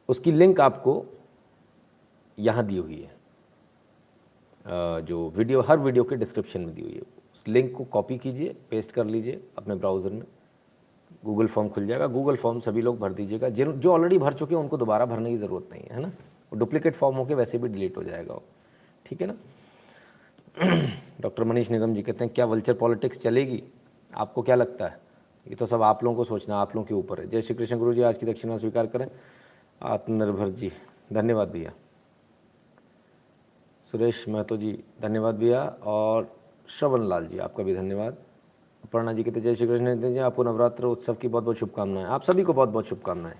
उसकी लिंक आपको यहाँ दी हुई है, जो वीडियो, हर वीडियो के डिस्क्रिप्शन में दी हुई है। उस लिंक को कॉपी कीजिए, पेस्ट कर लीजिए अपने ब्राउज़र में, गूगल फॉर्म खुल जाएगा। गूगल फॉर्म सभी लोग भर दीजिएगा, जो ऑलरेडी भर चुके हैं उनको दोबारा भरने की ज़रूरत नहीं है, है ना। वो डुप्लीकेट फॉर्म होकर वैसे भी डिलीट हो जाएगा वो, ठीक है ना। डॉक्टर मनीष निगम जी कहते हैं क्या वल्चर पॉलिटिक्स चलेगी, आपको क्या लगता है? ये तो सब आप लोगों को सोचना, आप लोगों के ऊपर है। जय श्री कृष्ण गुरु जी, आज की दक्षिणा स्वीकार करें। आत्मनिर्भर जी धन्यवाद भैया। सुरेश महतो जी धन्यवाद भैया। और श्रवण लाल जी आपका भी धन्यवाद। अपर्णा जी कहते जय श्री कृष्ण जी, आपको नवरात्र उत्सव की बहुत बहुत शुभकामनाएं। आप सभी को बहुत बहुत शुभकामनाएं।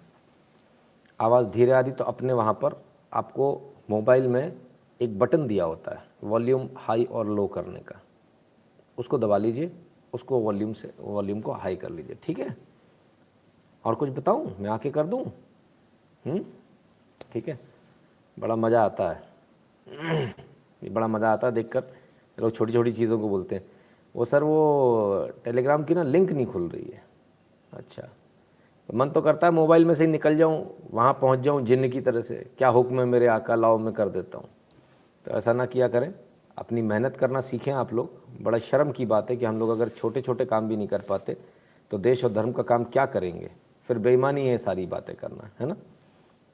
आवाज़ धीरे आ रही तो अपने वहाँ पर आपको मोबाइल में एक बटन दिया होता है वॉल्यूम हाई और लो करने का, उसको दबा लीजिए, उसको वॉल्यूम को हाई कर लीजिए, ठीक है। और कुछ बताऊँ, मैं आके कर दूँ? ठीक है। बड़ा मज़ा आता है, बड़ा मज़ा आता है देखकर। लोग छोटी छोटी चीज़ों को बोलते हैं, वो सर वो टेलीग्राम की ना लिंक नहीं खुल रही है। अच्छा, तो मन तो करता है मोबाइल में से ही निकल जाऊं, वहाँ पहुँच जाऊं जिन्न की तरह से, क्या हुक्म है मेरे आका, लाओ मैं कर देता हूँ। तो ऐसा ना किया करें, अपनी मेहनत करना सीखें आप लोग। बड़ा शर्म की बात है कि हम लोग अगर छोटे छोटे काम भी नहीं कर पाते तो देश और धर्म का काम क्या करेंगे, फिर बेईमानी है सारी बातें करना, है ना।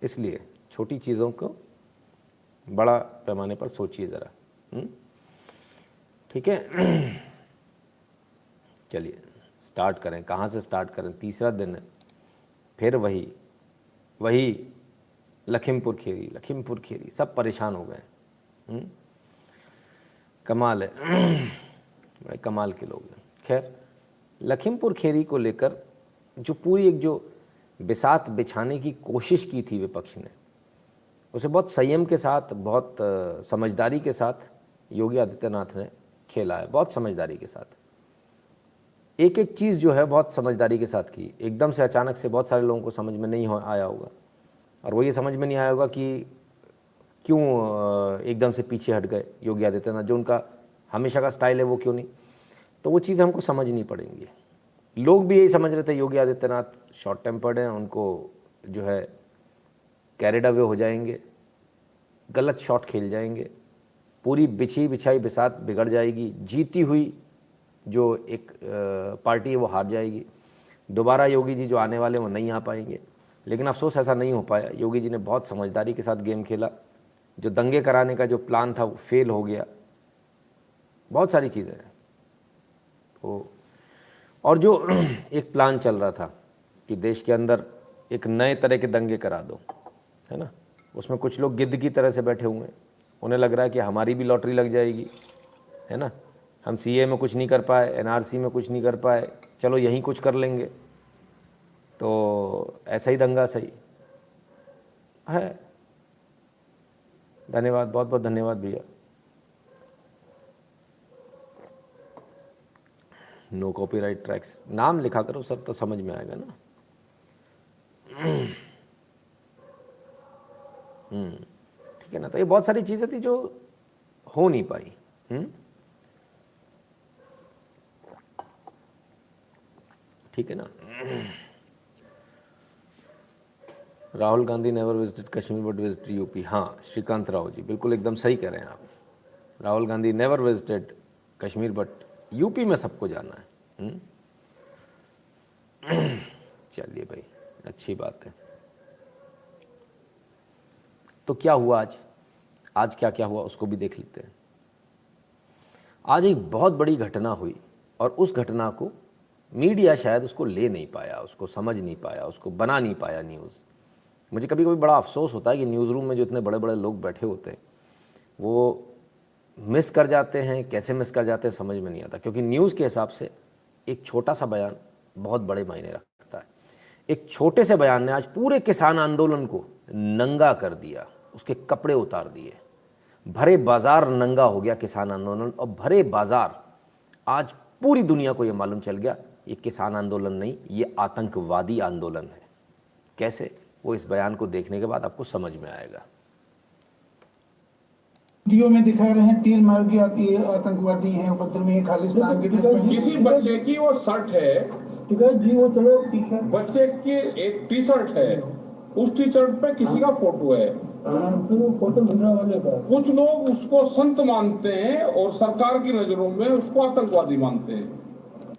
इसलिए छोटी चीज़ों को बड़ा पैमाने पर सोचिए ज़रा, ठीक है। चलिए स्टार्ट करें, कहाँ से स्टार्ट करें? तीसरा दिन है, फिर वही लखीमपुर खीरी, सब परेशान हो गए। कमाल है, बड़े कमाल के लोग हैं। खैर, लखीमपुर खीरी को लेकर जो पूरी एक जो बिसात बिछाने की कोशिश की थी विपक्ष ने, उसे बहुत संयम के साथ, बहुत समझदारी के साथ योगी आदित्यनाथ ने खेला है, बहुत समझदारी के साथ। एक एक चीज़ जो है बहुत समझदारी के साथ की। एकदम से अचानक से बहुत सारे लोगों को समझ में नहीं आया होगा, और वो ये समझ में नहीं आया होगा कि क्यों एकदम से पीछे हट गए योगी आदित्यनाथ, जो उनका हमेशा का स्टाइल है वो क्यों नहीं। तो वो चीज़ हमको समझनी पड़ेंगी। लोग भी यही समझ रहे थे योगी आदित्यनाथ शॉर्ट टेम्पर्ड हैं, उनको जो है कैरिड अवे हो जाएंगे, गलत शॉट खेल जाएंगे, पूरी बिछी बिछाई बिसात बिगड़ जाएगी, जीती हुई जो एक पार्टी है वो हार जाएगी, दोबारा योगी जी जो आने वाले वो नहीं आ पाएंगे। लेकिन अफसोस ऐसा नहीं हो पाया। योगी जी ने बहुत समझदारी के साथ गेम खेला। जो दंगे कराने का जो प्लान था वो फेल हो गया। बहुत सारी चीज़ें हैं वो, और जो एक प्लान चल रहा था कि देश के अंदर एक नए तरह के दंगे करा दो, है ना, उसमें कुछ लोग गिद्ध की तरह से बैठे हुए हैं। उन्हें लग रहा है कि हमारी भी लॉटरी लग जाएगी, है ना, हम सीए में कुछ नहीं कर पाए, एनआरसी में कुछ नहीं कर पाए, चलो यहीं कुछ कर लेंगे। तो ऐसा ही दंगा सही है। धन्यवाद, बहुत बहुत धन्यवाद भैया। नो कॉपीराइट ट्रैक्स नाम लिखा करो सर, तो समझ में आएगा ना। ठीक है ना। तो ये बहुत सारी चीज़ें थी जो हो नहीं पाई। ठीक है ना। Rahul Gandhi never visited Kashmir but visited UP. हाँ श्रीकांत राव जी बिल्कुल एकदम सही कह रहे हैं आप। Rahul Gandhi never visited Kashmir but UP में सबको जाना है। चलिए भाई, अच्छी बात है। तो क्या हुआ आज क्या क्या हुआ उसको भी देख लेते हैं। आज एक बहुत बड़ी घटना हुई, और उस घटना को मीडिया शायद उसको ले नहीं पाया, उसको समझ नहीं पाया, उसको बना नहीं पाया न्यूज़। मुझे कभी कभी बड़ा अफसोस होता है कि न्यूज़ रूम में जो इतने बड़े बड़े लोग बैठे होते हैं वो मिस कर जाते हैं। कैसे मिस कर जाते हैं समझ में नहीं आता, क्योंकि न्यूज़ के हिसाब से एक छोटा सा बयान बहुत बड़े मायने रखता है। एक छोटे से बयान ने आज पूरे किसान आंदोलन को नंगा कर दिया, उसके कपड़े उतार दिए। भरे बाजार नंगा हो गया किसान आंदोलन, और भरे बाजार आज पूरी दुनिया को ये मालूम चल गया ये किसान आंदोलन नहीं, ये आतंकवादी आंदोलन है। कैसे, वो इस बयान को देखने के बाद आपको समझ में आएगा। वीडियो में दिखा रहे हैं तीर मार के आती आतंकवादी हैं, उपद्रवी हैं, खालिस्तान के किसी बच्चे की वो शर्ट है, ठीक है जी, वो चलो ठीक है, बच्चे की एक टी शर्ट है, उस टी शर्ट पे किसी का फोटो है, फिर वो फोटो भिंडरावाले का। कुछ लोग उसको संत मानते हैं और सरकार की नजरों में उसको आतंकवादी मानते हैं।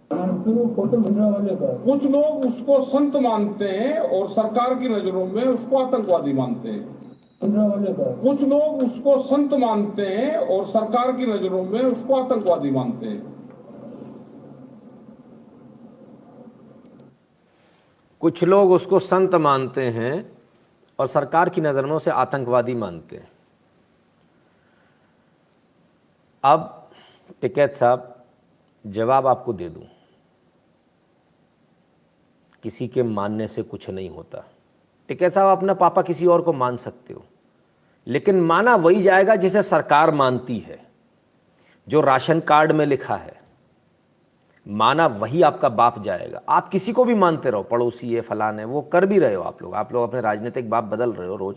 फिर वो फोटो भिंडरावाले का। कुछ लोग उसको संत मानते हैं और सरकार की नजरों में उसको आतंकवादी मानते हैं। भिंडरावाले का। कुछ लोग उसको संत मानते हैं और सरकार की नजरों में उसको आतंकवादी मानते हैं। कुछ लोग उसको संत मानते हैं और सरकार की नज़र में उसे आतंकवादी मानते हैं। अब टिकैत साहब जवाब आपको दे दूं, किसी के मानने से कुछ नहीं होता। टिकैत साहब अपना पापा किसी और को मान सकते हो, लेकिन माना वही जाएगा जिसे सरकार मानती है, जो राशन कार्ड में लिखा है, माना वही आपका बाप जाएगा। आप किसी को भी मानते रहो, पड़ोसी है, फलान है, वो कर भी रहे हो आप लोग अपने राजनीतिक बाप बदल रहे हो रोज,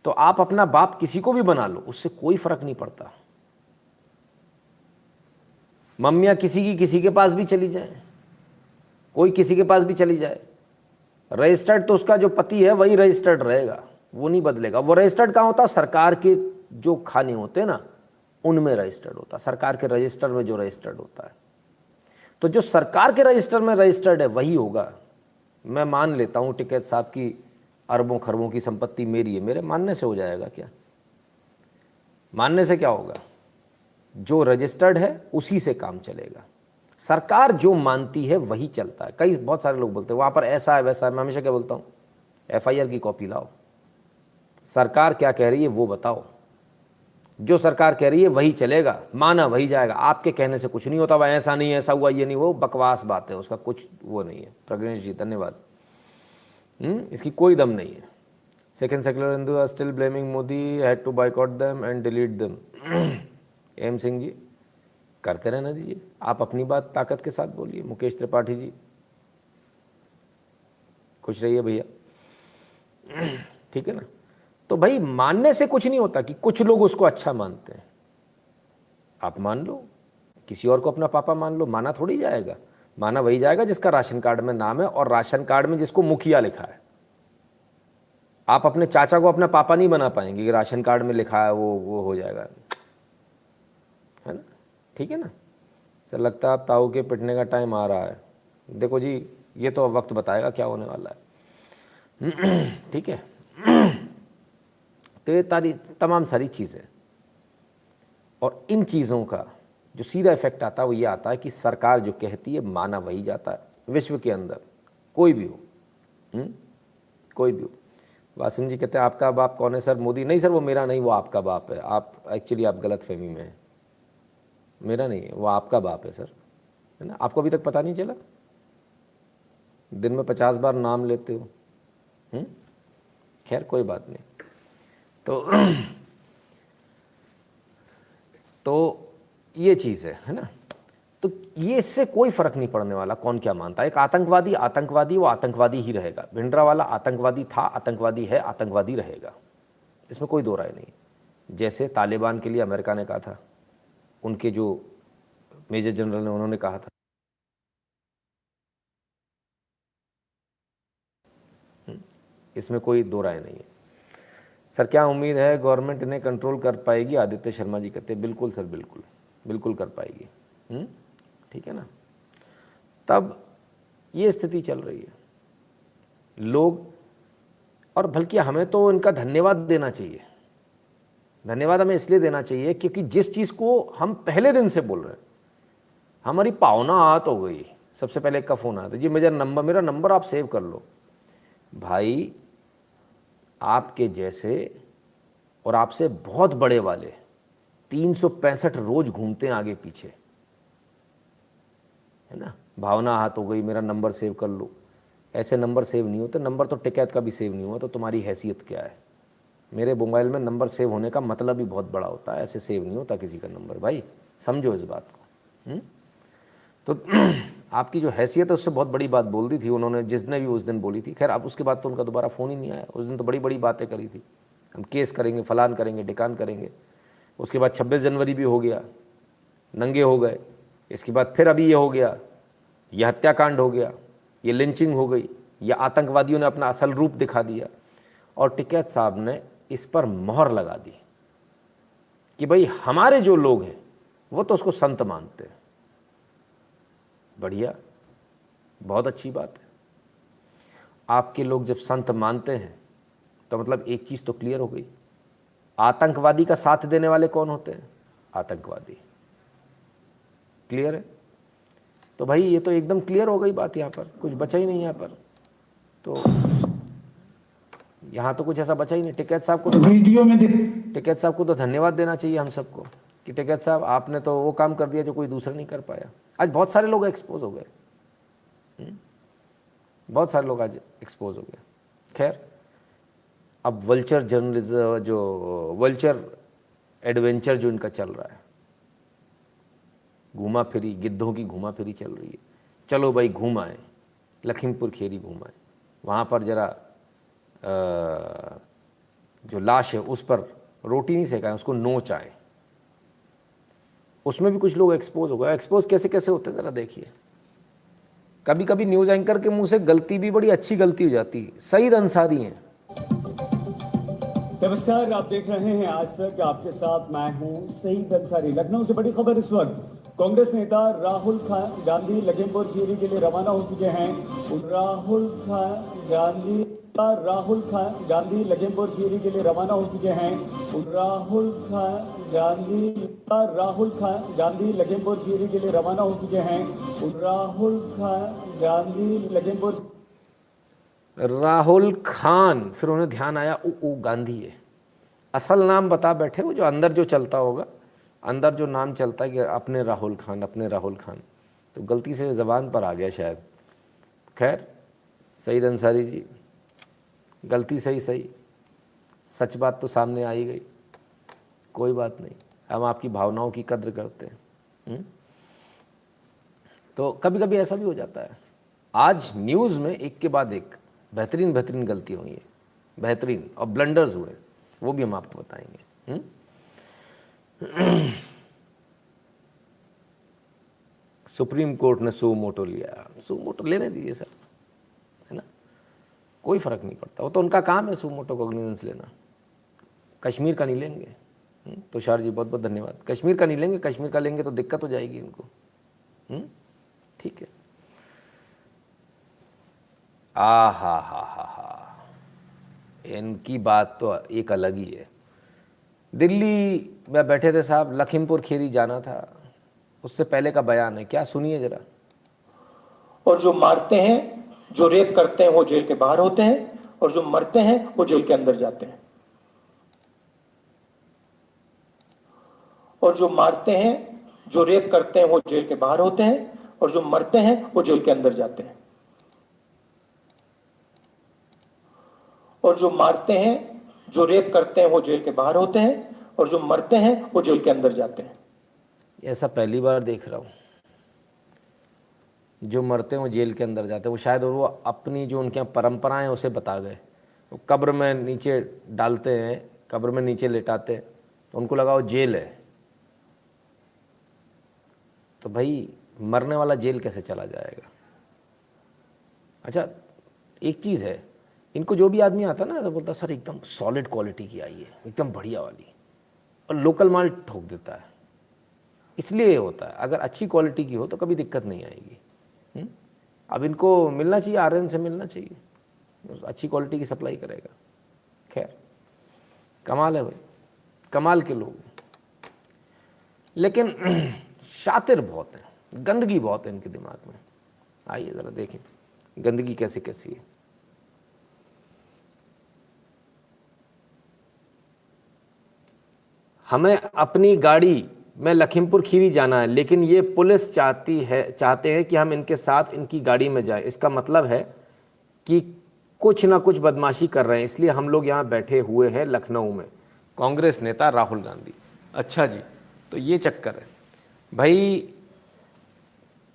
तो आप अपना बाप किसी को भी बना लो, उससे कोई फर्क नहीं पड़ता। मम्मियाँ किसी के पास भी चली जाए, कोई किसी के पास भी चली जाए, रजिस्टर्ड तो उसका जो पति है वही रजिस्टर्ड रहेगा, वो नहीं बदलेगा। वो रजिस्टर्ड कहाँ होता? सरकार के जो खाने होते हैं ना, उनमें रजिस्टर्ड होता, सरकार के रजिस्टर में जो रजिस्टर्ड होता है। तो जो सरकार के रजिस्टर में रजिस्टर्ड है वही होगा। मैं मान लेता हूँ टिकैत साहब की अरबों खरबों की संपत्ति मेरी है, मेरे मानने से हो जाएगा क्या? मानने से क्या होगा? जो रजिस्टर्ड है उसी से काम चलेगा। सरकार जो मानती है वही चलता है। बहुत सारे लोग बोलते हैं वहाँ पर ऐसा है वैसा है। मैं हमेशा क्या बोलता हूँ, FIR की कॉपी लाओ, सरकार क्या कह रही है वो बताओ, जो सरकार कह रही है वही चलेगा, माना वही जाएगा। आपके कहने से कुछ नहीं होता, वह ऐसा नहीं ऐसा हुआ ये नहीं, वो बकवास बात है, उसका कुछ वो नहीं है। प्रज्ञेश जी धन्यवाद। इसकी कोई दम नहीं है। Second secular Hindu are still blaming Modi had to boycott them and delete them. M Singh ji करते रहना दीजिए, आप अपनी बात ताकत के साथ बोलिए। मुकेश त्रिपाठी जी खुश रहिए भैया, ठीक है ना। तो भाई मानने से कुछ नहीं होता कि कुछ लोग उसको अच्छा मानते हैं। आप मान लो, किसी और को अपना पापा मान लो, माना थोड़ी जाएगा। माना वही जाएगा जिसका राशन कार्ड में नाम है और राशन कार्ड में जिसको मुखिया लिखा है। आप अपने चाचा को अपना पापा नहीं बना पाएंगे कि राशन कार्ड में लिखा है वो हो जाएगा, है ना। ठीक है ना। सर लगता है आप ताऊ के पिटने का टाइम आ रहा है। देखो जी, ये तो वक्त बताएगा क्या होने वाला है। ठीक है। तो ये तमाम सारी चीज़ें, और इन चीज़ों का जो सीधा इफेक्ट आता है वो ये आता है कि सरकार जो कहती है माना वही जाता है। विश्व के अंदर कोई भी हो, कोई भी हो। वासिम जी कहते हैं आपका बाप कौन है सर? मोदी? नहीं सर, वो मेरा नहीं, वो आपका बाप है। आप एक्चुअली आप गलत फहमी में हैं, मेरा नहीं है, वो आपका बाप है सर, है ना। आपको अभी तक पता नहीं चला? दिन में 50 बार नाम लेते हो। खैर कोई बात नहीं। तो ये चीज़ है ना। तो ये इससे कोई फर्क नहीं पड़ने वाला कौन क्या मानता है। एक आतंकवादी वो आतंकवादी ही रहेगा। भिंडरावाला आतंकवादी था, आतंकवादी है, आतंकवादी रहेगा, इसमें कोई दो राय नहीं। जैसे तालिबान के लिए अमेरिका ने कहा था, उनके जो मेजर जनरल ने उन्होंने कहा था, इसमें कोई दो राय नहीं है। सर क्या उम्मीद है गवर्नमेंट इन्हें कंट्रोल कर पाएगी? आदित्य शर्मा जी कहते हैं बिल्कुल सर, बिल्कुल कर पाएगी। ठीक है ना। तब ये स्थिति चल रही है। लोग, और बल्कि हमें तो इनका धन्यवाद देना चाहिए। धन्यवाद हमें इसलिए देना चाहिए क्योंकि जिस चीज़ को हम पहले दिन से बोल रहे हैं, हमारी पावना आहत हो गई। सबसे पहले एक का फ़ोन आया था, जी मेरा नंबर आप सेव कर लो। भाई आपके जैसे और आपसे बहुत बड़े वाले 365 रोज घूमते हैं आगे पीछे, है ना। भावना आहत हो गई, मेरा नंबर सेव कर लो। ऐसे नंबर सेव नहीं होते। नंबर तो टिकैत का भी सेव नहीं हुआ, तो तुम्हारी हैसियत क्या है? मेरे मोबाइल में नंबर सेव होने का मतलब ही बहुत बड़ा होता है। ऐसे सेव नहीं होता किसी का नंबर, भाई समझो इस बात को। तो आपकी जो हैसियत है उससे बहुत बड़ी बात बोल दी थी उन्होंने, जिसने भी उस दिन बोली थी। खैर अब उसके बाद तो उनका दोबारा फ़ोन ही नहीं आया। उस दिन तो बड़ी बड़ी बातें करी थी, हम केस करेंगे, फलान करेंगे, ढिकान करेंगे। उसके बाद 26 जनवरी भी हो गया, नंगे हो गए। इसके बाद फिर अभी ये हो गया, ये हत्याकांड हो गया, ये लिंचिंग हो गई, ये आतंकवादियों ने अपना असल रूप दिखा दिया। और टिकैत साहब ने इस पर मोहर लगा दी कि भाई हमारे जो लोग हैं वो तो उसको संत मानते हैं। बढ़िया, बहुत अच्छी बात है। आपके लोग जब संत मानते हैं तो मतलब एक चीज़ तो क्लियर हो गई, आतंकवादी का साथ देने वाले कौन होते हैं? आतंकवादी। क्लियर है? तो भाई ये तो एकदम क्लियर हो गई बात, यहाँ पर कुछ बचा ही नहीं। यहाँ पर तो यहाँ तो कुछ ऐसा बचा ही नहीं। टिकैत साहब को तो वीडियो में टिकैत साहब को तो धन्यवाद देना चाहिए हम सबको कि टिकैत साहब आपने तो वो काम कर दिया जो कोई दूसरा नहीं कर पाया। आज बहुत सारे लोग एक्सपोज हो गए, बहुत सारे लोग आज एक्सपोज हो गए। खैर, अब वल्चर जर्नलिज्म, जो वल्चर एडवेंचर जो इनका चल रहा है, घूमा फिरी, गिद्धों की घूमा फिरी चल रही है। चलो भाई घूम आए, लखीमपुर खीरी घूम आए, वहाँ पर जरा जो लाश है उस पर रोटी नहीं सेकाएं, उसको नोच आए। उसमें भी कुछ लोग एक्सपोज हो गए। एक्सपोज कैसे कैसे होते हैं ज़रा देखिए। कभी कभी न्यूज़ एंकर के मुंह से गलती भी बड़ी अच्छी गलती हो जाती है। सईद अंसारी हैं। नमस्कार, आप देख रहे हैं आज तक, आपके साथ मैं हूं सईद अंसारी। लखनऊ से बड़ी खबर इस वक्त, कांग्रेस नेता राहुल गांधी लखीमपुर खीरी के लिए रवाना हो चुके हैं। राहुल गांधी लखीमपुर खीरी के लिए रवाना हो चुके हैं। राहुल गांधी लखीमपुर खीरी के लिए रवाना हो चुके हैं। राहुल खान, फिर उन्हें ध्यान आया ओ गांधी है। असल नाम बता बैठे, वो जो अंदर जो चलता होगा, अंदर जो नाम चलता है कि अपने राहुल खान, तो गलती से ज़बान पर आ गया शायद। खैर, सईद अंसारी जी, गलती सही, सच बात तो सामने आ ही गई, कोई बात नहीं, हम आपकी भावनाओं की कद्र करते हैं। तो कभी कभी ऐसा भी हो जाता है। आज न्यूज़ में एक के बाद एक बेहतरीन गलतियाँ हुई हैं, बेहतरीन, और ब्लंडर्स हुए, वो भी हम आपको बताएंगे। सुप्रीम कोर्ट ने सू मोटो लिया, सू मोटो लेने दीजिए सर, है ना, कोई फ़र्क नहीं पड़ता, वो तो उनका काम है सू मोटो कॉग्निजेंस लेना। कश्मीर का नहीं लेंगे। तुषार जी बहुत बहुत धन्यवाद। कश्मीर का नहीं लेंगे, कश्मीर का लेंगे तो दिक्कत हो जाएगी इनको। ठीक है। हा, इनकी बात तो एक अलग ही है। दिल्ली में बैठे थे साहब, लखीमपुर खीरी जाना था, उससे पहले का बयान है, क्या सुनिए जरा। और जो मारते हैं, जो रेप करते हैं वो जेल के बाहर होते हैं, और जो मरते हैं वो जेल के अंदर जाते हैं। और जो मारते हैं, जो रेप करते हैं वो जेल के बाहर होते हैं, और जो मरते हैं वो जेल के अंदर जाते हैं। और जो मारते हैं, जो रेप करते हैं वो जेल के बाहर होते हैं, और जो मरते हैं वो जेल के अंदर जाते हैं। ऐसा पहली बार देख रहा हूँ। जो मरते हैं वो जेल के अंदर जाते हैं, वो शायद, और वो अपनी जो उनके यहाँ परंपराएं उसे बता गए। वो कब्र में नीचे डालते हैं, कब्र में नीचे लेटाते हैं, तो उनको लगा वो जेल है। तो भाई मरने वाला जेल कैसे चला जाएगा? अच्छा, एक चीज़ है, इनको जो भी आदमी आता ना तो बोलता सर एकदम सॉलिड क्वालिटी की आई है, एकदम बढ़िया वाली, और लोकल माल ठोक देता है। इसलिए ये होता है, अगर अच्छी क्वालिटी की हो तो कभी दिक्कत नहीं आएगी। अब इनको मिलना चाहिए, आर्यन से मिलना चाहिए, अच्छी क्वालिटी की सप्लाई करेगा। खैर, कमाल है भाई, कमाल के लोग, लेकिन शातिर बहुत हैं, गंदगी बहुत है इनके दिमाग में। आइए ज़रा देखें गंदगी कैसे कैसी है। हमें अपनी गाड़ी में लखीमपुर खीरी जाना है, लेकिन ये पुलिस चाहते हैं कि हम इनके साथ इनकी गाड़ी में जाएं। इसका मतलब है कि कुछ ना कुछ बदमाशी कर रहे हैं, इसलिए हम लोग यहाँ बैठे हुए हैं लखनऊ में। कांग्रेस नेता राहुल गांधी। अच्छा जी, तो ये चक्कर है भाई।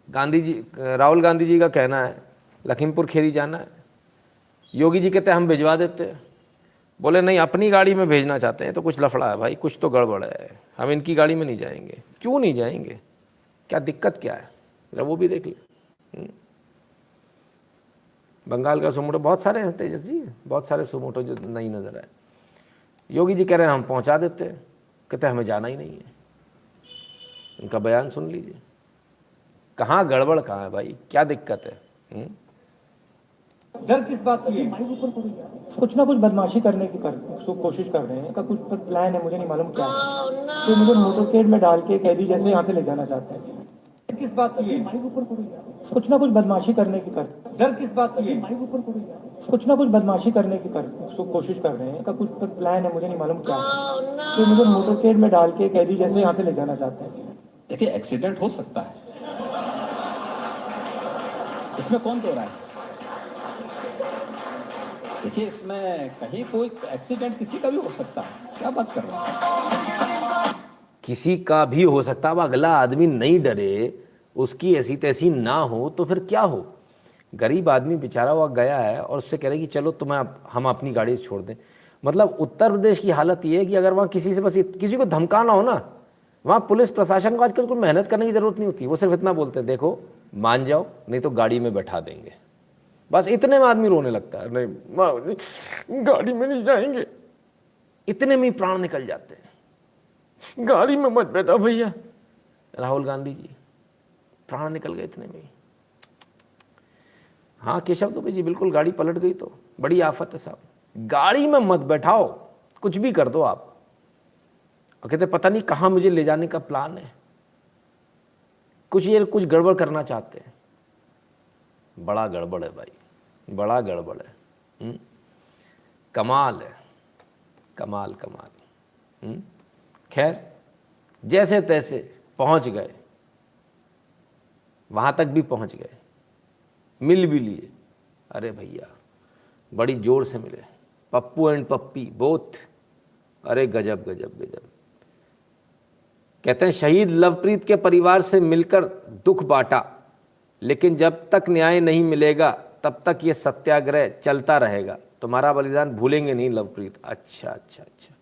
राहुल गांधी जी का कहना है लखीमपुर खीरी जाना है, योगी जी कहते हैं हम भिजवा देते हैं। बोले नहीं, अपनी गाड़ी में भेजना चाहते हैं तो कुछ लफड़ा है भाई, कुछ तो गड़बड़ है, हम इनकी गाड़ी में नहीं जाएंगे। क्यों नहीं जाएंगे, क्या दिक्कत क्या है, जरा वो भी देख ले। बंगाल का सुमोटो बहुत सारे हैं तेजस जी, बहुत सारे सुमोटो जो नहीं नज़र आए। योगी जी कह रहे हैं हम पहुंचा देते हैं, कहते हैं हमें जाना ही नहीं है। उनका बयान सुन लीजिए, कहाँ गड़बड़ कहाँ है भाई, क्या दिक्कत है? डर किस बात की है? कुछ ना कुछ बदमाशी करने की कोशिश कर रहे हैं, का कुछ प्लान है, मुझे नहीं मालूम क्या है। तो मुझे मोटरकेड में डाल के कैदी जैसे यहाँ से ले जाना चाहते हैं। किस बात की है? कुछ ना कुछ बदमाशी करने की डर किस बात की है? कुछ ना कुछ बदमाशी करने की कोशिश कर रहे हैं, का कुछ प्लान है, मुझे नहीं मालूम क्या है। तो मुझे मोटरकेड में डाल के कैदी जैसे यहाँ से ले जाना चाहते हैं। देखिए एक्सीडेंट हो सकता है, इसमें कौन दो रहा है? देखिए इसमें कहीं कोई एक्सीडेंट किसी का भी हो सकता है, क्या बात कर रहे हैं? किसी का भी हो सकता है। अब अगला आदमी नहीं डरे, उसकी ऐसी तैसी ना हो तो फिर क्या हो? गरीब आदमी बेचारा हुआ गया है और उससे कह रहे कि चलो हम अपनी गाड़ी से छोड़ दें। मतलब उत्तर प्रदेश की हालत ये है कि अगर वहाँ किसी से बस किसी को धमकाना हो ना, वहाँ पुलिस प्रशासन को आजकल कोई मेहनत करने की ज़रूरत नहीं होती। वो सिर्फ इतना बोलते हैं, देखो मान जाओ नहीं तो गाड़ी में बैठा देंगे। बस इतने में आदमी रोने लगता है, नहीं गाड़ी में नहीं जाएंगे। इतने में ही प्राण निकल जाते हैं, गाड़ी में मत बैठा भैया। राहुल गांधी जी प्राण निकल गए इतने में ही। हाँ केशव दुबे जी, बिल्कुल गाड़ी पलट गई तो बड़ी आफत है साहब। गाड़ी में मत बैठाओ, कुछ भी कर दो आप। और कहते पता नहीं कहाँ मुझे ले जाने का प्लान है, कुछ गड़बड़ करना चाहते हैं। बड़ा गड़बड़ है भाई, बड़ा गड़बड़ है। कमाल है, कमाल कमाल। खैर जैसे तैसे पहुंच गए, वहां तक भी पहुंच गए, मिल भी लिए। अरे भैया बड़ी जोर से मिले, पप्पू एंड पप्पी बोथ। अरे गजब गजब गजब। कहते हैं शहीद लवप्रीत के परिवार से मिलकर दुख बांटा, लेकिन जब तक न्याय नहीं मिलेगा तब तक ये सत्याग्रह चलता रहेगा। तुम्हारा बलिदान भूलेंगे नहीं लवप्रीत। अच्छा अच्छा अच्छा,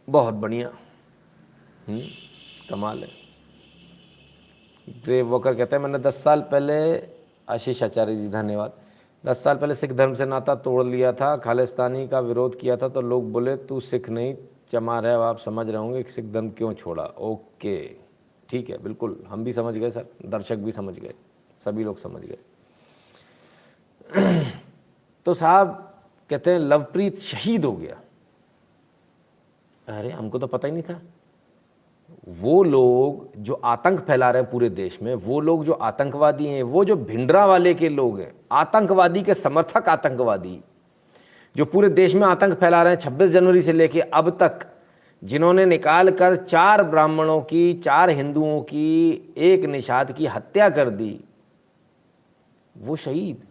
बहुत बढ़िया। कमाल है। ग्रेव वॉकर कहते हैं मैंने 10 साल पहले, आशीष आचार्य जी धन्यवाद, 10 साल पहले सिख धर्म से नाता तोड़ लिया था, खालिस्तानी का विरोध किया था, तो लोग बोले तू सिख नहीं चमार है। अब आप समझ रहे होंगे कि सिख धर्म क्यों छोड़ा। ओके ठीक है, बिल्कुल हम भी समझ गए सर, दर्शक भी समझ गए, सभी लोग समझ गए। तो साहब कहते हैं लवप्रीत शहीद हो गया। अरे हमको तो पता ही नहीं था। वो लोग जो आतंक फैला रहे हैं पूरे देश में, वो लोग जो आतंकवादी हैं, वो जो भिंडरा वाले के लोग हैं, आतंकवादी के समर्थक आतंकवादी जो पूरे देश में आतंक फैला रहे हैं 26 जनवरी से लेके अब तक, जिन्होंने निकाल कर 4 ब्राह्मणों की, 4 हिंदुओं की, 1 निषाद की हत्या कर दी, वो शहीद।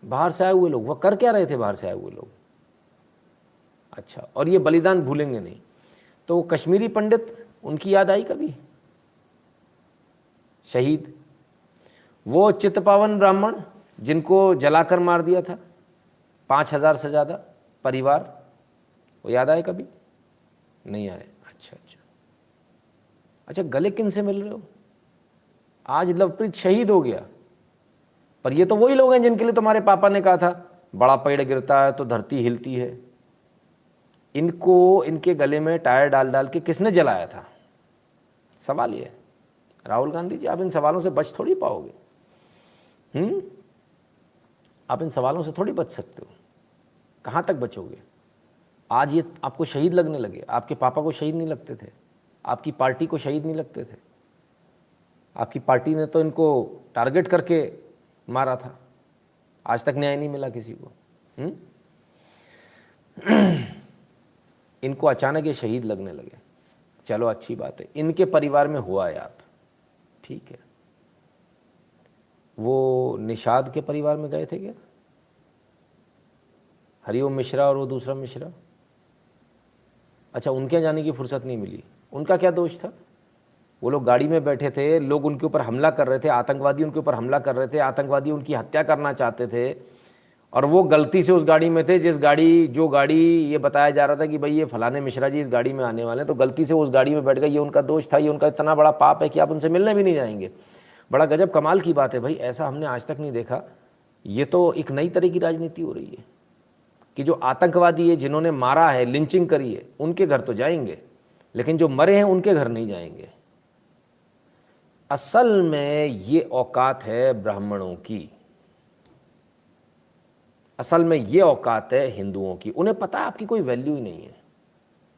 बाहर से आए हुए लोग, वो कर क्या रहे थे बाहर से आए हुए लोग? अच्छा, और ये बलिदान भूलेंगे नहीं। तो वो कश्मीरी पंडित, उनकी याद आई कभी? शहीद। वो चित्तपावन ब्राह्मण जिनको जलाकर मार दिया था 5000 से ज़्यादा परिवार, वो याद आए कभी? नहीं आए। अच्छा अच्छा अच्छा, गले किन से मिल रहे हो? आज लवप्रीत शहीद हो गया, पर ये तो वही लोग हैं जिनके लिए तुम्हारे पापा ने कहा था बड़ा पेड़ गिरता है तो धरती हिलती है। इनको, इनके गले में टायर डाल डाल के किसने जलाया था? सवाल ये है। राहुल गांधी जी, आप इन सवालों से बच थोड़ी पाओगे। आप इन सवालों से थोड़ी बच सकते हो। कहाँ तक बचोगे? आज ये आपको शहीद लगने लगे। आपके पापा को शहीद नहीं लगते थे, आपकी पार्टी को शहीद नहीं लगते थे। आपकी पार्टी ने तो इनको टारगेट करके मारा था, आज तक न्याय नहीं मिला किसी को। इनको अचानक ये शहीद लगने लगे। चलो अच्छी बात है, इनके परिवार में हुआ है आप, ठीक है। वो निषाद के परिवार में गए थे क्या? हरिओम मिश्रा और वो दूसरा मिश्रा। अच्छा, उनके जाने की फुर्सत नहीं मिली। उनका क्या दोष था? वो लोग गाड़ी में बैठे थे, लोग उनके ऊपर हमला कर रहे थे, आतंकवादी उनके ऊपर हमला कर रहे थे, आतंकवादी उनकी हत्या करना चाहते थे, और वो गलती से उस गाड़ी में थे जो गाड़ी ये बताया जा रहा था कि भाई ये फलाने मिश्रा जी इस गाड़ी में आने वाले हैं, तो गलती से उस गाड़ी में बैठ गए। ये उनका दोष था, ये उनका इतना बड़ा पाप है कि आप उनसे मिलने भी नहीं जाएंगे। बड़ा गजब कमाल की बात है भाई, ऐसा हमने आज तक नहीं देखा। ये तो एक नई तरह की राजनीति हो रही है कि जो आतंकवादी है, जिन्होंने मारा है, लिंचिंग करी है, उनके घर तो जाएंगे, लेकिन जो मरे हैं उनके घर नहीं जाएंगे। असल में ये औकात है ब्राह्मणों की, असल में ये औकात है हिंदुओं की। उन्हें पता है आपकी कोई वैल्यू ही नहीं है।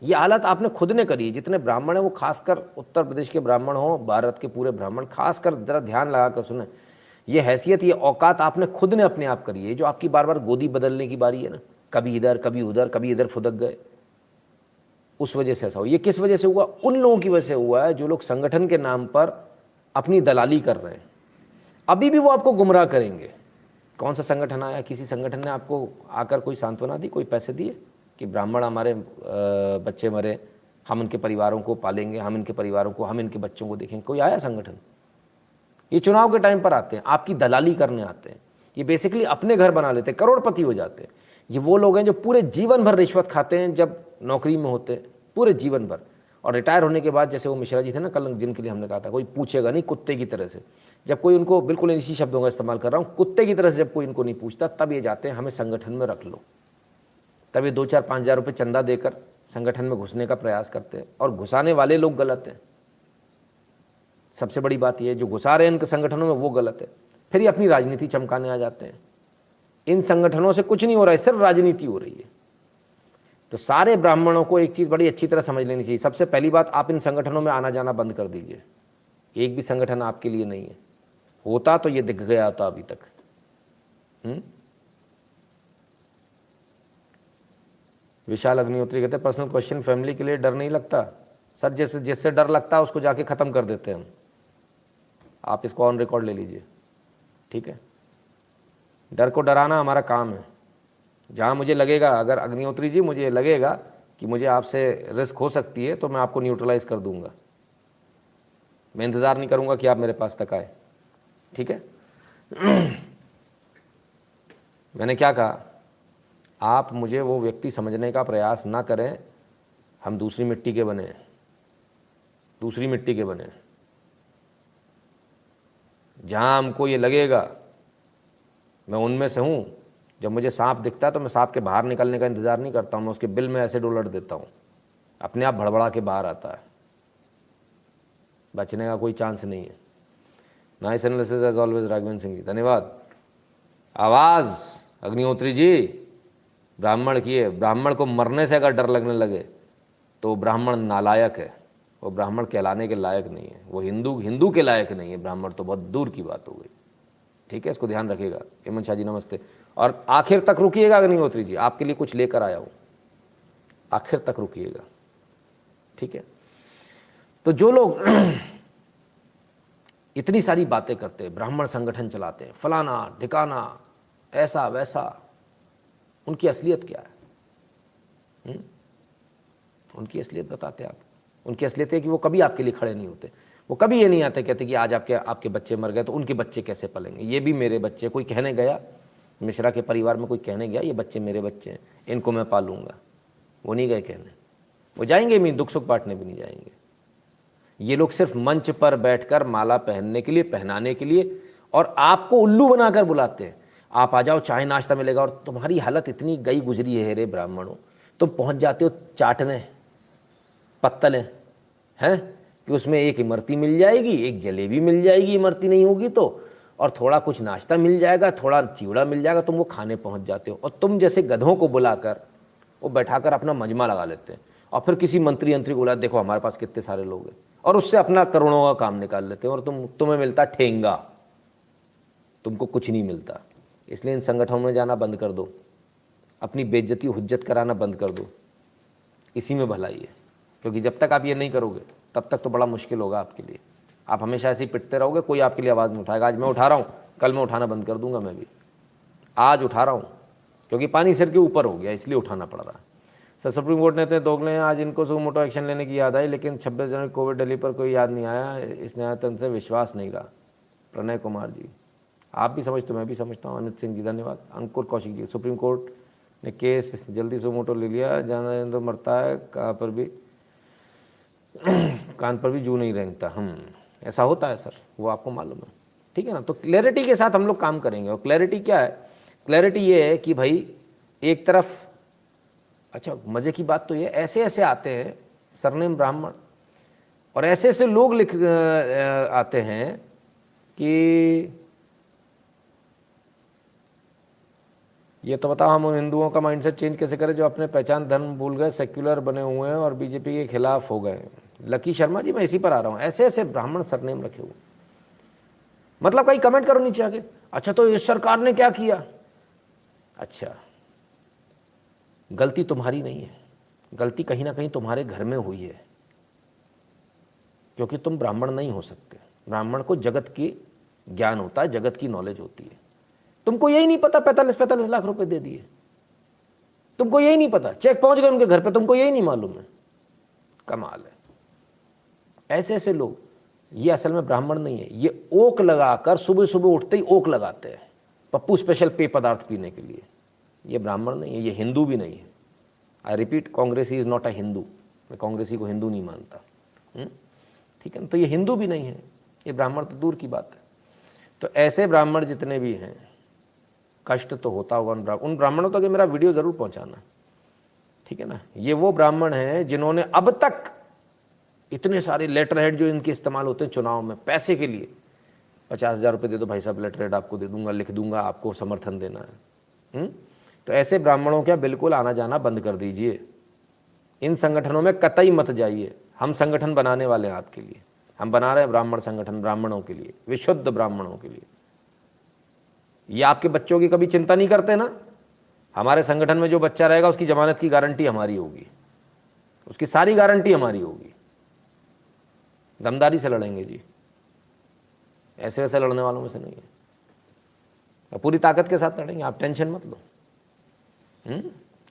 ये हालत आपने खुद ने करी है। जितने ब्राह्मण हैं वो खासकर उत्तर प्रदेश के ब्राह्मण हो, भारत के पूरे ब्राह्मण, खासकर जरा ध्यान लगा कर सुने, ये हैसियत, ये औकात आपने खुद ने अपने आप करी है। जो आपकी बार बार गोदी बदलने की बारी है ना, कभी इधर कभी उधर, कभी इधर फुदक गए, उस वजह से ऐसा हो। ये किस वजह से हुआ? उन लोगों की वजह से हुआ है जो लोग संगठन के नाम पर अपनी दलाली कर रहे हैं। अभी भी वो आपको गुमराह करेंगे। कौन सा संगठन आया? किसी संगठन ने आपको आकर कोई सांत्वना दी, कोई पैसे दिए कि ब्राह्मण हमारे बच्चे मरे, हम उनके परिवारों को पालेंगे, हम इनके परिवारों को, हम इनके बच्चों को देखेंगे? कोई आया संगठन? ये चुनाव के टाइम पर आते हैं, आपकी दलाली करने आते हैं। ये बेसिकली अपने घर बना लेते हैं, करोड़पति हो जाते हैं। ये वो लोग हैं जो पूरे जीवन भर रिश्वत खाते हैं जब नौकरी में होते हैं, पूरे जीवन भर, और रिटायर होने के बाद, जैसे वो मिश्रा जी थे ना कल, जिनके लिए हमने कहा था कोई पूछेगा नहीं, कुत्ते की तरह से, जब कोई उनको, बिल्कुल इसी शब्दों का इस्तेमाल कर रहा हूँ, कुत्ते की तरह से जब कोई इनको नहीं पूछता, तब ये जाते हैं हमें संगठन में रख लो। तब ये 2-4-5 हज़ार रुपये चंदा देकर संगठन में घुसने का प्रयास करते हैं, और घुसाने वाले लोग गलत हैं। सबसे बड़ी बात यह है, जो घुसा रहे हैं इनके संगठनों में वो गलत है। फिर ये अपनी राजनीति चमकाने आ जाते हैं। इन संगठनों से कुछ नहीं हो रहा है, सिर्फ राजनीति हो रही है। तो सारे ब्राह्मणों को एक चीज़ बड़ी अच्छी तरह समझ लेनी चाहिए। सबसे पहली बात, आप इन संगठनों में आना जाना बंद कर दीजिए। एक भी संगठन आपके लिए नहीं है। होता तो ये दिख गया होता अभी तक। विशाल अग्निहोत्री कहते हैं, पर्सनल क्वेश्चन, फैमिली के लिए डर नहीं लगता? सर, जैसे जिससे डर लगता है उसको जाके ख़त्म कर देते हैं हम। आप इसको ऑन रिकॉर्ड ले लीजिए, ठीक है? डर को डराना हमारा काम है। जहाँ मुझे लगेगा, अगर अग्निहोत्री जी मुझे लगेगा कि मुझे आपसे रिस्क हो सकती है, तो मैं आपको न्यूट्रलाइज कर दूंगा। मैं इंतज़ार नहीं करूंगा कि आप मेरे पास तक आए, ठीक है? मैंने क्या कहा? आप मुझे वो व्यक्ति समझने का प्रयास ना करें। हम दूसरी मिट्टी के बने हैं, दूसरी मिट्टी के बने हैं। जहाँ हमको ये लगेगा मैं उनमें से हूँ, जब मुझे सांप दिखता है तो मैं सांप के बाहर निकलने का इंतज़ार नहीं करता हूँ, मैं उसके बिल में ऐसे डोलट देता हूँ, अपने आप भड़बड़ा के बाहर आता है। बचने का कोई चांस नहीं है। Nice analysis as always Raghavendra Singh ji, धन्यवाद। आवाज़ अग्निहोत्री जी ब्राह्मण की है। ब्राह्मण को मरने से अगर डर लगने लगे तो ब्राह्मण नालायक है, वो ब्राह्मण कहलाने के लायक नहीं है, वो हिंदू के लायक नहीं है। ब्राह्मण तो बहुत दूर की बात हो गई, ठीक है? इसको ध्यान रखिएगा। हेमंत शाह जी नमस्ते। और आखिर तक रुकिएगा अग्निहोत्री जी, आपके लिए कुछ लेकर आया हूँ, आखिर तक रुकिएगा, ठीक है? तो जो लोग इतनी सारी बातें करते हैं, ब्राह्मण संगठन चलाते हैं, फलाना ढिकाना, ऐसा वैसा, उनकी असलियत क्या है? उनकी असलियत बताते आप। उनकी असलियत है कि वो कभी आपके लिए खड़े नहीं होते। वो कभी ये नहीं आते कहते कि आज आपके बच्चे मर गए तो उनके बच्चे कैसे पलेंगे। ये भी मेरे बच्चे, कोई कहने गया मिश्रा के परिवार में, कोई कहने गया ये बच्चे मेरे बच्चे हैं, इनको मैं पालूंगा? वो नहीं गए कहने। वो जाएंगे भी, दुख सुख बांटने भी नहीं जाएंगे। ये लोग सिर्फ मंच पर बैठकर माला पहनने के लिए, पहनाने के लिए, और आपको उल्लू बनाकर बुलाते हैं। आप आ जाओ, चाय नाश्ता मिलेगा, और तुम्हारी हालत इतनी गई गुजरी है रे ब्राह्मणों, तुम पहुंच जाते हो चाटने पत्तले हैं कि उसमें एक इमरती मिल जाएगी, एक जलेबी मिल जाएगी, इमरती नहीं होगी तो, और थोड़ा कुछ नाश्ता मिल जाएगा, थोड़ा चिवड़ा मिल जाएगा, तुम वो खाने पहुंच जाते हो। और तुम जैसे गधों को बुलाकर वो बैठाकर अपना मजमा लगा लेते हैं, और फिर किसी मंत्री को बुला, देखो हमारे पास कितने सारे लोग हैं, और उससे अपना करोड़ों का काम निकाल लेते हैं। और तुम्हें मिलता ठेंगा, तुमको कुछ नहीं मिलता। इसलिए इन संगठनों में जाना बंद कर दो, अपनी बेइज्जती हुज्जत कराना बंद कर दो, इसी में भलाई है। क्योंकि जब तक आप ये नहीं करोगे तब तक तो बड़ा मुश्किल होगा आपके लिए। आप हमेशा ऐसे ही पिटते रहोगे, कोई आपके लिए आवाज़ नहीं उठाएगा। आज मैं उठा रहा हूँ, कल मैं उठाना बंद कर दूंगा। मैं भी आज उठा रहा हूँ क्योंकि पानी सिर के ऊपर हो गया, इसलिए उठाना पड़ रहा है। सर, सुप्रीम कोर्ट ने दोगले हैं, आज इनको सो मोटो एक्शन लेने की याद आई, लेकिन 26 जनवरी कोविड दिल्ली पर कोई याद नहीं आया, इस न्यायतंत्र से विश्वास नहीं रहा। प्रणय कुमार जी, आप भी समझते हो, मैं भी समझता हूँ। अमित सिंह जी धन्यवाद। अंकुर कौशिक जी, सुप्रीम कोर्ट ने केस जल्दी से मोटो ले लिया, जहाँ मरता है कहाँ पर भी कान पर भी जू नहीं रेंगता। ऐसा होता है सर, वो आपको मालूम है। ठीक है ना। तो क्लैरिटी के साथ हम लोग काम करेंगे। और क्लैरिटी क्या है? क्लैरिटी ये है कि भाई एक तरफ, अच्छा मज़े की बात तो ये ऐसे ऐसे आते हैं सरनेम ब्राह्मण, और ऐसे ऐसे लोग लिख आते हैं कि ये तो बताओ हम उन हिंदुओं का माइंडसेट चेंज कैसे करें जो अपने पहचान धर्म भूल गए, सेक्युलर बने हुए हैं और बीजेपी के खिलाफ हो गए। लकी शर्मा जी, मैं इसी पर आ रहा हूँ। ऐसे ऐसे ब्राह्मण सरनेम रखे हुए, मतलब कहीं कमेंट करो नीचे आके, अच्छा तो इस सरकार ने क्या किया? अच्छा, गलती तुम्हारी नहीं है, गलती कहीं ना कहीं तुम्हारे घर में हुई है, क्योंकि तुम ब्राह्मण नहीं हो सकते। ब्राह्मण को जगत की ज्ञान होता है, जगत की नॉलेज होती है। तुमको यही नहीं पता 45-45 लाख रुपए दे दिए, तुमको यही नहीं पता, चेक पहुंच गए उनके घर पे, तुमको यही नहीं मालूम है। कमाल है। ऐसे ऐसे लोग, ये असल में ब्राह्मण नहीं है, ये ओक लगाकर सुबह सुबह उठते ही ओक लगाते हैं पप्पू स्पेशल पेय पदार्थ पीने के लिए। ये ब्राह्मण नहीं है, ये हिंदू भी नहीं है। आई रिपीट, कांग्रेसी इज नॉट अ हिंदू। मैं कांग्रेसी को हिंदू नहीं मानता, ठीक है ना। तो ये हिंदू भी नहीं है, ये ब्राह्मण तो दूर की बात है। तो ऐसे ब्राह्मण जितने भी हैं, कष्ट तो होता होगा उन ब्राह्मणों तक मेरा वीडियो ज़रूर पहुंचाना, ठीक है ना। ये वो ब्राह्मण हैं जिन्होंने अब तक इतने सारे लेटर हेड जो इनके इस्तेमाल होते हैं चुनाव में पैसे के लिए, 50,000 रुपये दे दो भाई साहब, लेटर हेड आपको दे दूंगा, लिख दूंगा, आपको समर्थन देना है। तो ऐसे ब्राह्मणों का बिल्कुल आना जाना बंद कर दीजिए। इन संगठनों में कतई मत जाइए। हम संगठन बनाने वाले हैं आपके लिए, हम बना रहे हैं ब्राह्मण संगठन, ब्राह्मणों के लिए, विशुद्ध ब्राह्मणों के लिए। ये आपके बच्चों की कभी चिंता नहीं करते ना? हमारे संगठन में जो बच्चा रहेगा उसकी जमानत की गारंटी हमारी होगी, उसकी सारी गारंटी हमारी होगी। दमदारी से लड़ेंगे जी, ऐसे वैसे लड़ने वालों में से नहीं है, पूरी ताकत के साथ लड़ेंगे, आप टेंशन मत लो,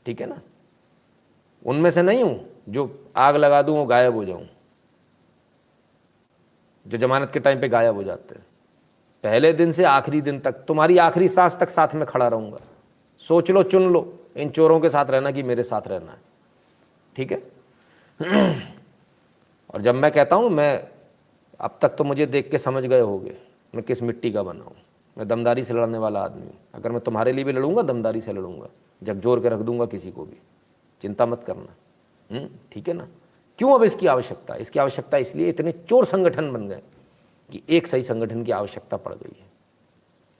ठीक है ना। उनमें से नहीं हूं जो आग लगा दूं वो गायब हो जाऊं, जो जमानत के टाइम पे गायब हो जाते हैं। पहले दिन से आखिरी दिन तक, तुम्हारी आखिरी सांस तक साथ में खड़ा रहूंगा। सोच लो, चुन लो इन चोरों के साथ रहना कि मेरे साथ रहना है, ठीक है। और जब मैं कहता हूं, मैं अब तक तो मुझे देख के समझ गए होगे मैं किस मिट्टी का बना हूं। मैं दमदारी से लड़ने वाला आदमी हूं। अगर मैं तुम्हारे लिए भी लड़ूंगा, दमदारी से लड़ूंगा, झकझोर के रख दूंगा किसी को भी, चिंता मत करना, ठीक है ना। क्यों अब इसकी आवश्यकता? इसकी आवश्यकता इसलिए इतने चोर संगठन बन गए कि एक सही संगठन की आवश्यकता पड़ गई है।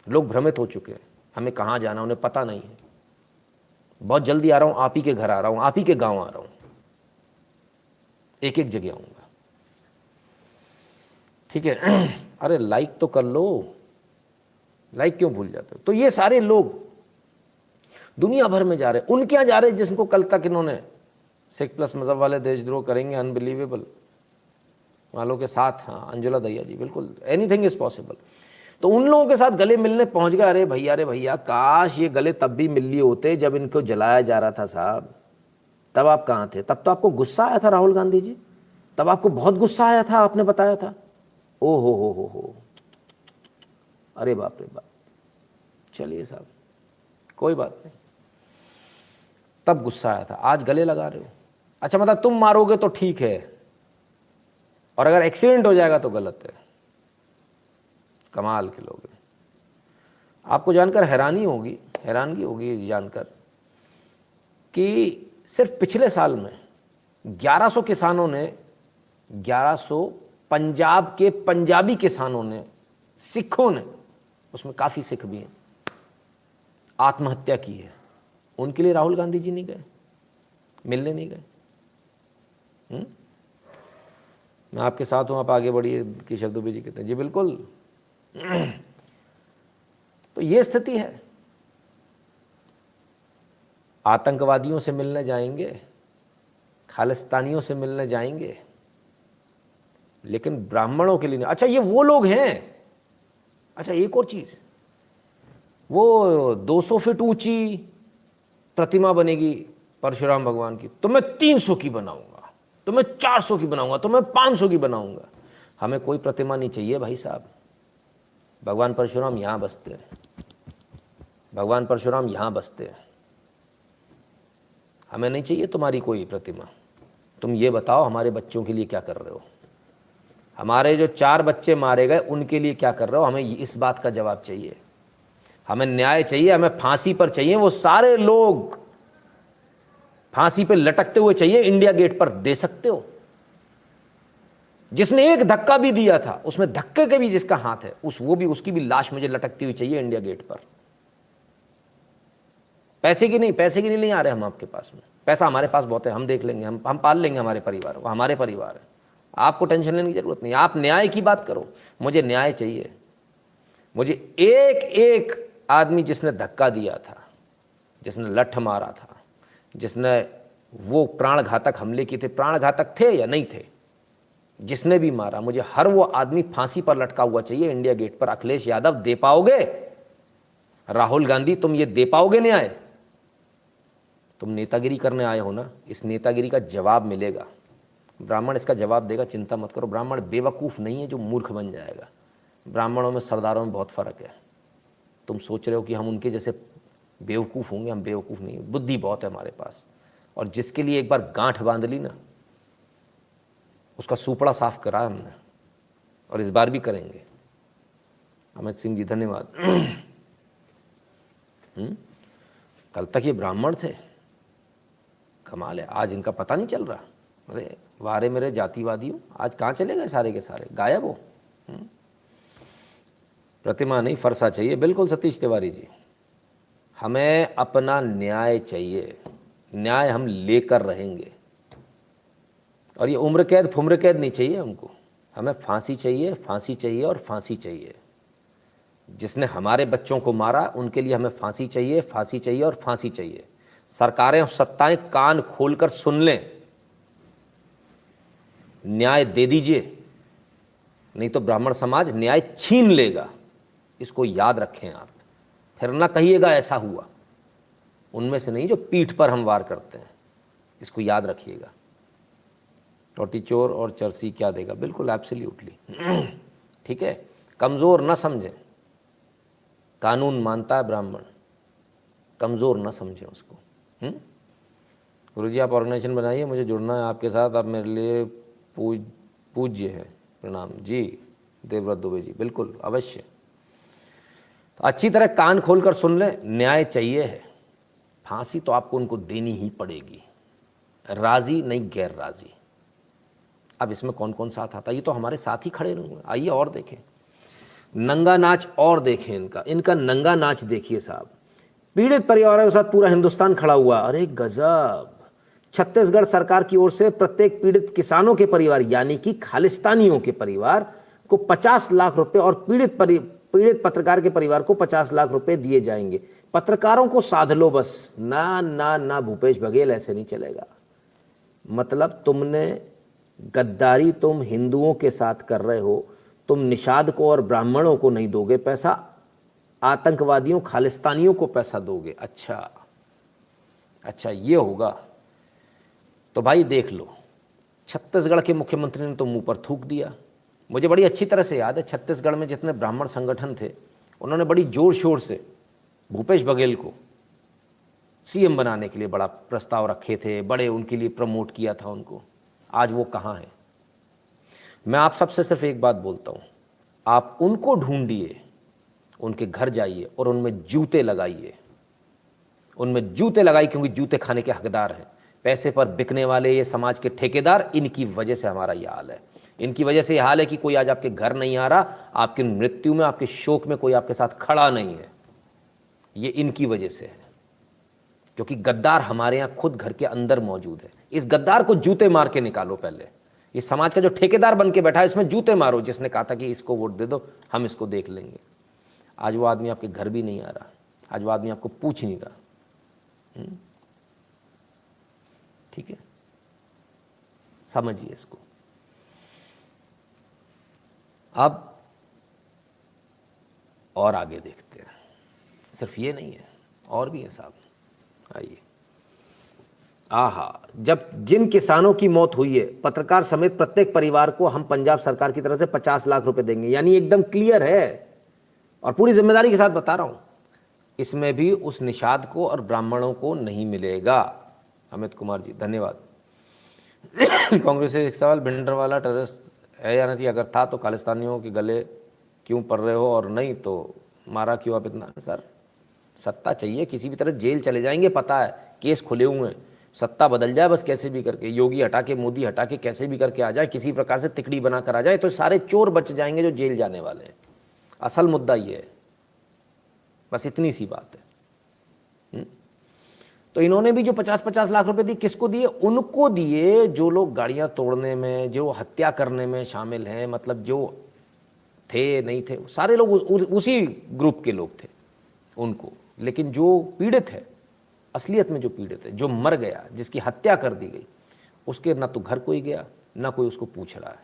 लोग भ्रमित हो चुके हैं, हमें कहाँ जाना उन्हें पता नहीं है। बहुत जल्दी आ रहा हूँ, आप ही के घर आ रहा हूँ, आप ही के गांव आ रहा हूँ, एक एक जगह आऊँगा, ठीक है। अरे लाइक तो कर लो, लाइक क्यों भूल जाते हो? तो ये सारे लोग दुनिया भर में जा रहे हैं, उनके यहाँ जा रहे हैं जिसको कल तक इन्होंने सिख प्लस मजहब वाले देशद्रोह करेंगे, अनबिलीवेबल वालों के साथ, हाँ अंजुला दहिया जी, बिल्कुल एनीथिंग इज पॉसिबल। तो उन लोगों के साथ गले मिलने पहुंच गए। अरे भैया, काश ये गले तब भी मिल लिए होते जब इनको जलाया जा रहा था साहब। तब आप कहाँ थे? तब तो आपको गुस्सा आया था राहुल गांधी जी, तब आपको बहुत गुस्सा आया था, आपने बताया था। ओ हो, अरे बाप रे बाप। चलिए साहब, कोई बात नहीं, तब गुस्सा आया था, आज गले लगा रहे हो। अच्छा, मतलब तुम मारोगे तो ठीक है, और अगर एक्सीडेंट हो जाएगा तो गलत है। कमाल के लोग हैं। आपको जानकर हैरानगी होगी जानकर कि सिर्फ पिछले साल में 1100 किसानों ने, 1100 पंजाब के पंजाबी किसानों ने, सिखों ने, उसमें काफ़ी सिख भी हैं, आत्महत्या की है। उनके लिए राहुल गांधी जी नहीं गए, मिलने नहीं गए। मैं आपके साथ हूँ, आप आगे बढ़िए, किशोर दुबे जी कहते हैं। जी बिल्कुल। तो ये स्थिति है। आतंकवादियों से मिलने जाएंगे, खालिस्तानियों से मिलने जाएंगे, लेकिन ब्राह्मणों के लिए नहीं। अच्छा, ये वो लोग हैं। अच्छा, एक और चीज़, वो 200 फीट ऊंची प्रतिमा बनेगी परशुराम भगवान की, तो मैं 300 की बनाऊंगा, तो मैं 400 की बनाऊंगा, तो मैं 500 की बनाऊंगा। हमें कोई प्रतिमा नहीं चाहिए भाई साहब। भगवान परशुराम यहाँ बसते हैं, भगवान परशुराम यहाँ बसते हैं। हमें नहीं चाहिए तुम्हारी कोई प्रतिमा। तुम ये बताओ हमारे बच्चों के लिए क्या कर रहे हो। हमारे जो 4 बच्चे मारे गए उनके लिए क्या कर रहे हो, हमें इस बात का जवाब चाहिए। हमें न्याय चाहिए, हमें फांसी पर चाहिए वो सारे लोग, फांसी पे लटकते हुए चाहिए, इंडिया गेट पर दे सकते हो। जिसने एक धक्का भी दिया था, उसमें धक्के के भी जिसका हाथ है, उसकी भी लाश मुझे लटकती हुई चाहिए इंडिया गेट पर। पैसे की नहीं आ रहे हम आपके पास में, पैसा हमारे पास बहुत है, हम देख लेंगे, हम पाल लेंगे हमारे परिवार को, हमारे परिवार है, आपको टेंशन लेने की जरूरत नहीं। आप न्याय की बात करो, मुझे न्याय चाहिए। मुझे एक एक आदमी जिसने धक्का दिया था, जिसने लठ मारा था, जिसने वो प्राणघातक हमले किए थे, प्राणघातक थे या नहीं थे, जिसने भी मारा, मुझे हर वो आदमी फांसी पर लटका हुआ चाहिए इंडिया गेट पर। अखिलेश यादव दे पाओगे? राहुल गांधी तुम ये दे पाओगे न्याय? तुम नेतागिरी करने आए हो ना, इस नेतागिरी का जवाब मिलेगा। ब्राह्मण इसका जवाब देगा, चिंता मत करो। ब्राह्मण बेवकूफ़ नहीं है जो मूर्ख बन जाएगा। ब्राह्मणों में सरदारों में बहुत फ़र्क है। तुम सोच रहे हो कि हम उनके जैसे बेवकूफ़ होंगे, हम बेवकूफ़ नहीं, बुद्धि बहुत है हमारे पास। और जिसके लिए एक बार गांठ बांध ली ना, उसका सूपड़ा साफ करा हमने, और इस बार भी करेंगे। अमित सिंह जी धन्यवाद। कल तक ये ब्राह्मण थे, कमाल है, आज इनका पता नहीं चल रहा। अरे वारे मेरे जातिवादियों, आज कहाँ चले गए सारे के सारे, गायब हो। प्रतिमा नहीं, फरसा चाहिए। बिल्कुल सतीश तिवारी जी, हमें अपना न्याय चाहिए, न्याय हम लेकर रहेंगे। और ये उम्र कैद नहीं चाहिए हमको, हमें फांसी चाहिए, फांसी चाहिए और फांसी चाहिए। जिसने हमारे बच्चों को मारा उनके लिए हमें फांसी चाहिए, फांसी चाहिए और फांसी चाहिए। सरकारें और सत्ताएं कान खोलकर सुन लें, न्याय दे दीजिए, नहीं तो ब्राह्मण समाज न्याय छीन लेगा। इसको याद रखें आप, फिर ना कहिएगा ऐसा हुआ। उनमें से नहीं जो पीठ पर हम वार करते हैं, इसको याद रखिएगा। टोटी चोर और चरसी क्या देगा? बिल्कुल एब्सोल्युटली, ठीक है। कमज़ोर ना समझें, कानून मानता है ब्राह्मण, कमज़ोर ना समझें उसको। गुरुजी आप ऑर्गेनाइजेशन बनाइए, मुझे जुड़ना है आपके साथ, आप मेरे लिए पूज्य है। प्रणाम जी देवव्रत दुबे जी, बिल्कुल अवश्य। तो अच्छी तरह कान खोलकर सुन लें, न्याय चाहिए है, फांसी तो आपको उनको देनी ही पड़ेगी, राजी नहीं गैर राजी। अब इसमें कौन कौन साथ आता है, ये तो हमारे साथ ही खड़े नहीं हुए। आइए और देखें नंगा नाच, और देखें इनका नंगा नाच देखिए साहब। पीड़ित परिवारों के साथ पूरा हिंदुस्तान खड़ा हुआ। अरे गजब। छत्तीसगढ़ सरकार की ओर से प्रत्येक पीड़ित किसानों के परिवार यानी कि खालिस्तानियों के परिवार को 50 लाख रुपए और पीड़ित पत्रकार के परिवार को 50 लाख रुपए दिए जाएंगे। पत्रकारों को साध लो बस। ना ना ना भूपेश बघेल, ऐसे नहीं चलेगा। मतलब तुमने गद्दारी तुम हिंदुओं के साथ कर रहे हो, तुम निषाद को और ब्राह्मणों को नहीं दोगे पैसा, आतंकवादियों खालिस्तानियों को पैसा दोगे। अच्छा ये होगा तो भाई देख लो। छत्तीसगढ़ के मुख्यमंत्री ने तो मुंह पर थूक दिया। मुझे बड़ी अच्छी तरह से याद है, छत्तीसगढ़ में जितने ब्राह्मण संगठन थे उन्होंने बड़ी जोर शोर से भूपेश बघेल को सीएम बनाने के लिए बड़ा प्रस्ताव रखे थे, बड़े उनके लिए प्रमोट किया था उनको। आज वो कहाँ है? मैं आप सबसे सिर्फ एक बात बोलता हूँ, आप उनको ढूंढिए, उनके घर जाइए और उनमें जूते लगाइए, उनमें जूते लगाइए, क्योंकि जूते खाने के हकदार हैं। पैसे पर बिकने वाले ये समाज के ठेकेदार, इनकी वजह से हमारा ये हाल है। इनकी वजह से ये हाल है कि कोई आज आपके घर नहीं आ रहा, आपकी मृत्यु में, आपके शोक में कोई आपके साथ खड़ा नहीं है। ये इनकी वजह से है, क्योंकि गद्दार हमारे यहाँ खुद घर के अंदर मौजूद है। इस गद्दार को जूते मार के निकालो पहले। इस समाज का जो ठेकेदार बन के बैठा है, इसमें जूते मारो, जिसने कहा था कि इसको वोट दे दो, हम इसको देख लेंगे। आज वो आदमी आपके घर भी नहीं आ रहा, आज वो आदमी आपको पूछ नहीं रहा। ठीक है, समझिए इसको। अब और आगे देखते हैं, सिर्फ ये नहीं है, और भी है साहब। आइए। जब जिन किसानों की मौत हुई है, पत्रकार समेत प्रत्येक परिवार को हम पंजाब सरकार की तरफ से 50 लाख रुपए देंगे। यानी एकदम क्लियर है और पूरी जिम्मेदारी के साथ बता रहा हूं, इसमें भी उस निषाद को और ब्राह्मणों को नहीं मिलेगा। अमित कुमार जी धन्यवाद। कांग्रेस से एक सवाल, भिंडरवाला टेररिस्ट है या नहीं, अगर था तो खालिस्तानियों के गले क्यों पड़ रहे हो, और नहीं तो मारा क्यों आप इतना। सर सत्ता चाहिए, किसी भी तरह जेल चले जाएंगे, पता है केस खुले हुए हैं, सत्ता बदल जाए बस कैसे भी करके, योगी हटा के मोदी हटा के कैसे भी करके आ जाए, किसी प्रकार से तिकड़ी बना कर आ जाए, तो सारे चोर बच जाएंगे जो जेल जाने वाले हैं। असल मुद्दा ये है, बस इतनी सी बात है। तो इन्होंने भी जो 50-50 लाख रुपए दिए, किसको दिए? उनको दिए जो लोग गाड़ियां तोड़ने में, जो हत्या करने में शामिल हैं, मतलब जो थे नहीं थे, सारे लोग उसी ग्रुप के लोग थे उनको। लेकिन जो पीड़ित है, असलियत में जो पीड़ित है, जो मर गया, जिसकी हत्या कर दी गई, उसके ना तो घर कोई गया, ना कोई उसको पूछ रहा है।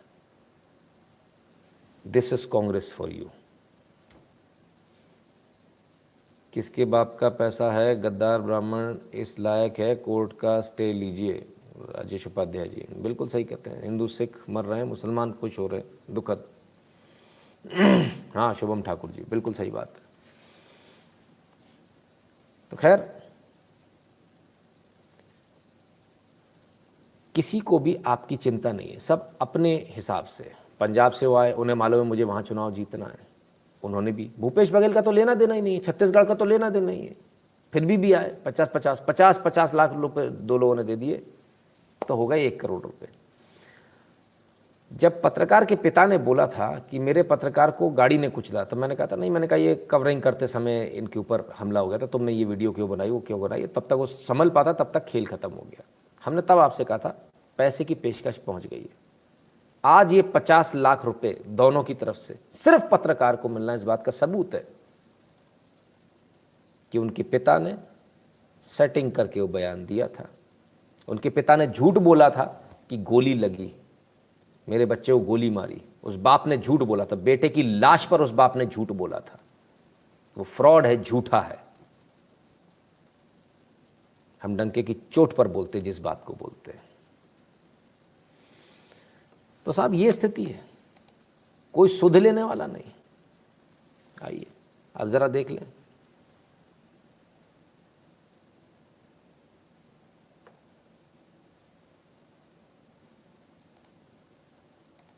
This is Congress for you. किसके बाप का पैसा है? गद्दार ब्राह्मण इस लायक है, कोर्ट का स्टे लीजिए। राजेश उपाध्याय जी बिल्कुल सही कहते हैं। हिंदू सिख मर रहे हैं, मुसलमान खुश हो रहे हैं, दुखद। हाँ शुभम ठाकुर जी बिल्कुल सही बात है। तो खैर, किसी को भी आपकी चिंता नहीं है, सब अपने हिसाब से। पंजाब से वो आए, उन्हें मालूम है मुझे वहाँ चुनाव जीतना है, उन्होंने भी। भूपेश बघेल का तो लेना देना ही नहीं है, छत्तीसगढ़ का तो लेना देना ही है, फिर भी आए। 50-50 लाख रुपए दो लोगों ने दे दिए, तो हो गए 1 करोड़ रुपए। जब पत्रकार के पिता ने बोला था कि मेरे पत्रकार को गाड़ी ने कुचला, तो मैंने कहा था नहीं, मैंने कहा ये कवरिंग करते समय इनके ऊपर हमला हो गया था, तुमने ये वीडियो क्यों बनाई, वो क्यों बनाई। तब तक वो संभल पाता, तब तक खेल खत्म हो गया। हमने तब आपसे कहा था पैसे की पेशकश पहुंच गई है। आज ये 50 लाख रुपए दोनों की तरफ से सिर्फ पत्रकार को मिलना, इस बात का सबूत है कि उनके पिता ने सेटिंग करके वो बयान दिया था। उनके पिता ने झूठ बोला था कि गोली लगी, मेरे बच्चे को गोली मारी। उस बाप ने झूठ बोला था, बेटे की लाश पर उस बाप ने झूठ बोला था। वो फ्रॉड है, झूठा है। हम डंके की चोट पर बोलते जिस बात को बोलते हैं। तो साहब ये स्थिति है, कोई सुध लेने वाला नहीं। आइए आप जरा देख लें।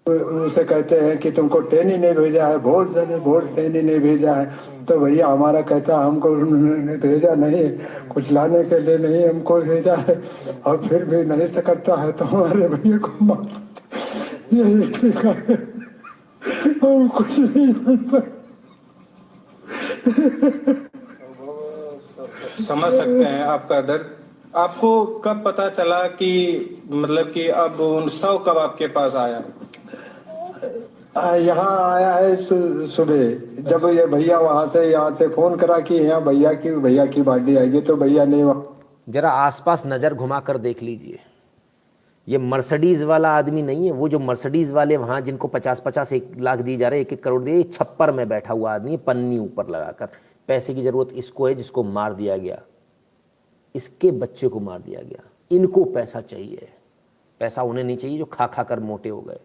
उसे कहते हैं कि तुमको ट्रेन ही नहीं भेजा है, वोट ट्रेन ही नहीं भेजा है। तो भैया हमारा कहता हमको उन्होंने भेजा नहीं, कुछ लाने के लिए नहीं हमको भेजा है, और फिर भी नहीं से करता है तो हमारे भैया को मार। यही देखा है, हम कुछ नहीं कर पाए। समझ सकते हैं आपका दर्द। आपको कब पता चला कि मतलब कि अब शव कब आपके पास आया? यहाँ आया है सुबह, जब ये भैया वहां से यहाँ से फोन करा कि यहाँ भैया की बाडी आएगी, तो भैया ने। जरा आसपास नज़र घुमाकर देख लीजिए, ये मर्सिडीज़ वाला आदमी नहीं है। वो जो मर्सिडीज़ वाले वहाँ जिनको 50-50 1 लाख दिए जा रहे हैं, 1-1 करोड़ दिए, छप्पर में बैठा हुआ आदमी, पन्नी ऊपर लगाकर। पैसे की ज़रूरत इसको है जिसको मार दिया गया, इसके बच्चे को मार दिया गया। इनको पैसा चाहिए, पैसा उन्हें नहीं चाहिए जो खा खा कर मोटे हो गए।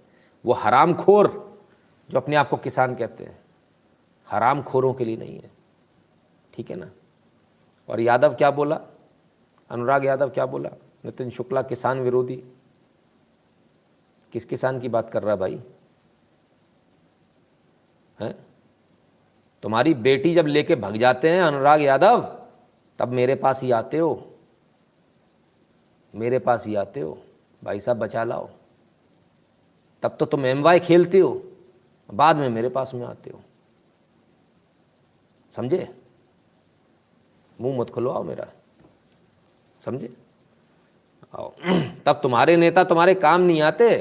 वो हरामखोर जो अपने आप को किसान कहते हैं, हरामखोरों के लिए नहीं है, ठीक है ना। और यादव क्या बोला, अनुराग यादव क्या बोला, नितिन शुक्ला किसान विरोधी। किस किसान की बात कर रहा भाई हैं? तुम्हारी बेटी जब लेके भाग जाते हैं अनुराग यादव, तब मेरे पास ही आते हो, मेरे पास ही आते हो, भाई साहब बचा लाओ। तब तो तुम एमवाई खेलते हो, बाद में मेरे पास में आते हो, समझे। मुंह मत खुलवाओ मेरा, समझे। आओ तब तुम्हारे नेता तुम्हारे काम नहीं आते,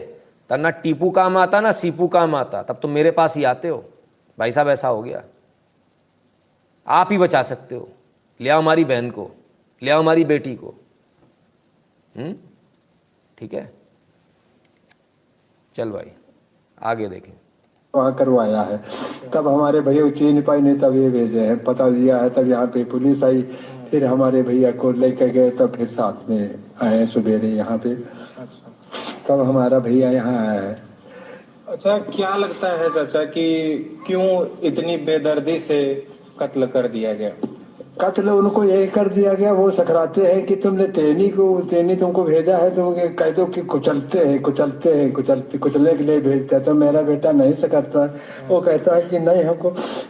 तब ना टीपू काम आता ना सीपू काम आता, तब तुम मेरे पास ही आते हो। भाई साहब ऐसा हो गया, आप ही बचा सकते हो। ले आओ हमारी बहन को, ले आओ हमारी बेटी को, ठीक है। चल भाई आगे देखें। वहाँ करवाया है, तब हमारे भैया चीन पाई नहीं, तब ये भेजे हैं, पता दिया है, तब यहाँ पे पुलिस आई, फिर हमारे भैया को लेकर गए, तब फिर साथ में आए सवेरे यहाँ पे, तब हमारा भैया यहाँ आया है। अच्छा, क्या लगता है चाचा कि क्यों इतनी बेदर्दी से कत्ल कर दिया गया? कत्ल उनको यही कर दिया गया। वो सकराते हैं कि तुमने टेनी तुमको भेजा है, तुम कह दो कि कुचलने के लिए भेजता है। तो मेरा बेटा नहीं सकरता, वो कहता है कि नहीं,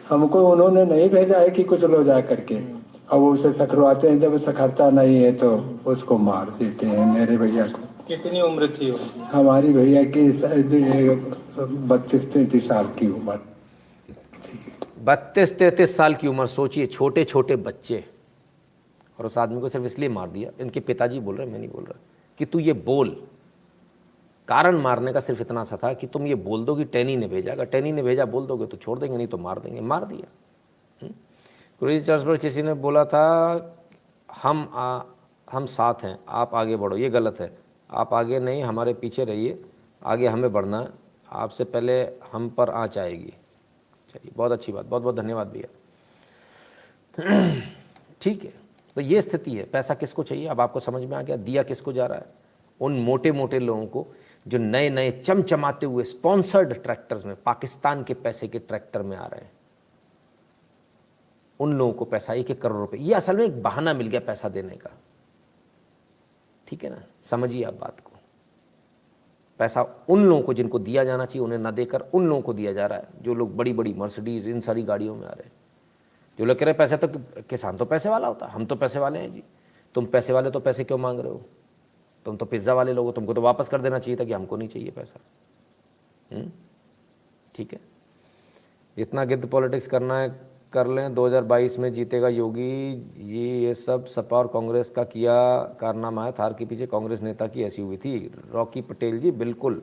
हमको उन्होंने नहीं भेजा है कि कुचलो जा करके। अब वो उसे सकरवाते हैं, जब सकरता नहीं है तो उसको मार देते हैं मेरे भैया को। कितनी उम्र थी वो? हमारी भैया की 32-33 साल की उम्र। 32-33 साल की उम्र, सोचिए, छोटे छोटे बच्चे। और उस आदमी को सिर्फ इसलिए मार दिया, इनके पिताजी बोल रहे, मैं नहीं बोल रहा, कि तू ये बोल। कारण मारने का सिर्फ इतना सा था कि तुम ये बोल दो कि टेनी ने भेजा। अगर टेनी ने भेजा बोल दोगे तो छोड़ देंगे, नहीं तो मार देंगे। मार दिया। गुरुजी चर्च पर किसी ने बोला था हम साथ हैं, आप आगे बढ़ो। ये गलत है। आप आगे नहीं, हमारे पीछे रहिए, आगे हमें बढ़ना है, आपसे पहले हम पर आँच आएगी। चलिए, बहुत अच्छी बात, बहुत बहुत धन्यवाद भैया। ठीक है, तो ये स्थिति है। पैसा किसको चाहिए, अब आपको समझ में आ गया। दिया किसको जा रहा है? उन मोटे मोटे लोगों को जो नए नए चमचमाते हुए स्पॉन्सर्ड ट्रैक्टर्स में, पाकिस्तान के पैसे के ट्रैक्टर में आ रहे हैं, उन लोगों को पैसा, 1-1 करोड़ रुपए। ये असल में एक बहाना मिल गया पैसा देने का। ठीक है ना, समझिए आप बात को। पैसा उन लोगों को जिनको दिया जाना चाहिए उन्हें ना देकर उन लोगों को दिया जा रहा है, जो लोग बड़ी बड़ी मर्सिडीज, इन सारी गाड़ियों में आ रहे हैं। जो लोग कह रहे पैसे तो किसान तो पैसे वाला होता, हम तो पैसे वाले हैं जी। तुम पैसे वाले तो पैसे क्यों मांग रहे हो? तुम तो पिज्ज़ा वाले लोग हो, तुमको तो वापस कर देना चाहिए था कि हमको नहीं चाहिए पैसा। ठीक है, जितना गिद्ध पॉलिटिक्स करना है कर लें। 2022 में जीतेगा योगी। ये सब सपा और कांग्रेस का किया कारनामा है। थार के पीछे कांग्रेस नेता की ऐसी हुई थी। रॉकी पटेल जी, बिल्कुल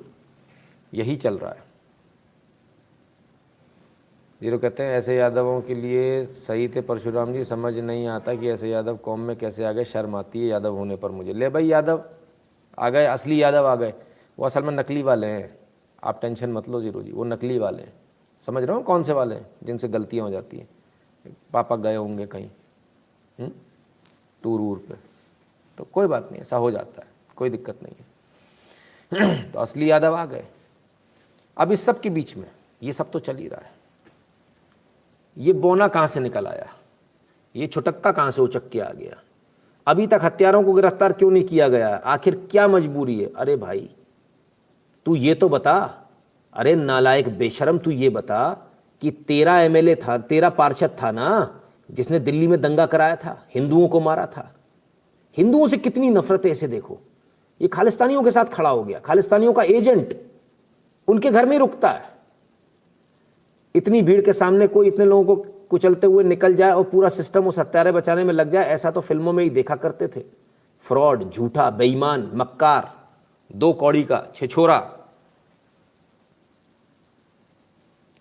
यही चल रहा है। जीरो कहते हैं ऐसे यादवों के लिए सही थे परशुराम जी, समझ नहीं आता कि ऐसे यादव कौम में कैसे आ गए, शर्म आती है यादव होने पर मुझे। ले भाई, यादव आ गए, असली यादव आ गए। वो असल में नकली वाले हैं, आप टेंशन मत लो जीरो जी, वो नकली वाले हैं। समझ रहे हो कौन से वाले हैं? जिनसे गलतियाँ हो जाती हैं। पापा गए होंगे कहीं टूर वूर पे, तो कोई बात नहीं, ऐसा हो जाता है, कोई दिक्कत नहीं है। तो असली यादव आ गए। अब इस सब के बीच में ये सब तो चल ही रहा है। ये बोना कहाँ से निकल आया? ये छुटक्का कहाँ से उचक के आ गया? अभी तक हत्यारों को गिरफ्तार क्यों नहीं किया गया? आखिर क्या मजबूरी है? अरे भाई, तू ये तो बता। अरे नालायक बेशरम, तू ये बता कि तेरा एमएलए था, तेरा पार्षद था ना जिसने दिल्ली में दंगा कराया था, हिंदुओं को मारा था। हिंदुओं से कितनी नफरत है, इसे देखो। ये खालिस्तानियों के साथ खड़ा हो गया, खालिस्तानियों का एजेंट, उनके घर में रुकता है। इतनी भीड़ के सामने कोई इतने लोगों को कुचलते हुए निकल जाए और पूरा सिस्टम उस हत्यारे बचाने में लग जाए, ऐसा तो फिल्मों में ही देखा करते थे। फ्रॉड, झूठा, बेईमान, मक्कार, 2 कौड़ी का छिछोरा,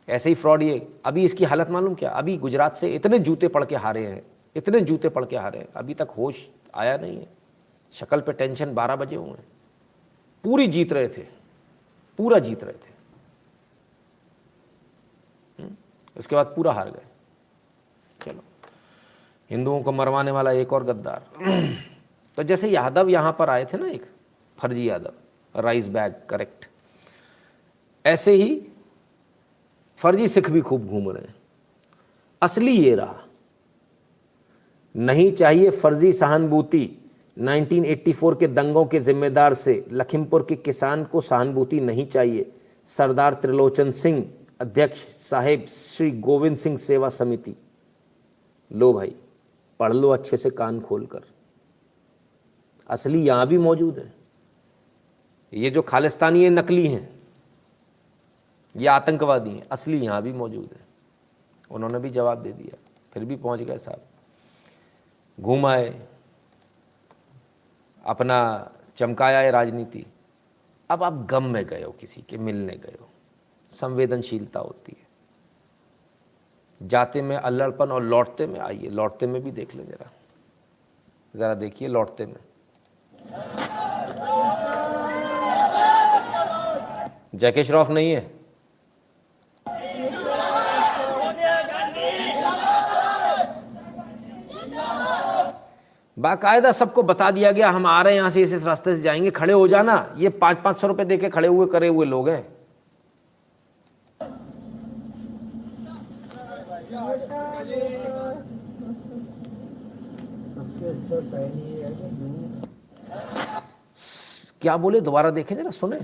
ऐसे ही फ्रॉड। ये अभी इसकी हालत मालूम क्या? अभी गुजरात से इतने जूते पड़ के हारे हैं, इतने जूते पड़ के हारे हैं, अभी तक होश आया नहीं है। शक्ल पे टेंशन, 12 बजे हुए हैं। पूरी जीत रहे थे, पूरा जीत रहे थे, उसके बाद पूरा हार गए। चलो, हिंदुओं को मरवाने वाला एक और गद्दार। तो जैसे यादव यहां पर आए थे ना, एक फर्जी यादव, राइस बैग, करेक्ट, ऐसे ही फर्जी सिख भी खूब घूम रहे हैं। असली ये रहा, नहीं चाहिए फर्जी सहानुभूति। 1984 के दंगों के जिम्मेदार से लखीमपुर के किसान को सहानुभूति नहीं चाहिए। सरदार त्रिलोचन सिंह, अध्यक्ष साहेब श्री गोविंद सिंह सेवा समिति। लो भाई, पढ़ लो अच्छे से कान खोलकर। असली यहां भी मौजूद है। ये जो खालिस्तानी है, नकली हैं, ये आतंकवादी हैं। असली यहां भी मौजूद है। उन्होंने भी जवाब दे दिया, फिर भी पहुंच गए साहब। घूम आए, अपना चमकाया है राजनीति। अब आप गम में गए हो, किसी के मिलने गए हो, संवेदनशीलता होती है। जाते में अल्लड़पन और लौटते में, आइए लौटते में भी देख ले जरा देखिए लौटते में। जैके श्रॉफ नहीं है, बाकायदा सबको बता दिया गया हम आ रहे हैं यहां से, इस रास्ते से जाएंगे, खड़े हो जाना। ये 500-500 रुपए देके खड़े हुए करे हुए लोग हैं। क्या बोले, दोबारा देखें जरा, सुने।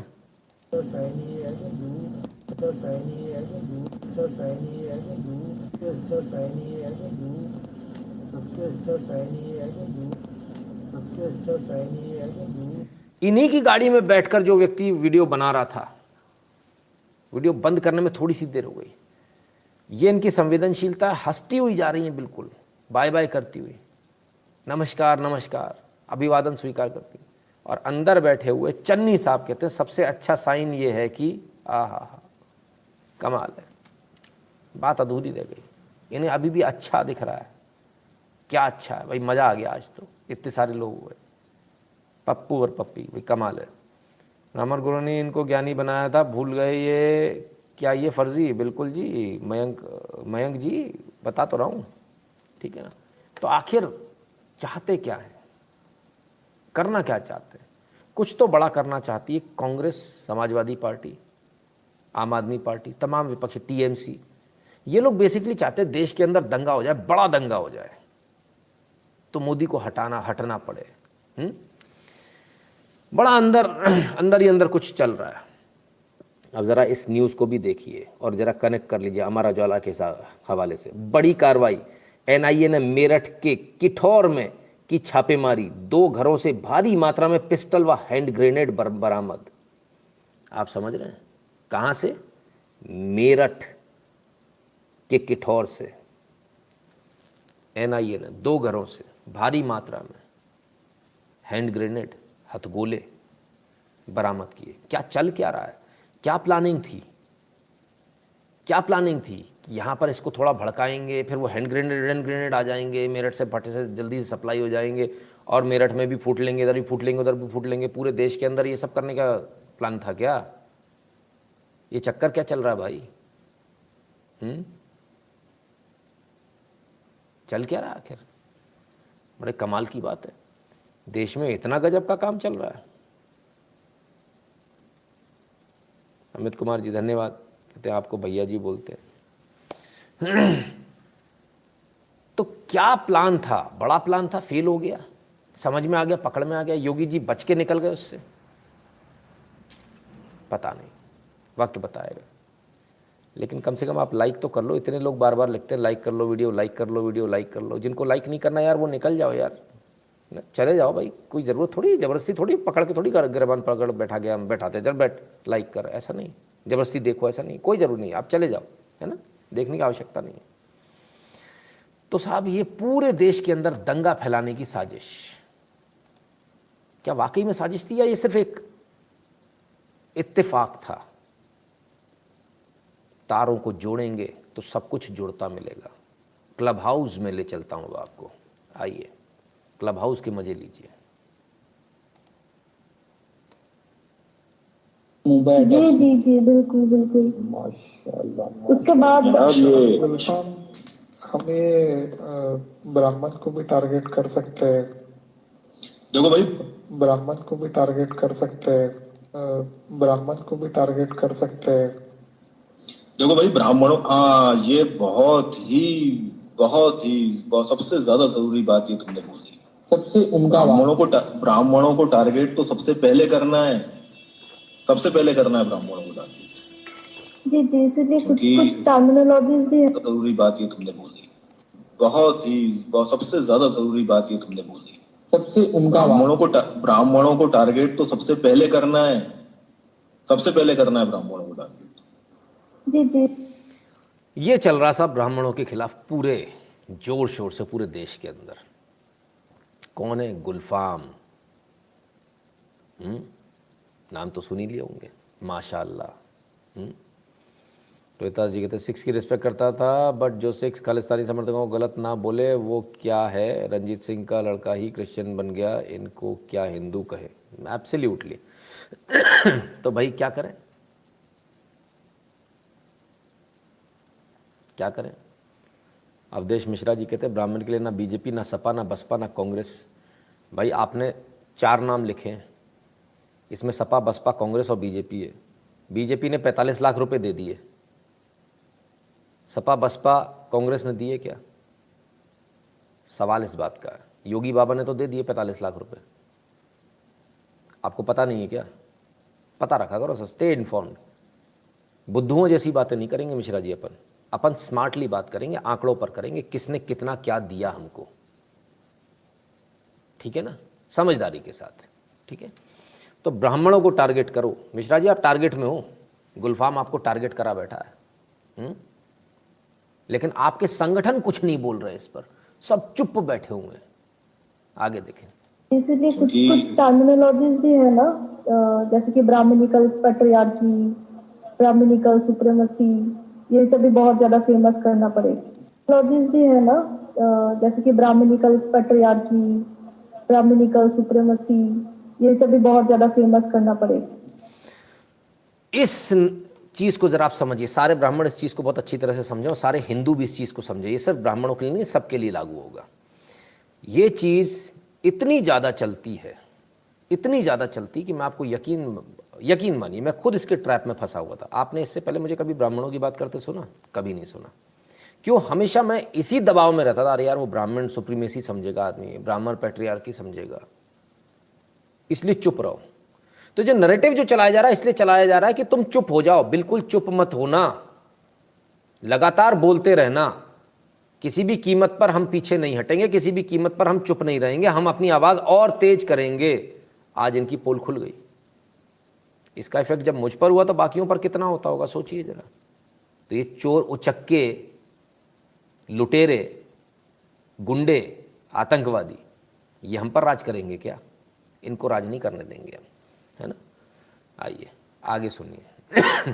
इन्हीं की गाड़ी में बैठकर जो व्यक्ति वीडियो बना रहा था, वीडियो बंद करने में थोड़ी सी देर हो गई, ये इनकी संवेदनशीलता हंसती हुई जा रही है, बिल्कुल बाय बाय करती हुई, नमस्कार नमस्कार, अभिवादन स्वीकार करती। और अंदर बैठे हुए चन्नी साहब कहते हैं सबसे अच्छा साइन ये है कि आहा, कमाल है, बात अधूरी रह गई, इन्हें अभी भी अच्छा दिख रहा है। क्या अच्छा है भाई, मज़ा आ गया आज तो, इतने सारे लोग हुए, पप्पू और पप्पी, भाई कमाल है। रामर गुरु ने इनको ज्ञानी बनाया था, भूल गए ये क्या, ये फर्जी? बिल्कुल जी मयंक जी, बता तो रहा हूँ, ठीक है ना। तो आखिर चाहते क्या है, करना क्या चाहते हैं? कुछ तो बड़ा करना चाहती है कांग्रेस, समाजवादी पार्टी, आम आदमी पार्टी, तमाम विपक्ष, टीएमसी, ये लोग बेसिकली चाहते हैं देश के अंदर दंगा हो जाए, बड़ा दंगा हो जाए, तो मोदी को हटना पड़े। बड़ा अंदर ही अंदर कुछ चल रहा है। अब ज़रा इस न्यूज़ को भी देखिए और ज़रा कनेक्ट कर लीजिए अमर उजाला के हवाले से। बड़ी कार्रवाई, एनआईए ने मेरठ के किठौर में की छापेमारी, 2 घरों से भारी मात्रा में पिस्टल व हैंड ग्रेनेड बरामद। आप समझ रहे हैं, कहाँ से? मेरठ के किठौर से एनआईए ने 2 घरों से भारी मात्रा में हैंड ग्रेनेड, हथगोले बरामद किए। क्या चल क्या रहा है, क्या प्लानिंग थी? क्या प्लानिंग थी कि यहाँ पर इसको थोड़ा भड़काएंगे, फिर वो हैंड ग्रेनेड आ जाएंगे, मेरठ से फटे से जल्दी से सप्लाई हो जाएंगे और मेरठ में भी फूट लेंगे, इधर भी फूट लेंगे, उधर भी फूट लेंगे, पूरे देश के अंदर ये सब करने का प्लान था क्या? ये चक्कर क्या चल रहा है भाई? चल क्या रहा है आखिर? बड़े कमाल की बात है, देश में इतना गजब का काम चल रहा है। अमित कुमार जी धन्यवाद, कहते हैं आपको भैया जी बोलते हैं। तो क्या प्लान था? बड़ा प्लान था, फेल हो गया, समझ में आ गया, पकड़ में आ गया, योगी जी बच के निकल गए उससे, पता नहीं, वक्त बताएगा। लेकिन कम से कम आप लाइक तो कर लो, इतने लोग बार बार लिखते हैं लाइक कर लो वीडियो, लाइक कर लो वीडियो, लाइक कर लो। जिनको लाइक नहीं करना यार वो निकल जाओ यार, चले जाओ भाई, कोई ज़रूरत थोड़ी, ज़बरदस्ती थोड़ी पकड़ के थोड़ी गिरबान पकड़ बैठा गया, हम बैठाते जब बैठ लाइक कर, ऐसा नहीं, ज़बरदस्ती देखो ऐसा नहीं, कोई ज़रूर नहीं, आप चले जाओ, है ना, देखने की आवश्यकता नहीं है। तो साहब ये पूरे देश के अंदर दंगा फैलाने की साजिश, क्या वाकई में साजिश थी या ये सिर्फ एक इत्तेफाक था? तारों को जोड़ेंगे तो सब कुछ जुड़ता मिलेगा। क्लब हाउस में ले चलता हूँ आपको, आइए क्लब हाउस के मजे लीजिए। जी जी बिल्कुल बिल्कुल, माशाल्लाह। उसके बाद हमें ब्राह्मण को भी टारगेट कर सकते हैं, देखो भाई, ब्राह्मण को भी टारगेट कर सकते हैं, ब्राह्मण को भी टारगेट कर सकते हैं। देखो भाई, ब्राह्मणों, हाँ ये बहुत ही सबसे ज्यादा जरूरी बात ये तुमने बोली, सबसे उम्दा। ब्राह्मणों को टारगेट तो सबसे पहले करना है, ब्राह्मणों को टारगेट। जी जी, इसलिए कुछ टर्मिनोलॉजीज भी है। जरूरी बात ये तुमने बोली, बहुत सबसे ज्यादा जरूरी बात ये तुमने बोली, सबसे उम्दा। ब्राह्मणों को टारगेट तो सबसे पहले करना है, ब्राह्मणों को टारगेट। जी जी, ये चल रहा था ब्राह्मणों के खिलाफ पूरे जोर शोर से पूरे देश के अंदर। कौन है? गुलफाम, नाम तो सुन ही लिए होंगे, माशाअल्लाह। रोहितास जी कहते 6 की रिस्पेक्ट करता था, बट जो 6 खालिस्तानी समर्थकों को गलत ना बोले वो क्या है, रंजीत सिंह का लड़का ही क्रिश्चियन बन गया, इनको क्या हिंदू कहे? एब्सोल्युटली। तो भाई क्या करें, क्या करें? अवधेश मिश्रा जी कहते हैं ब्राह्मण के लिए ना बीजेपी, ना सपा, ना बसपा, ना कांग्रेस। भाई आपने 4 नाम लिखे हैं, इसमें सपा, बसपा, कांग्रेस और बीजेपी है। बीजेपी ने 45 लाख रुपए दे दिए, सपा, बसपा, कांग्रेस ने दिए क्या? सवाल इस बात का है। योगी बाबा ने तो दे दिए 45 लाख रुपए। आपको पता नहीं है क्या? पता रखा करो, स्टे इन्फॉर्म्ड। बुद्धुओं जैसी बातें नहीं करेंगे मिश्रा जी, अपन स्मार्टली बात करेंगे, आंकड़ों पर करेंगे, किसने कितना क्या दिया हमको, ठीक है ना, समझदारी के साथ, ठीक है। तो ब्राह्मणों को टारगेट करो। मिश्रा जी आप टारगेट में हो, गुलफाम आपको टारगेट करा बैठा है, लेकिन आपके संगठन कुछ नहीं बोल रहे इस पर, सब चुप बैठे हुए हैं। आगे देखें। इसलिए कुछ टर्मिनोलॉजीज भी है ना, जैसे कि ब्राह्मणिकल पैट्रियार्की, ब्राह्मणिकल सुप्रीमेसी, ये सब भी बहुत ज्यादा फेमस करना पड़ेगा। लॉजीज भी है ना, जैसे कि ब्राह्मणिकल पैट्रियार्की, ब्राह्मणिकल सुप्रीमेसी, ये सब भी बहुत ज्यादा फेमस करना पड़ेगा। इस चीज को जरा आप समझिए, सारे ब्राह्मण इस चीज को बहुत अच्छी तरह से समझे और सारे हिंदू भी इस चीज को समझे। ये सिर्फ ब्राह्मणों के लिए नहीं, सबके लिए लागू होगा। ये चीज इतनी ज्यादा चलती है, इतनी ज्यादा चलती कि मैं आपको यकीन मानिए, मैं खुद इसके ट्रैप में फंसा हुआ था। आपने इससे पहले मुझे कभी ब्राह्मणों की बात करते सुना? कभी नहीं सुना। क्यों? हमेशा मैं इसी दबाव में रहता था, अरे यार वो ब्राह्मण सुप्रीमेसी समझेगा आदमी, ब्राह्मण पैट्रियार्की समझेगा, इसलिए चुप रहो। तो जो नैरेटिव जो चलाया जा रहा है, इसलिए चलाया जा रहा है कि तुम चुप हो जाओ, बिल्कुल चुप मत होना, लगातार बोलते रहना, किसी भी कीमत पर हम पीछे नहीं हटेंगे, किसी भी कीमत पर हम चुप नहीं रहेंगे, हम अपनी आवाज और तेज करेंगे। आज इनकी पोल खुल गई। इसका इफेक्ट जब मुझ पर हुआ तो बाकियों पर कितना होता होगा, सोचिए जरा। तो ये चोर, उचक्के, लुटेरे, गुंडे, आतंकवादी, ये हम पर राज करेंगे क्या? इनको राज नहीं करने देंगे हम, है ना। आइए आगे सुनिए।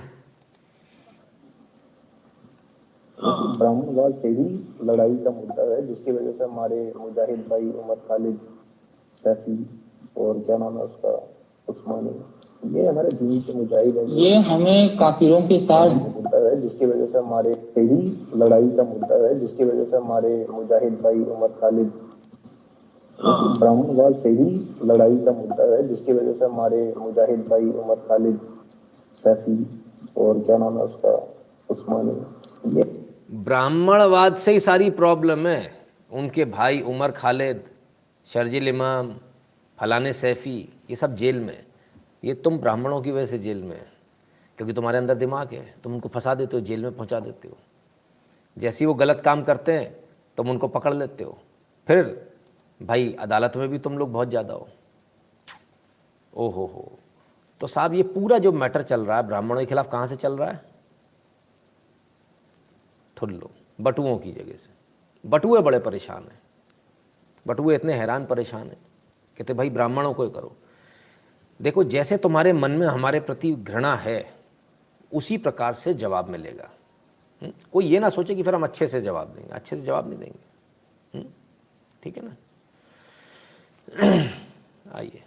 ब्राह्मणवाद से ही लड़ाई का मुद्दा है, जिसकी वजह से हमारे मुजाहिद भाई उमर खालिद, सैफी और क्या नाम है उसका, उस्मानी, ये हमारे दीन के मुजाहिद हैं। ये हमें काफिरों के साथ मुद्दा है, जिसकी वजह से हमारे से ही लड़ाई का मुद्दा है, जिसकी वजह से हमारे मुजाहिद भाई उमर खालिद, ब्राह्मणवाद से ही लड़ाई का मुद्दा है, जिसकी वजह से हमारे मुजाहिद भाई उमर खालिद, सैफी और क्या नाम है उसका, उस्मानी, ये ब्राह्मणवाद से ही सारी प्रॉब्लम है। उनके भाई उमर खालिद, शर्जिल इमाम, फलाने सैफी, ये सब जेल में। ये तुम ब्राह्मणों की वजह से जेल में है, क्योंकि तुम्हारे अंदर दिमाग है, तुम उनको फंसा देते हो, जेल में पहुंचा देते हो। जैसे ही वो गलत काम करते हैं तुम उनको पकड़ लेते हो, फिर भाई अदालत में भी तुम लोग बहुत ज़्यादा हो। ओहो हो। तो साहब ये पूरा जो मैटर चल रहा है ब्राह्मणों के खिलाफ, कहाँ से चल रहा है? ठुल्लो, बटुओं की जगह से। बटुए बड़े परेशान हैं, बटुए इतने हैरान परेशान हैं, कहते भाई ब्राह्मणों को करो। देखो, जैसे तुम्हारे मन में हमारे प्रति घृणा है, उसी प्रकार से जवाब मिलेगा। कोई ये ना सोचे कि फिर हम अच्छे से जवाब देंगे, अच्छे से जवाब नहीं देंगे, ठीक है ना। आइए,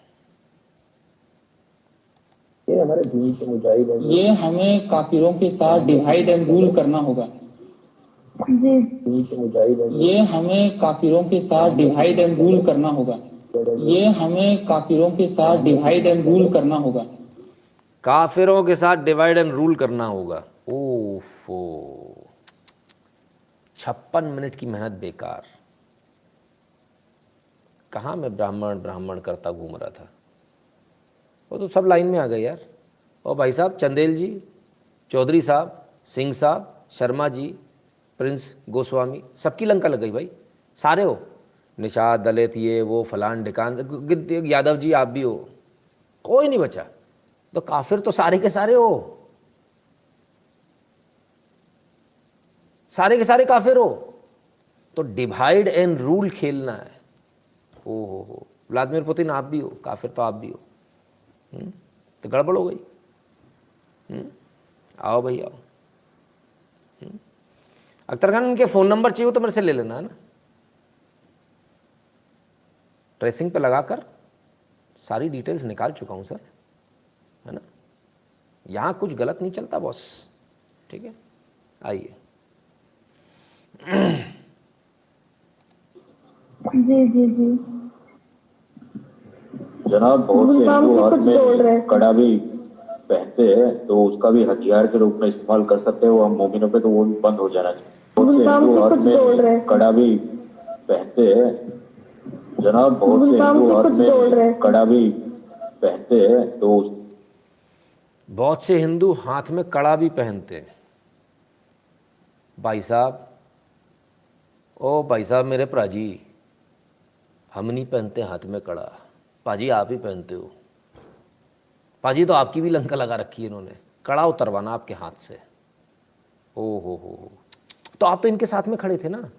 ये हमारे दीन के मुजाहिद हैं। ये हमें काफिरों के साथ डिवाइड एंड रूल करना होगा। जी, दीन के मुजाहिद हैं। ये हमें काफिरों के साथ डिवाइड एंड रूल करना होगा। ये हमें काफिरों के साथ डिवाइड एंड रूल करना होगा। काफिरों के साथ डिवाइड एंड रूल करना होगा। ओफो, 56 मिनट की मेहनत बेकार। कहाँ मैं ब्राह्मण ब्राह्मण करता घूम रहा था, वो तो सब लाइन में आ गए यार। और भाई साहब चंदेल जी, चौधरी साहब, सिंह साहब, शर्मा जी, प्रिंस गोस्वामी, सबकी लंका लग गई भाई। सारे हो, निषाद, दलित, ये वो फलान ढिकान, यादव जी आप भी हो, कोई नहीं बचा। तो काफिर तो सारे के सारे हो, सारे के सारे काफिर हो। तो डिवाइड एंड रूल खेलना है। ओ हो, व्लादिमीर पुतिन आप भी हो, काफिर तो आप भी हो। तो गड़बड़ हो गई। आओ भाई आओ। अख्तर खान, इनके फ़ोन नंबर चाहिए हो तो मेरे से ले लेना, है ना। ट्रेसिंग पे लगाकर सारी डिटेल्स निकाल चुका हूं सर, है ना। यहां कुछ गलत नहीं चलता बॉस, ठीक है। आइए। जी जी जी जनाब, बहुत से हिंदू हाथ में कड़ा भी पहनते हैं, तो उसका भी हथियार के रूप में इस्तेमाल कर सकते हैं वो हम मोमिनों पे, तो वो भी बंद हो जाना चाहिए। बहुत से हिंदू हाथ में कड़ा भी पहनते हैं, जनाब बहुत से गुलकाम हिंदू से हाथ कुछ बोल रहे में थे। कड़ा भी पहनते हैं, तो बहुत से हिंदू हाथ में कड़ा भी पहनते हैं। भाई साहब, ओ भाई साहब मेरे प्राजी, हम नहीं पहनते हाथ में कड़ा, पाजी आप ही पहनते हो। पाजी तो आपकी भी लंका लगा रखी है इन्होंने, कड़ा उतरवाना आपके हाथ से। ओ हो, तो आप तो इनके साथ में खड़े थे ना,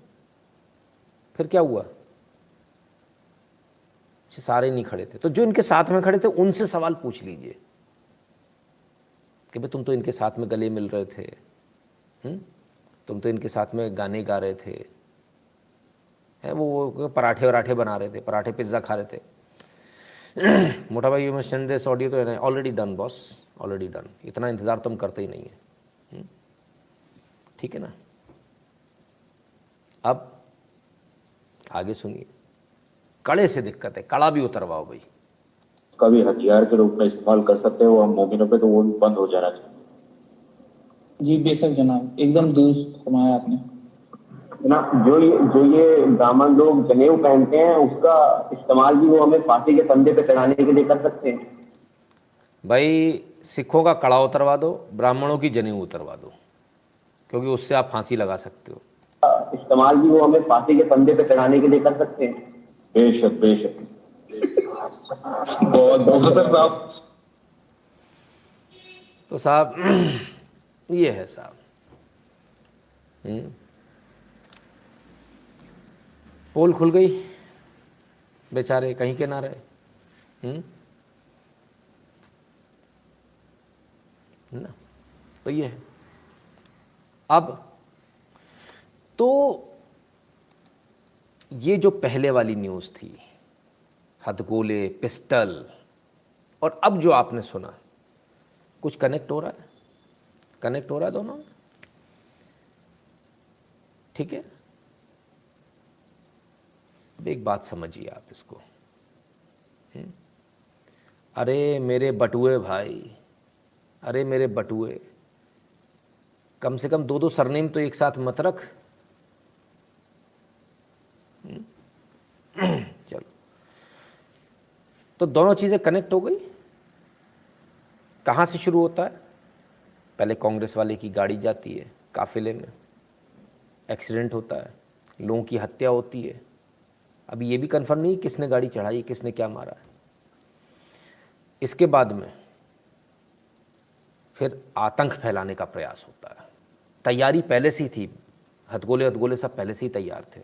फिर क्या हुआ? सारे नहीं खड़े थे, तो जो इनके साथ में खड़े थे उनसे सवाल पूछ लीजिए कि भाई तुम तो इनके साथ में गले मिल रहे थे, तुम तो इनके साथ में गाने गा रहे थे, है वो पराठे वराठे बना रहे थे, पराठे पिज्ज़ा खा रहे थे। मोटा भाई, you must send this audio तो already done boss, already done. इतना इंतज़ार तुम करते ही नहीं है, ठीक है ना। अब आगे सुनिए, कड़े से दिक्कत है, कड़ा भी उतरवाओ भाई। कभी हथियार के रूप में इस्तेमाल कर सकते हैं वो हम मोमिनों पे, तो वो भी बंद हो जाना चाहिए। जी बेशक जनाब, एकदम दुरुस्त फरमाया आपने जनाब। जो ये ब्राह्मण लोग जनेऊ पहनते हैं उसका इस्तेमाल भी वो हमें फांसी के फंदे पे चढ़ाने के लिए कर सकते हैं। भाई सिखों का कड़ा उतरवा दो, ब्राह्मणों की जनेऊ उतरवा दो, क्योंकि उससे आप फांसी लगा सकते हो। इस्तेमाल भी वो हमें फांसी के फंदे पे चढ़ाने के लिए कर सकते हैं। बेशक बेशक। बहुत बहुत साहब। तो साहब ये है साहब, पोल खुल गई, बेचारे कहीं के ना रहे, ना। तो ये है। अब तो ये जो पहले वाली न्यूज़ थी, हथगोले, पिस्टल, और अब जो आपने सुना, कुछ कनेक्ट हो रहा है? कनेक्ट हो रहा है दोनों? ठीक है। अब एक बात समझिए आप इसको। अरे मेरे बटुए भाई, अरे मेरे बटुए, कम से कम 2-2 सरनेम तो एक साथ मत रख। चलो, तो दोनों चीज़ें कनेक्ट हो गई। कहाँ से शुरू होता है? पहले कांग्रेस वाले की गाड़ी जाती है काफिले में, एक्सीडेंट होता है, लोगों की हत्या होती है। अभी ये भी कंफर्म नहीं किसने गाड़ी चढ़ाई, किसने क्या मारा है। इसके बाद में फिर आतंक फैलाने का प्रयास होता है। तैयारी पहले से ही थी, हथगोले सब पहले से ही तैयार थे,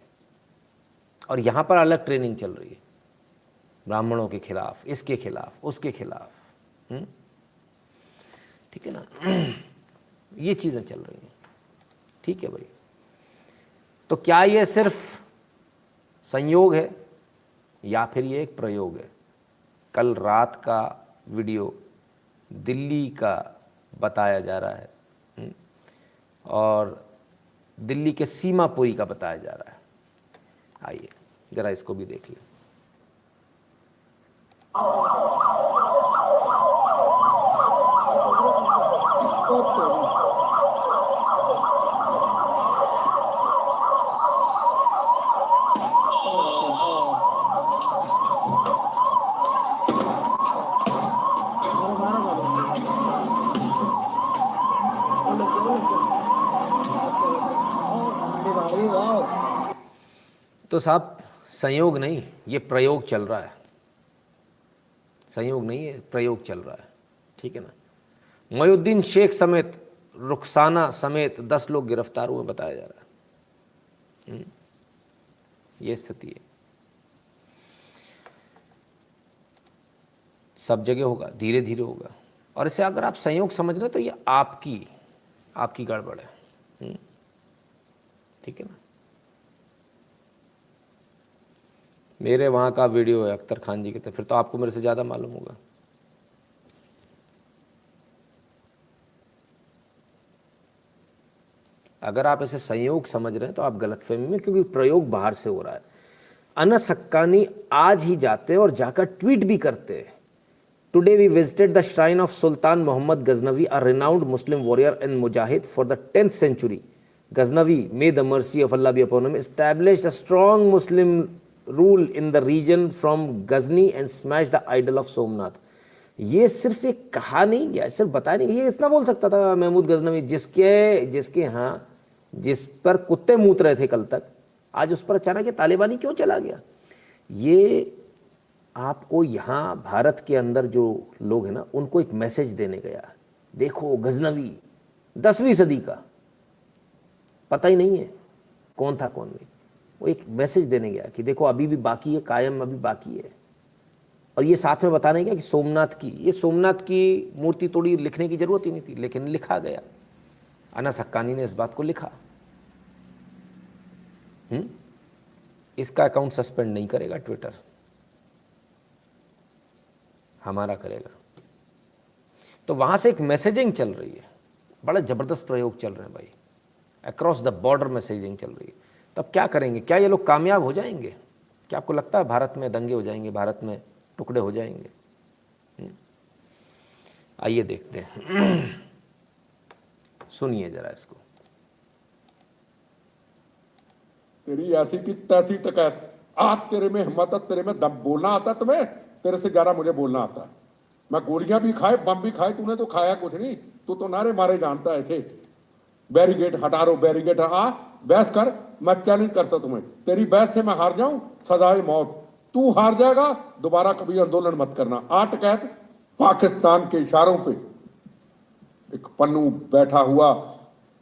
और यहाँ पर अलग ट्रेनिंग चल रही है, ब्राह्मणों के खिलाफ, इसके खिलाफ, उसके खिलाफ। ठीक है ना, ये चीज़ें चल रही हैं। ठीक है भाई, तो क्या ये सिर्फ संयोग है या फिर ये एक प्रयोग है? कल रात का वीडियो दिल्ली का बताया जा रहा है, और दिल्ली के सीमापुरी का बताया जा रहा है। आइए ज़रा इसको भी देख लें। तो साहब संयोग नहीं, ये प्रयोग चल रहा है। संयोग नहीं है, प्रयोग चल रहा है। ठीक है ना। मोयुद्दीन शेख समेत, रुखसाना समेत 10 लोग गिरफ्तार हुए बताया जा रहा है। ये स्थिति है। सब जगह होगा, धीरे धीरे होगा। और इसे अगर आप संयोग समझ रहे हो तो ये आपकी गड़बड़ है। ठीक है ना। मेरे वहाँ का वीडियो है अख्तर खान जी के, तो फिर तो आपको मेरे से ज़्यादा मालूम होगा। अगर आप ऐसे संयोग समझ रहे हैं तो आप गलतफहमी में, क्योंकि प्रयोग बाहर से हो रहा है। अनस हक्कानी आज ही जाते और जाकर ट्वीट भी करते। Today we visited the shrine of Sultan Mohammad Ghaznavi, a renowned Muslim warrior and mujahid for the 10th century. Ghaznavi, may the mercy of Allah be upon him, established a strong Muslim rule in the region from Ghazni and smash the idol of Somnath. ये सिर्फ एक कहा नहीं गया, सिर्फ बताया नहीं, ये इतना बोल सकता था महमूद गजनवी, जिसके यहाँ जिस पर कुत्ते मूत रहे थे कल तक, आज उस पर अचानक ये तालिबानी क्यों चला गया? ये आपको यहाँ भारत के अंदर जो लोग हैं ना, उनको एक मैसेज देने गया। देखो गजनवी 10वीं सदी का, पता ही नहीं है कौन था कौन नहीं, वो एक मैसेज देने गया कि देखो अभी भी बाकी है, कायम अभी बाकी है। और ये साथ में बताने गया कि सोमनाथ की मूर्ति तोड़ी, लिखने की जरूरत ही नहीं थी, लेकिन लिखा गया। अनस हक्कानी ने इस बात को लिखा। इसका अकाउंट सस्पेंड नहीं करेगा ट्विटर, हमारा करेगा। तो वहां से एक मैसेजिंग चल रही है, बड़ा जबरदस्त प्रयोग चल रहे हैं भाई, अक्रॉस द बॉर्डर मैसेजिंग चल रही है। तब क्या करेंगे? क्या ये लोग कामयाब हो जाएंगे? क्या आपको लगता है भारत में दंगे हो जाएंगे, भारत में टुकड़े हो जाएंगे? आइए देखते हैं, सुनिए जरा इसको। तेरी ऐसी की तैसी टकैत, आज तेरे में हिम्मत है, तेरे में दम, बोलना आता तुम्हें? तेरे से ज्यादा मुझे बोलना आता है। मैं गोलियां भी खाए, बम भी खाए, तूने तो खाया कुछ नहीं। तू तो नारे मारे जानता है ऐसे, बैरिकेड हटा रो, बैरिकेड आ, बहस कर, मैं चैलेंज करता तुम्हें। तेरी बहस से मैं हार जाऊं, सजाए मौत। तू हार जाएगा, दोबारा कभी आंदोलन मत करना। आठ कहत पाकिस्तान के इशारों पे एक पन्नू बैठा हुआ,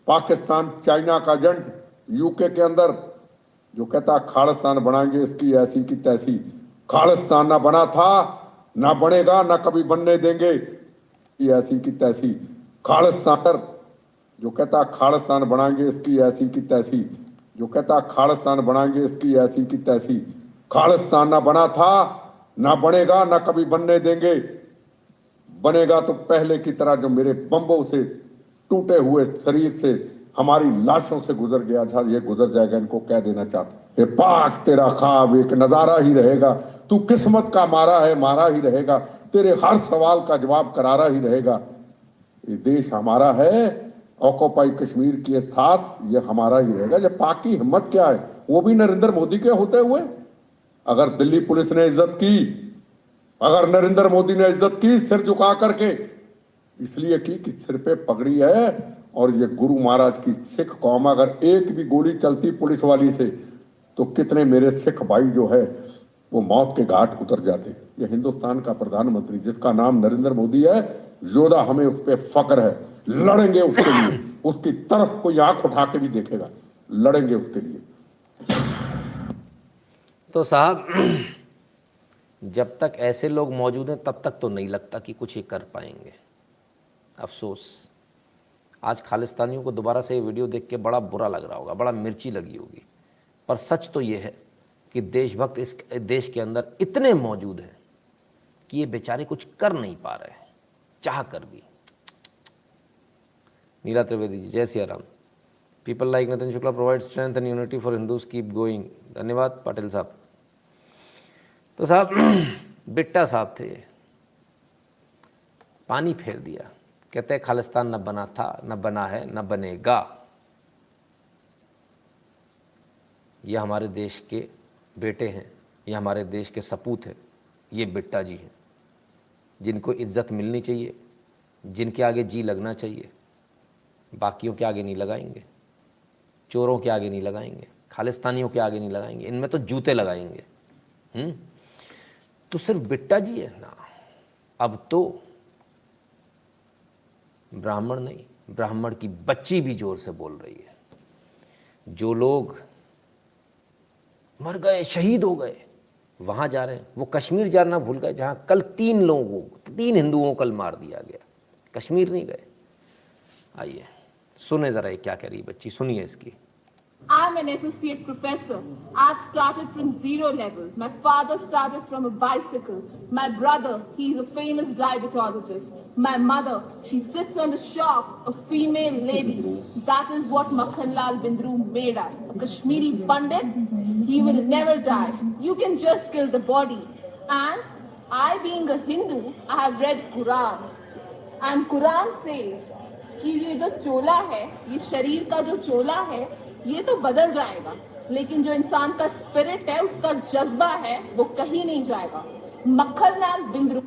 पाकिस्तान चाइना का एजेंट यूके के अंदर, जो कहता खालिस्तान बनाएंगे इसकी ऐसी की तैसी। खालिस्तान ना बना था, ना बनेगा, ना कभी बनने देंगे, ये ऐसी की तैसी। खालिस्तान जो कहता खालिस्तान बनाएंगे इसकी ऐसी की तैसी, जो कहता खालिस्तान बनाएंगे इसकी ऐसी की तैसी। खालिस्तान ना बना था, ना बनेगा, ना कभी बनने देंगे। बनेगा तो पहले की तरह जो मेरे बम्बों से, टूटे हुए शरीर से, हमारी लाशों से गुजर गया था, ये गुजर जाएगा। इनको कह देना चाहता, ये पाक तेरा ख्वाब एक नजारा ही रहेगा। तू किस्मत का मारा है, मारा ही रहेगा। तेरे हर सवाल का जवाब करारा ही रहेगा। ये देश हमारा है, ऑक्यूपाई कश्मीर के साथ ये हमारा ही रहेगा। जब पाक की हिम्मत क्या है, वो भी नरेंद्र मोदी के होते हुए। अगर दिल्ली पुलिस ने इज्जत की, अगर नरेंद्र मोदी ने इज्जत की सिर झुका करके, इसलिए की कि सिर पे पगड़ी है, और ये गुरु महाराज की सिख कौम, अगर एक भी गोली चलती पुलिस वाली से तो कितने मेरे सिख भाई जो है वो मौत के घाट उतर जाते। ये हिंदुस्तान का प्रधानमंत्री जिसका नाम नरेंद्र मोदी है, योदा, हमें उस पर फक्र है। लड़ेंगे उसके लिए, उसकी तरफ कोई आंख उठा के भी देखेगा, लड़ेंगे उसके लिए। तो साहब, जब तक ऐसे लोग मौजूद हैं तब तक तो नहीं लगता कि कुछ ये कर पाएंगे। अफसोस, आज खालिस्तानियों को दोबारा से ये वीडियो देख के बड़ा बुरा लग रहा होगा, बड़ा मिर्ची लगी होगी, पर सच तो ये है कि देशभक्त इस देश के अंदर इतने मौजूद हैं कि ये बेचारे कुछ कर नहीं पा रहे हैं, चाह कर भी। नीला त्रिवेदी जी, जय Siya Ram. People like Nitin Shukla provide strength and unity for Hindus, keep going. धन्यवाद पाटिल साहब। तो साहब, बिट्टा साहब थे, पानी फेर दिया। कहते हैं खालिस्तान न बना था, न बना है, न बनेगा। ये हमारे देश के बेटे हैं, ये हमारे देश के सपूत हैं, ये बिट्टा जी हैं, जिनको इज्जत मिलनी चाहिए, जिनके आगे जी लगना चाहिए। बाकियों के आगे नहीं लगाएंगे, चोरों के आगे नहीं लगाएंगे, खालिस्तानियों के आगे नहीं लगाएंगे, इनमें तो जूते लगाएंगे। तो सिर्फ बिट्टा जी है ना, अब तो ब्राह्मण नहीं, ब्राह्मण की बच्ची भी जोर से बोल रही है। जो लोग मर गए, शहीद हो गए, वहां जा रहे हैं, वो कश्मीर जाना भूल गए, जहां कल 3 हिंदुओं को कल मार दिया गया। कश्मीर नहीं गए। आइए सुने जरा ये क्या कह रही बच्ची, सुनिए इसकी। I'm an associate professor. I've started from zero level. My father started from a bicycle. My brother, he's a famous diabetologist. My mother, she sits on the shop, a female lady. That is what Makhanlal Bindru made us. A Kashmiri Pandit, he will never die. You can just kill the body. And I, being a Hindu, I have read Quran. And Quran says कि ये जो चोला है, ये शरीर का जो चोला है, ये तो बदल जाएगा, लेकिन जो इंसान का स्पिरिट है, उसका जज्बा है, वो कहीं नहीं जाएगा। मक्खनलाल बिंद्रू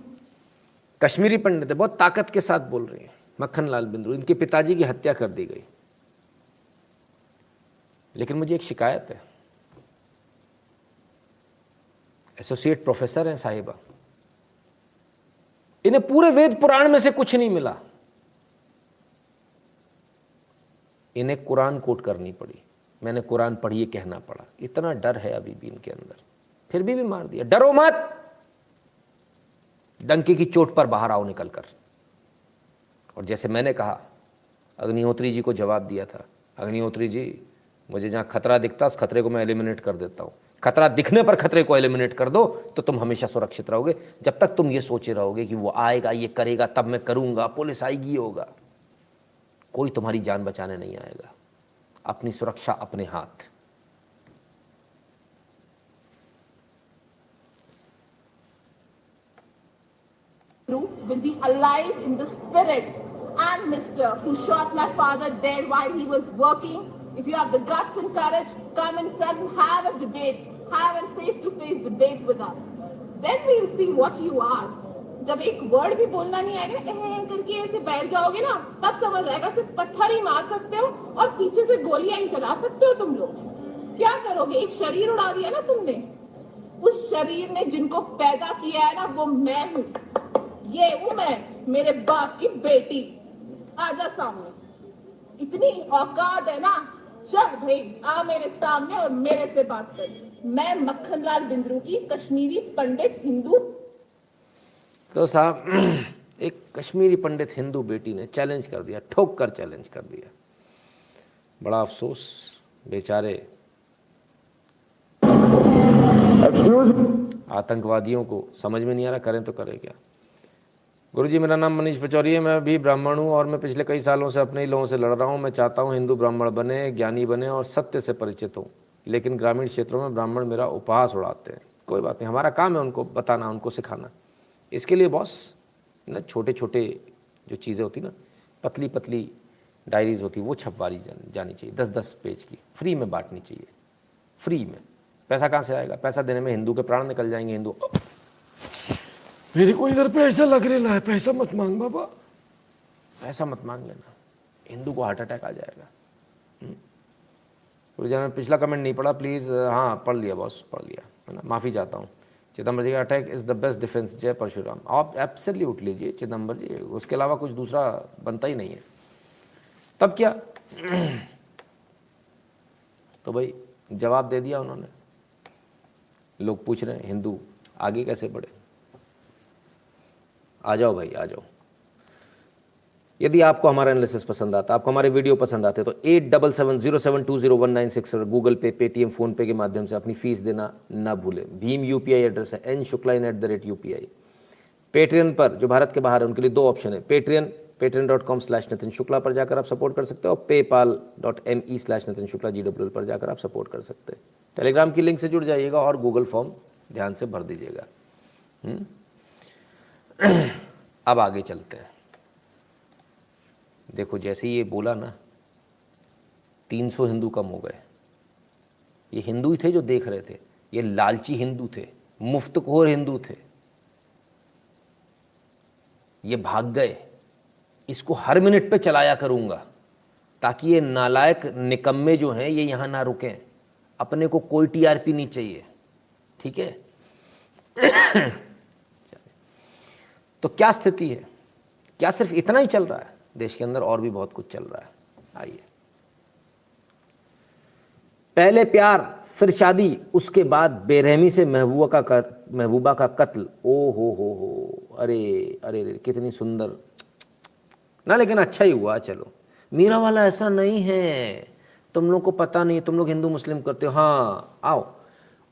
कश्मीरी पंडित है, बहुत ताकत के साथ बोल रही है। मक्खनलाल बिंद्रू, इनके पिताजी की हत्या कर दी गई, लेकिन मुझे एक शिकायत है। एसोसिएट प्रोफेसर हैं साहिबा, इन्हें पूरे वेद पुराण में से कुछ नहीं मिला, इन्हें कुरान कोट करनी पड़ी। मैंने कुरान पढ़िए कहना पड़ा। इतना डर है अभी भी इनके अंदर, फिर भी मार दिया। डरो मत, डंकी की चोट पर बाहर आओ निकल कर। और जैसे मैंने कहा, अग्निहोत्री जी को जवाब दिया था, अग्निहोत्री जी मुझे जहां खतरा दिखता उस खतरे को मैं एलिमिनेट कर देता हूं। खतरा दिखने पर खतरे को एलिमिनेट कर दो तो तुम हमेशा सुरक्षित रहोगे। जब तक तुम ये सोचे रहोगे कि वो आएगा, ये करेगा, तब मैं करूंगा, पुलिस आएगी, ये होगा, कोई तुम्हारी जान बचाने नहीं आएगा। अपनी सुरक्षा अपने हाथ। will be alive in the spirit. And Mr. who shot my father dead while he was working, if you have the guts and courage, come in front and have a debate, have a face-to-face debate with us. Then we will see what you are. जब एक word भी बोलना नहीं आएगा, करके ऐसे बैठ जाओगे ना, तब समझ आएगा सिर्फ पत्थर ही मार सकते हो और पीछे से गोलियां ही चला सकते हो तुम लोग। क्या करोगे? एक शरीर उड़ा दिया ना तुमने। उस शरीर ने जिनको पैदा किया है ना, वो मैं हूँ। ये हूँ मैं, मेरे बाप की बेटी। आजा सामने, इतनी औकात है ना, चल भाई आ मेरे सामने और मेरे से बात कर। मैं मक्खनलाल बिंद्रू की कश्मीरी पंडित हिंदू। तो साहब, एक कश्मीरी पंडित हिंदू बेटी ने चैलेंज कर दिया, ठोक कर चैलेंज कर दिया। बड़ा अफसोस, बेचारे आतंकवादियों को समझ में नहीं आ रहा करें तो करें क्या। गुरुजी, मेरा नाम मनीष पचौरी है, मैं भी ब्राह्मण हूँ और मैं पिछले कई सालों से अपने ही लोगों से लड़ रहा हूँ। मैं चाहता हूँ हिंदू ब्राह्मण बने, ज्ञानी बने और सत्य से परिचित हूँ, लेकिन ग्रामीण क्षेत्रों में ब्राह्मण मेरा उपहास उड़ाते हैं। कोई बात नहीं, हमारा काम है उनको बताना, उनको सिखाना। इसके लिए बॉस ना छोटे छोटे जो चीज़ें होती ना, पतली पतली डायरीज होती, वो छपवारी जानी चाहिए, 10-10 पेज की, फ्री में बांटनी चाहिए, फ्री में। पैसा कहाँ से आएगा? पैसा देने में हिंदू के प्राण निकल जाएंगे। हिंदू, मेरे को इधर पैसा लग रहा है, पैसा मत मांग बाबा, पैसा मत मांग लेना, हिंदू को हार्ट अटैक आ जाएगा। तो जब मैं पिछला कमेंट नहीं पढ़ा प्लीज़। हाँ पढ़ लिया बॉस, पढ़ लिया है ना, माफ़ी चाहता हूँ। चिदम्बर जी का attack is the best defence, जय परशुराम। आप एब्सोल्यूट लीजिए चिदम्बर जी, उसके अलावा कुछ दूसरा बनता ही नहीं है। तब क्या, तो भाई जवाब दे दिया उन्होंने। लोग पूछ रहे हैं हिंदू आगे कैसे बढ़े। आ जाओ भाई, आ जाओ। यदि आपको हमारा एनालिसिस पसंद आता, आपको हमारे वीडियो पसंद आते, तो 8770720196 गूगल पे, पेटीएम, फ़ोनपे के माध्यम से अपनी फीस देना ना भूलें। भीम यूपीआई एड्रेस है nshukla@UPI। पेट्रियन पर जो भारत के बाहर है उनके लिए 2 ऑप्शन है, patreon.com/नितिन शुक्ला पर जाकर आप सपोर्ट कर सकते हो और paypal.me/नितिन शुक्ला GWL पर जाकर आप सपोर्ट कर सकते हैं। टेलीग्राम की लिंक से जुड़ जाइएगा और गूगल फॉर्म ध्यान से भर दीजिएगा। अब आगे चलते हैं। देखो जैसे ये बोला ना, 300 हिंदू कम हो गए। ये हिंदू ही थे जो देख रहे थे, ये लालची हिंदू थे, मुफ्तखोर हिंदू थे, ये भाग गए। इसको हर मिनट पे चलाया करूंगा ताकि ये नालायक निकम्मे जो हैं ये यहाँ ना रुकें। अपने को कोई टीआरपी नहीं चाहिए, ठीक है। तो क्या स्थिति है? क्या सिर्फ इतना ही चल रहा है? देश के अंदर और भी बहुत कुछ चल रहा है। आइए, पहले प्यार फिर शादी, उसके बाद बेरहमी से महबूबा का कत्ल। ओ हो, अरे अरे अरे, कितनी सुंदर ना, लेकिन अच्छा ही हुआ। चलो, मेरा वाला ऐसा नहीं है, तुम लोग को पता नहीं, तुम लोग हिंदू मुस्लिम करते हो। हाँ आओ।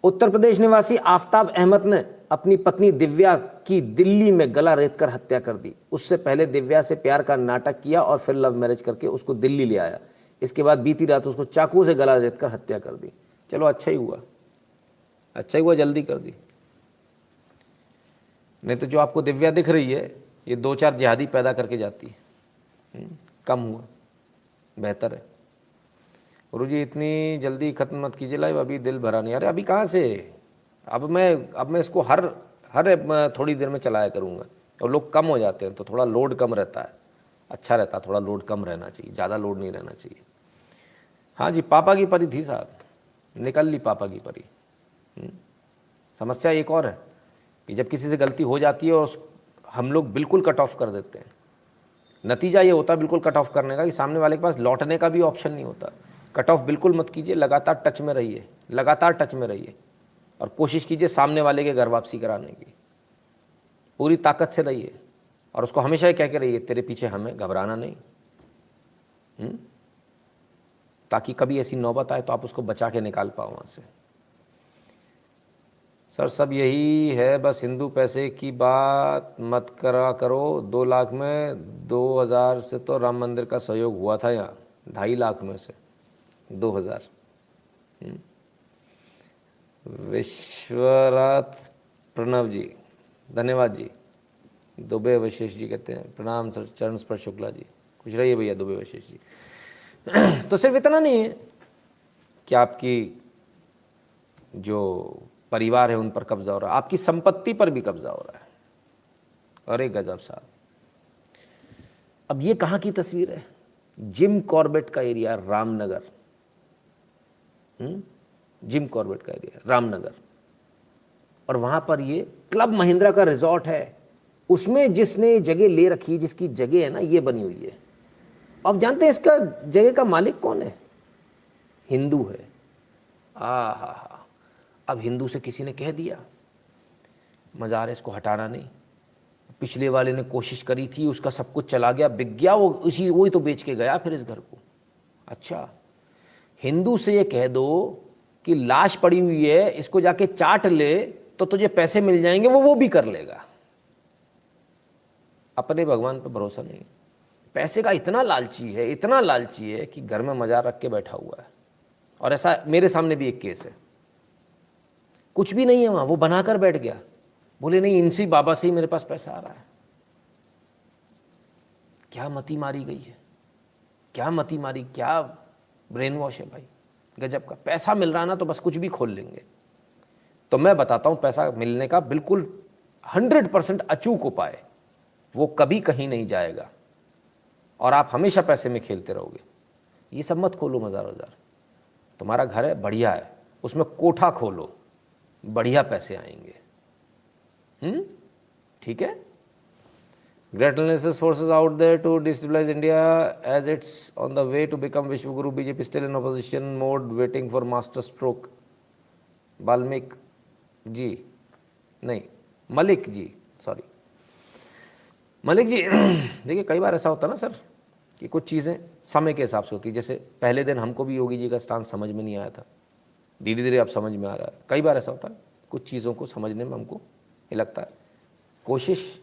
उत्तर प्रदेश निवासी आफ्ताब अहमद ने अपनी पत्नी दिव्या की दिल्ली में गला रेत कर हत्या कर दी। उससे पहले दिव्या से प्यार का नाटक किया और फिर लव मैरिज करके उसको दिल्ली ले आया। इसके बाद बीती रात उसको चाकू से गला रेत कर हत्या कर दी। चलो अच्छा ही हुआ, अच्छा ही हुआ, जल्दी कर दी। नहीं तो जो आपको दिव्या दिख रही है, ये 2-4 जिहादी पैदा करके जाती है। कम हुआ, बेहतर है। गुरुजी इतनी जल्दी ख़त्म मत कीजिए लाइव, अभी दिल भरा नहीं। अरे अभी कहाँ से, अब मैं इसको हर थोड़ी देर में चलाया करूँगा। और लोग कम हो जाते हैं तो थोड़ा लोड कम रहता है, अच्छा रहता है, थोड़ा लोड कम रहना चाहिए, ज़्यादा लोड नहीं रहना चाहिए। हाँ जी, पापा की परी थी साहब, निकल ली पापा की परी। समस्या एक और है कि जब किसी से गलती हो जाती है और हम लोग बिल्कुल कट ऑफ कर देते हैं, नतीजा ये होता है बिल्कुल कट ऑफ करने का कि सामने वाले के पास लौटने का भी ऑप्शन नहीं होता। कट ऑफ बिल्कुल मत कीजिए, लगातार टच में रहिए, लगातार टच में रहिए और कोशिश कीजिए सामने वाले के घर वापसी कराने की, पूरी ताकत से रहिए और उसको हमेशा ही कह के रहिए तेरे पीछे हमें, घबराना नहीं। ताकि कभी ऐसी नौबत आए तो आप उसको बचा के निकाल पाओ वहाँ से। सर सब यही है, बस हिंदू पैसे की बात मत करा करो। 2 लाख में 2000 से तो राम मंदिर का सहयोग हुआ था, यहाँ 2.5 लाख में से 2000। विश्वनाथ प्रणव जी धन्यवाद जी। दुबे वशिष्ठ जी कहते हैं प्रणाम सर, चरण स्पर्श शुक्ला जी, खुश रहिए भैया दुबे वशिष्ठ जी। तो सिर्फ इतना नहीं है कि आपकी जो परिवार है उन पर कब्जा हो रहा है, आपकी संपत्ति पर भी कब्जा हो रहा है। अरे गजब साहब। अब ये कहाँ की तस्वीर है? जिम कॉर्बेट का एरिया, रामनगर। जिम कॉर्बेट का एरिया रामनगर, और वहाँ पर ये क्लब महिंद्रा का रिजॉर्ट है, उसमें जिसने जगह ले रखी है, जिसकी जगह है ना ये बनी हुई है। अब जानते हैं इसका जगह का मालिक कौन है? हिंदू है। हा। अब हिंदू से किसी ने कह दिया मज़ार है, इसको हटाना नहीं। पिछले वाले ने कोशिश करी थी, उसका सब कुछ चला गया, बिक गया, वही तो बेच के गया फिर इस घर को। अच्छा, हिंदू से ये कह दो कि लाश पड़ी हुई है, इसको जाके चाट ले तो तुझे पैसे मिल जाएंगे, वो भी कर लेगा। अपने भगवान पर भरोसा नहीं, पैसे का इतना लालची है, इतना लालची है कि घर में मज़ार रख के बैठा हुआ है। और ऐसा मेरे सामने भी एक केस है, कुछ भी नहीं है वहाँ, वो बनाकर बैठ गया, बोले नहीं इनसे बाबा से ही मेरे पास पैसा आ रहा है। क्या मती मारी गई है, क्या मती मारी, क्या ब्रेन वॉश है भाई, गजब का। पैसा मिल रहा ना तो बस कुछ भी खोल लेंगे। तो मैं बताता हूँ पैसा मिलने का बिल्कुल 100% अचूक उपाय, वो कभी कहीं नहीं जाएगा और आप हमेशा पैसे में खेलते रहोगे। ये सब मत खोलो मज़ार वज़ार, तुम्हारा घर है बढ़िया है, उसमें कोठा खोलो, बढ़िया पैसे आएंगे। ठीक है। Great analysis forces out there to destabilize India as it's on the way to become Vishwa Guru. BJP still in opposition mode, waiting for master stroke. Valmiki ji नहीं, मलिक जी, सॉरी मलिक जी। देखिए कई बार ऐसा होता है ना सर कि कुछ चीज़ें समय के हिसाब से होती है। जैसे पहले दिन हमको भी योगी जी का स्टांस समझ में नहीं आया था, धीरे धीरे अब समझ में आ रहा है। कई बार ऐसा होता है कुछ चीज़ों को समझने में हमको ये लगता है। कोशिश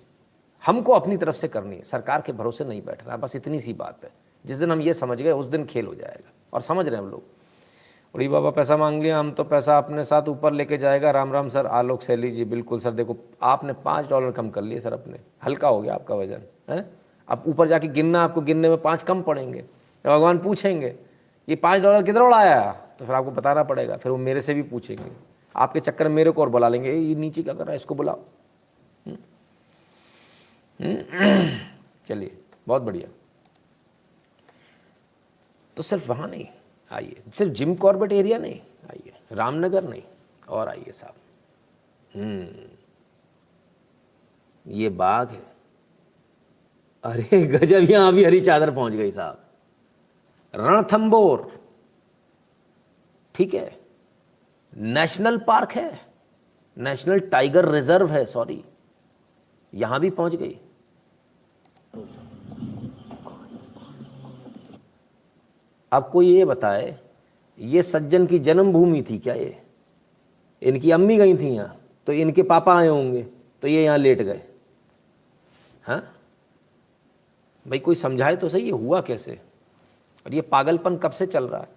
हमको अपनी तरफ से करनी है, सरकार के भरोसे नहीं बैठना है, बस इतनी सी बात है। जिस दिन हम ये समझ गए उस दिन खेल हो जाएगा। और समझ रहे हैं हम लोग। उड़ी बाबा पैसा मांग लिया, हम तो पैसा अपने साथ ऊपर लेके जाएगा। राम राम सर, आलोक सैली जी बिल्कुल सर। देखो आपने $5 कम कर लिए सर, अपने हल्का हो गया आपका वजन है। अब ऊपर जाके गिनना, आपको गिनने में 5 कम पड़ेंगे। तो भगवान पूछेंगे ये $5 किधर उड़ाया, तो फिर आपको बताना पड़ेगा। फिर वो मेरे से भी पूछेंगे, आपके चक्कर में मेरे को और बुला लेंगे, ये नीचे क्या कर रहा है, इसको बुलाओ। चलिए बहुत बढ़िया। तो सिर्फ वहाँ नहीं आइए, सिर्फ जिम कॉर्बेट एरिया नहीं आइए, रामनगर नहीं और आइए साहब। ये बाग है, अरे गजब, यहां भी हरी चादर पहुंच गई साहब। रणथंबोर, ठीक है, नेशनल पार्क है, नेशनल टाइगर रिजर्व है, सॉरी, यहां भी पहुंच गई। अब कोई ये बताए ये सज्जन की जन्मभूमि थी क्या? ये इनकी अम्मी गई थी यहाँ, तो इनके पापा आए होंगे, तो ये यहाँ लेट गए। हाँ भाई कोई समझाए तो सही, ये हुआ कैसे और ये पागलपन कब से चल रहा है?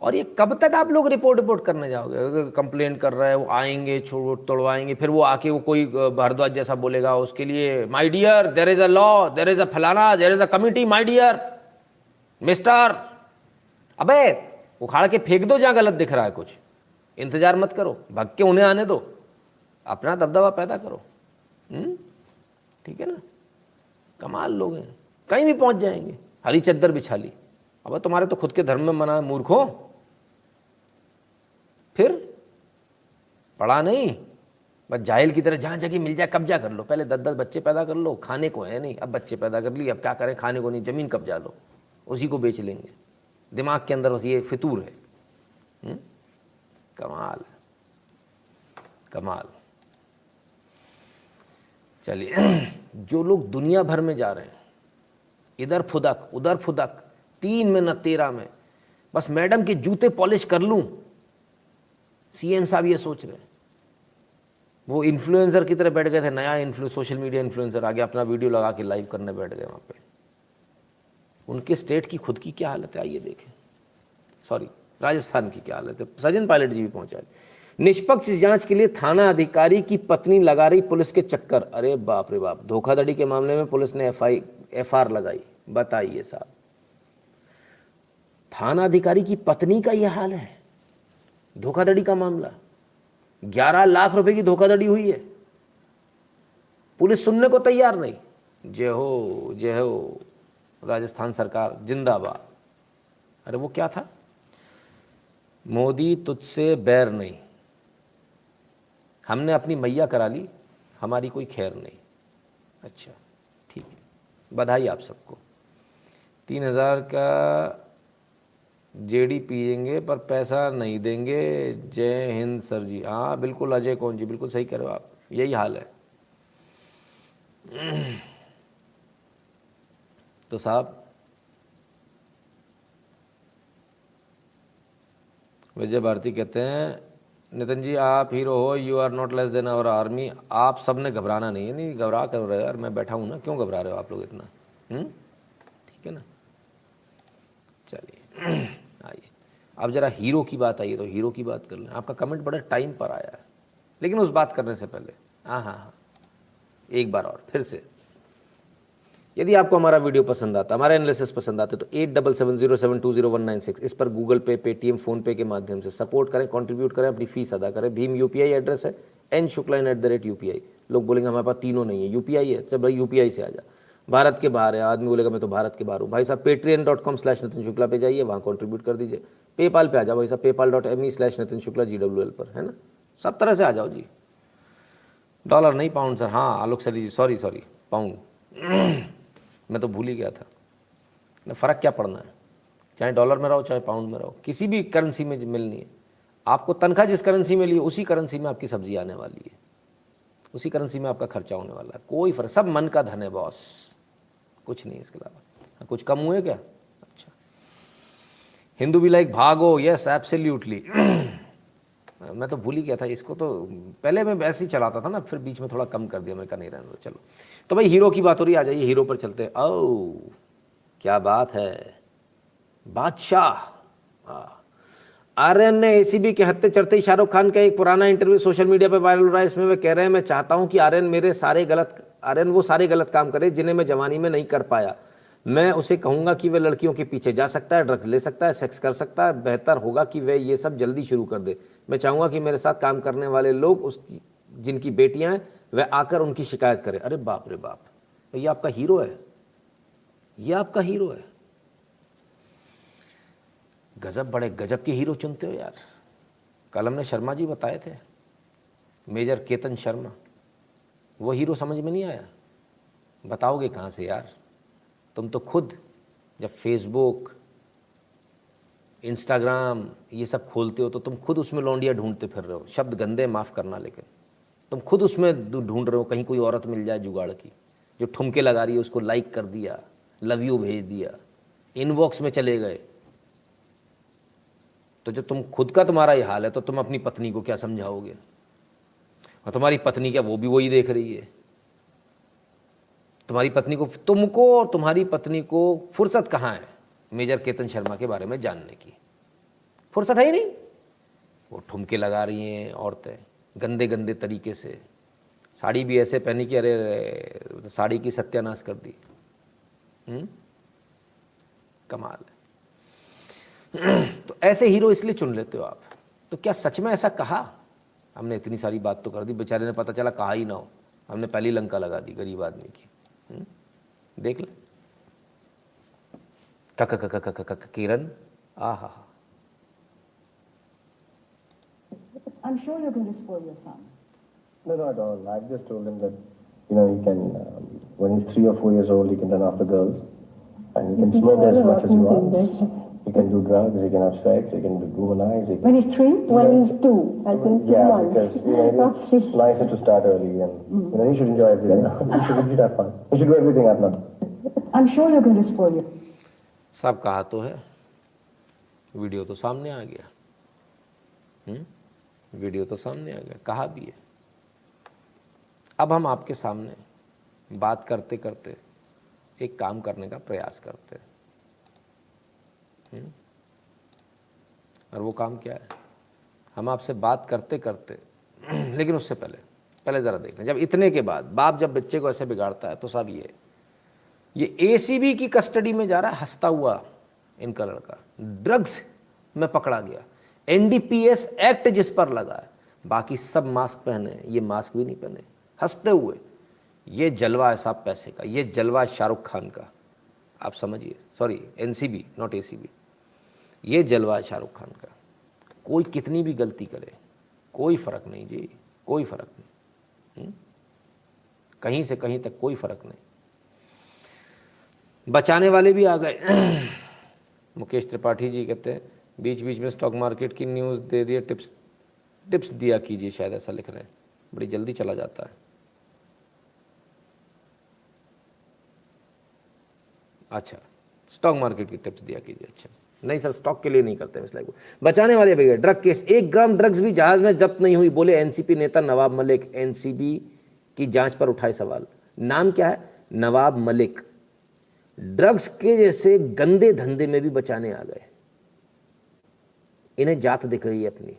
और ये कब तक आप लोग रिपोर्ट करने जाओगे? कंप्लेंट कर रहा है, वो आएंगे, तोड़वाएंगे, फिर वो आके वो कोई भारद्वाज जैसा बोलेगा उसके लिए, my dear there is a law, there is a फलाना, there is a committee, my dear mister. अबे उखाड़ के फेंक दो जहाँ गलत दिख रहा है कुछ, इंतजार मत करो, भग के उन्हें आने दो, अपना दबदबा पैदा करो। ठीक है ना, कमाल लोग हैं, कहीं भी पहुंच जाएंगे, हरी चद्दर बिछा ली। अब तुम्हारे तो खुद के धर्म में मना, मूर्खों, फिर पढ़ा नहीं, बस जाहिल की तरह जहाँ जगह मिल जाए कब्जा कर लो। पहले 10-10 बच्चे पैदा कर लो, खाने को है नहीं, अब बच्चे पैदा कर लिए, अब क्या करें, खाने को नहीं, ज़मीन कब्जा लो, उसी को बेच लेंगे। दिमाग के अंदर बस ये फितूर है। कमाल है, कमाल। चलिए, जो लोग दुनिया भर में जा रहे हैं, इधर फुदक उधर फुदक, 3 में न 13 में, बस मैडम के जूते पॉलिश कर लूं, सीएम साहब ये सोच रहे हैं। वो इन्फ्लुएंसर की तरह बैठ गए थे, नया सोशल मीडिया इन्फ्लुएंसर आगे अपना वीडियो लगा के लाइव करने बैठ गए वहाँ पे। उनके स्टेट की खुद की क्या हालत है, आइए देखें। सॉरी, राजस्थान की क्या हालत है, सचिन पायलट जी भी पहुंचा। निष्पक्ष जांच के लिए थाना अधिकारी की पत्नी लगा रही पुलिस के चक्कर। अरे बाप रे बाप, धोखाधड़ी के मामले में पुलिस ने एफआईआर लगाई। बताइए साहब, थाना अधिकारी की पत्नी का यह हाल है, धोखाधड़ी का मामला, 11 लाख रुपए की धोखाधड़ी हुई है, पुलिस सुनने को तैयार नहीं। जय हो जय हो राजस्थान सरकार जिंदाबाद। अरे वो क्या था, मोदी तुझसे बैर नहीं, हमने अपनी मैया करा ली, हमारी कोई खैर नहीं। अच्छा ठीक है, बधाई आप सबको। 3000 का जेडी पिएंगे पर पैसा नहीं देंगे। जय हिंद सर जी। हाँ बिल्कुल अजय कौन जी, बिल्कुल सही कह रहे हो आप, यही हाल है। तो साहब, विजय भारती कहते हैं, नितिन जी आप हीरो हो, you are not less than our army. आप सब ने घबराना नहीं है। नहीं घबरा कर रहे हो यार, मैं बैठा हूँ ना, क्यों घबरा रहे हो आप लोग इतना? ठीक है ना। चलिए आइए, अब जरा हीरो की बात आई है, तो हीरो की बात कर लें। आपका कमेंट बड़े टाइम पर आया है, लेकिन उस बात करने से पहले हाँ, एक बार और फिर से, यदि आपको हमारा वीडियो पसंद आता, हमारा एनालिसिस पसंद आते, तो 8770720196 इस पर गूगल पे, पेटीएम, फोन पे के माध्यम से सपोर्ट करें, कंट्रीब्यूट करें, अपनी फीस अदा करें। भीम यूपीआई एड्रेस है n.shukla@UPI। लोग बोलेंगे हमारे पास तीनों नहीं है, यूपीआई है, चल भाई यूपीआई से आ जा। भारत के बाहर है, आदमी बोलेगा मैं तो भारत के बाहर हूँ, भाई साहब patreon.com/नितिन शुक्ला पे जाइए, वहाँ कॉन्ट्रीब्यूट कर दीजिए। पेपाल पे आ जाओ भाई साहब, paypal.me/नितिन शुक्ला GWL पर, है ना, सब तरह से आ जाओ जी। डॉलर नहीं, पाउंड सर। हाँ आलोक सर जी, सॉरी पाउंड मैं तो भूल ही गया था। फ़र्क क्या पड़ना है, चाहे डॉलर में रहो चाहे पाउंड में रहो, किसी भी करेंसी में मिलनी है आपको। तनख्वाह जिस करेंसी में ली, उसी करेंसी में आपकी सब्जी आने वाली है, उसी करेंसी में आपका खर्चा होने वाला है। कोई फ़र्क, सब मन का धन है बॉस, कुछ नहीं इसके अलावा। कुछ कम हुए क्या? अच्छा, हिंदू भी लाइक भागो, यस एब्सोल्युटली। मैं तो भूल ही गया था इसको, तो पहले मैं वैसे ही चलाता था ना, फिर बीच में थोड़ा कम कर दिया, मैं कहा नहीं रहने दो। चलो, तो भाई हीरो की बात हो रही है, आ जाइए हीरो पर चलते हैं। ओ क्या बात है, बादशाह। आर्यन ने एसीबी के हत्थे चढ़ते ही शाहरुख खान का एक पुराना इंटरव्यू सोशल मीडिया पर वायरल हो रहा है। इसमें वे कह रहे हैं, मैं चाहता हूं कि आर्यन वो सारे गलत काम करे जिन्हें मैं जवानी में नहीं कर पाया। मैं उसे कहूंगा कि वह लड़कियों के पीछे जा सकता है, ड्रग्स ले सकता है, सेक्स कर सकता है। बेहतर होगा कि वह ये सब जल्दी शुरू कर दे। मैं चाहूंगा कि मेरे साथ काम करने वाले लोग, उसकी जिनकी बेटियां हैं, वह आकर उनकी शिकायत करें। अरे बाप रे बाप, तो ये आपका हीरो है, ये आपका हीरो है। गजब, बड़े गजब के हीरो चुनते हो यार। कल हमने शर्मा जी बताए थे, मेजर केतन शर्मा, वो हीरो समझ में नहीं आया। बताओगे कहाँ से यार? तुम तो खुद जब फेसबुक, इंस्टाग्राम ये सब खोलते हो, तो तुम खुद उसमें लौंडियाँ ढूंढते फिर रहे हो। शब्द गंदे, माफ़ करना, लेकिन तुम खुद उसमें ढूंढ रहे हो कहीं कोई औरत मिल जाए जुगाड़ की, जो ठुमके लगा रही है, उसको लाइक कर दिया, लव यू भेज दिया, इनबॉक्स में चले गए। तो जो तुम खुद का तुम्हारा ये हाल है, तो तुम अपनी पत्नी को क्या समझाओगे? और तुम्हारी पत्नी क्या वो भी वही देख रही है? तुम्हारी पत्नी को, तुमको और तुम्हारी पत्नी को फुर्सत कहाँ है मेजर केतन शर्मा के बारे में जानने की? फुर्सत है ही नहीं। वो ठुमके लगा रही हैं औरतें गंदे गंदे तरीके से, साड़ी भी ऐसे पहनी कि अरे साड़ी की सत्यानाश कर दी। कमाल है। तो ऐसे हीरो इसलिए चुन लेते हो आप। तो क्या सच में ऐसा कहा? हमने इतनी सारी बात तो कर दी, बेचारे ने पता चला कहा ही ना हो, हमने पहली लंका लगा दी गरीब आदमी की। देख ले किरण, आहा। I'm sure you're going to spoil your son. No, not at all. I've just told him that, you know, he can, when he's 3 or 4 years old, he can run after girls, and he can smoke as much as he wants. He can do drugs, he can have sex, he can womanize. He can... When he's 3? When he's 2, I think 2 yeah, months. because you know, it's nicer to start early, and you know, he should enjoy everything. he should have fun. He should do everything I've done. I'm sure you're going to spoil your. सब कहा तो है, video तो सामने आ गया। Video तो सामने आ गया, कहा भी है। अब हम आपके सामने बात करते करते एक काम करने का प्रयास करते हैं। और वो काम क्या है? हम आपसे बात करते करते लेकिन उससे पहले ज़रा देख लें। जब इतने के बाद बाप जब बच्चे को ऐसे बिगाड़ता है तो सब ये एसीबी की कस्टडी में जा रहा है, हंसता हुआ इनका लड़का ड्रग्स में पकड़ा गया, एनडीपीएस एक्ट जिस पर लगा है, बाकी सब मास्क पहने, ये मास्क भी नहीं पहने, हंसते हुए। ये जलवा है साहब पैसे का, ये जलवा है शाहरुख खान का, आप समझिए। Sorry, NCB not ACB. ये जलवा है शाहरुख खान का। कोई कितनी भी गलती करे कोई फ़र्क नहीं जी, कोई फ़र्क नहीं। कहीं से कहीं तक कोई फ़र्क नहीं। बचाने वाले भी आ गए। मुकेश त्रिपाठी जी कहते हैं बीच बीच में स्टॉक मार्केट की न्यूज़ दे दिए, टिप्स दिया कीजिए, शायद ऐसा लिख रहे हैं। बड़ी जल्दी चला जाता है। अच्छा, स्टॉक मार्केट की टिप्स दिया कीजिए। अच्छा नहीं सर, स्टॉक के लिए नहीं करते इस लाइक। बचाने वाले भी गए। ड्रग केस, 1 ग्राम ड्रग्स भी जहाज में जब्त नहीं हुई, बोले एनसीपी नेता नवाब मलिक। एनसीबी की जांच पर उठाए सवाल। नाम क्या है? नवाब मलिक। ड्रग्स के जैसे गंदे धंधे में भी बचाने आ गए। इन्हें जात दिख रही है अपनी,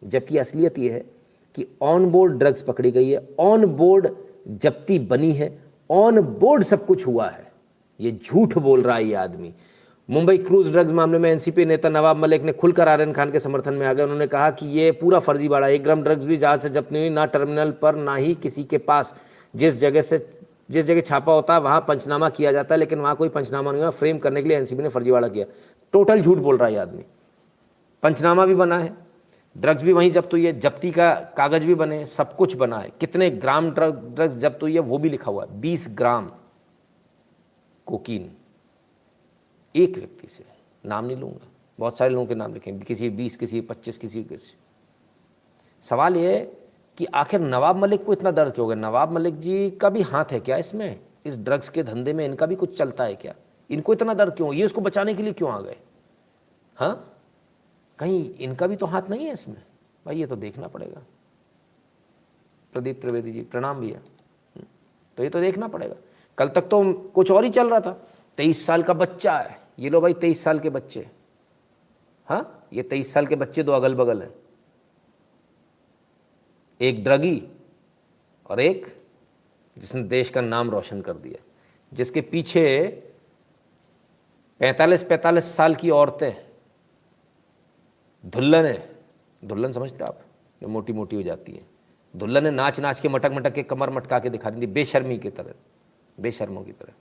जबकि असलियत यह है कि ऑन बोर्ड ड्रग्स पकड़ी गई है, ऑन बोर्ड जब्ती बनी है, ऑन बोर्ड सब कुछ हुआ है। ये झूठ बोल रहा है ये आदमी। मुंबई क्रूज ड्रग्स मामले में एनसीपी नेता नवाब मलिक ने खुलकर आर्यन खान के समर्थन में आ गए। उन्होंने कहा कि ये पूरा फर्जीवाड़ा, 1 ग्राम ड्रग्स भी जहाज से जब्त नहीं हुई, ना टर्मिनल पर ना ही किसी के पास। जिस जगह छापा होता है वहाँ पंचनामा किया जाता है, लेकिन वहाँ कोई पंचनामा नहीं हुआ। फ्रेम करने के लिए एनसीबी ने फर्जीवाड़ा किया। टोटल झूठ बोल रहा है ये आदमी। पंचनामा भी बना है, ड्रग्स भी वहीं जब्त हुई है, जब्ती का कागज भी बने, सब कुछ बना है। कितने ग्राम ड्रग्स जब्त हुई है वो भी लिखा हुआ है। 20 ग्राम कोकीन एक व्यक्ति से, नाम नहीं लूँगा, बहुत सारे लोगों के नाम लिखे, किसी 20, किसी 25, किसी। सवाल ये है कि आखिर नवाब मलिक को इतना दर्द क्यों हो गया? नवाब मलिक जी का भी हाथ है क्या इसमें? इस ड्रग्स के धंधे में इनका भी कुछ चलता है क्या? इनको इतना दर्द क्यों? ये उसको बचाने के लिए क्यों आ गए? हाँ, कहीं इनका भी तो हाथ नहीं है इसमें? भाई ये तो देखना पड़ेगा। प्रदीप त्रिवेदी जी प्रणाम भैया। तो ये तो देखना पड़ेगा। कल तक तो कुछ और ही चल रहा था। 23 साल का बच्चा है, ये लो भाई 23 साल के बच्चे। हाँ, ये 23 साल के बच्चे 2 अगल बगल हैं, एक ड्रगी और एक जिसने देश का नाम रोशन कर दिया, जिसके पीछे 45 साल की औरतें। धुल्लन है, धुल्लन समझते आप, जो मोटी मोटी हो जाती है। धुल्लन ने नाच नाच के मटक के कमर मटका के दिखा दी, बेशर्मी की तरह, बेशर्मों की तरह।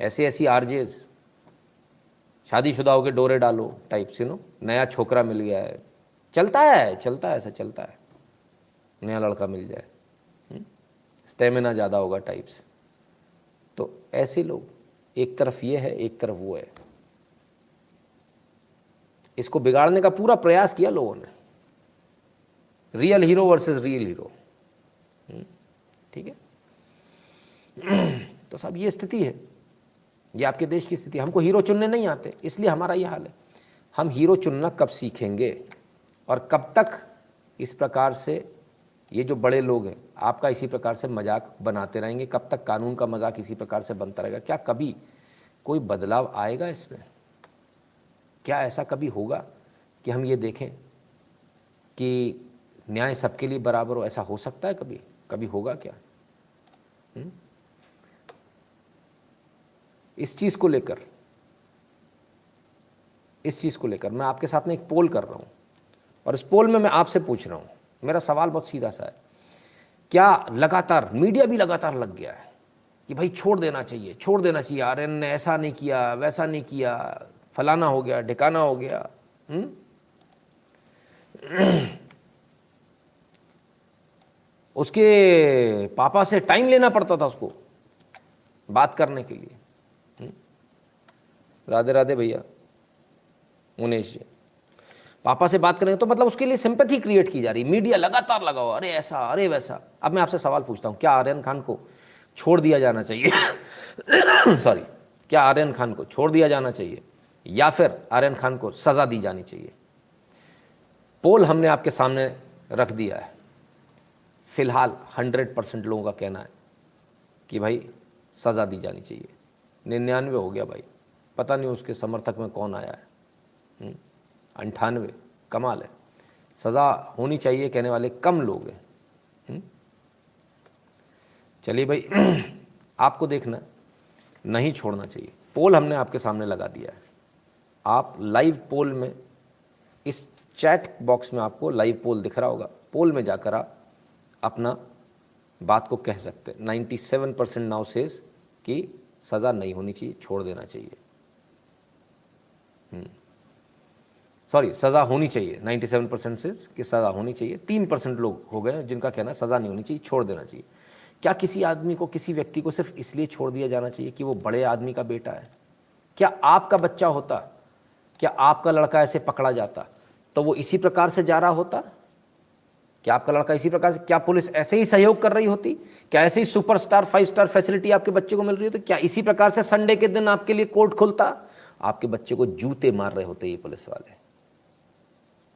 ऐसी आरजेज, शादीशुदा होकर डोरे डालो टाइप से, नो नया छोकरा मिल गया है, चलता है ऐसा चलता है। नया लड़का मिल जाए, स्टेमिना ज़्यादा होगा टाइप्स। तो ऐसे लोग, एक तरफ ये है एक तरफ वो है। इसको बिगाड़ने का पूरा प्रयास किया लोगों ने। Real hero versus real hero, ठीक है। तो सब ये स्थिति है, ये आपके देश की स्थिति। हमको हीरो चुनने नहीं आते, इसलिए हमारा ये हाल है। हम हीरो चुनना कब सीखेंगे और कब तक इस प्रकार से ये जो बड़े लोग हैं आपका इसी प्रकार से मजाक बनाते रहेंगे? कब तक कानून का मजाक इसी प्रकार से बनता रहेगा? क्या कभी कोई बदलाव आएगा इसमें? क्या ऐसा कभी होगा कि हम ये देखें कि न्याय सबके लिए बराबर हो? ऐसा हो सकता है कभी होगा क्या? इस चीज़ को लेकर इस चीज़ को लेकर मैं आपके साथ में एक पोल कर रहा हूँ, और इस पोल में मैं आपसे पूछ रहा हूँ, मेरा सवाल बहुत सीधा सा है, क्या लगातार मीडिया भी लगातार लग गया है कि भाई छोड़ देना चाहिए, छोड़ देना चाहिए, आर्यन ने ऐसा नहीं किया, वैसा नहीं किया, फलाना हो गया, ढिकाना हो गया। उसके पापा से टाइम लेना पड़ता था उसको बात करने के लिए। राधे राधे भैया मुनेश जी, पापा से बात करेंगे तो मतलब उसके लिए सिंपैथी क्रिएट की जा रही, मीडिया लगातार लगाओ, अरे ऐसा अरे वैसा। अब मैं आपसे सवाल पूछता हूँ, क्या आर्यन खान को छोड़ दिया जाना चाहिए? सॉरी, क्या आर्यन खान को छोड़ दिया जाना चाहिए या फिर आर्यन खान को सज़ा दी जानी चाहिए? पोल हमने आपके सामने रख दिया है। फिलहाल 100% लोगों का कहना है कि भाई सज़ा दी जानी चाहिए। 99 हो गया भाई, पता नहीं उसके समर्थक में कौन आया है। 98, कमाल है। सज़ा होनी चाहिए कहने वाले कम लोग हैं। चलिए भाई, आपको देखना, नहीं छोड़ना चाहिए। पोल हमने आपके सामने लगा दिया है। आप लाइव पोल में, इस चैट बॉक्स में आपको लाइव पोल दिख रहा होगा, पोल में जाकर आप अपना बात को कह सकते हैं। 97% नाउ सेज कि सज़ा नहीं होनी चाहिए, छोड़ देना चाहिए। सॉरी, सज़ा होनी चाहिए। 97% से कि सज़ा होनी चाहिए। 3% लोग हो गए जिनका कहना है सज़ा नहीं होनी चाहिए, छोड़ देना चाहिए। क्या किसी आदमी को, किसी व्यक्ति को सिर्फ इसलिए छोड़ दिया जाना चाहिए कि वो बड़े आदमी का बेटा है? क्या आपका बच्चा होता, क्या आपका लड़का ऐसे पकड़ा जाता तो वो इसी प्रकार से जा रहा होता? क्या आपका लड़का इसी प्रकार से, क्या पुलिस ऐसे ही सहयोग कर रही होती? क्या ऐसे ही सुपरस्टार 5 स्टार फैसिलिटी आपके बच्चे को मिल रही होती? क्या इसी प्रकार से संडे के दिन आपके लिए कोर्ट खुलता? आपके बच्चे को जूते मार रहे होते ये पुलिस वाले,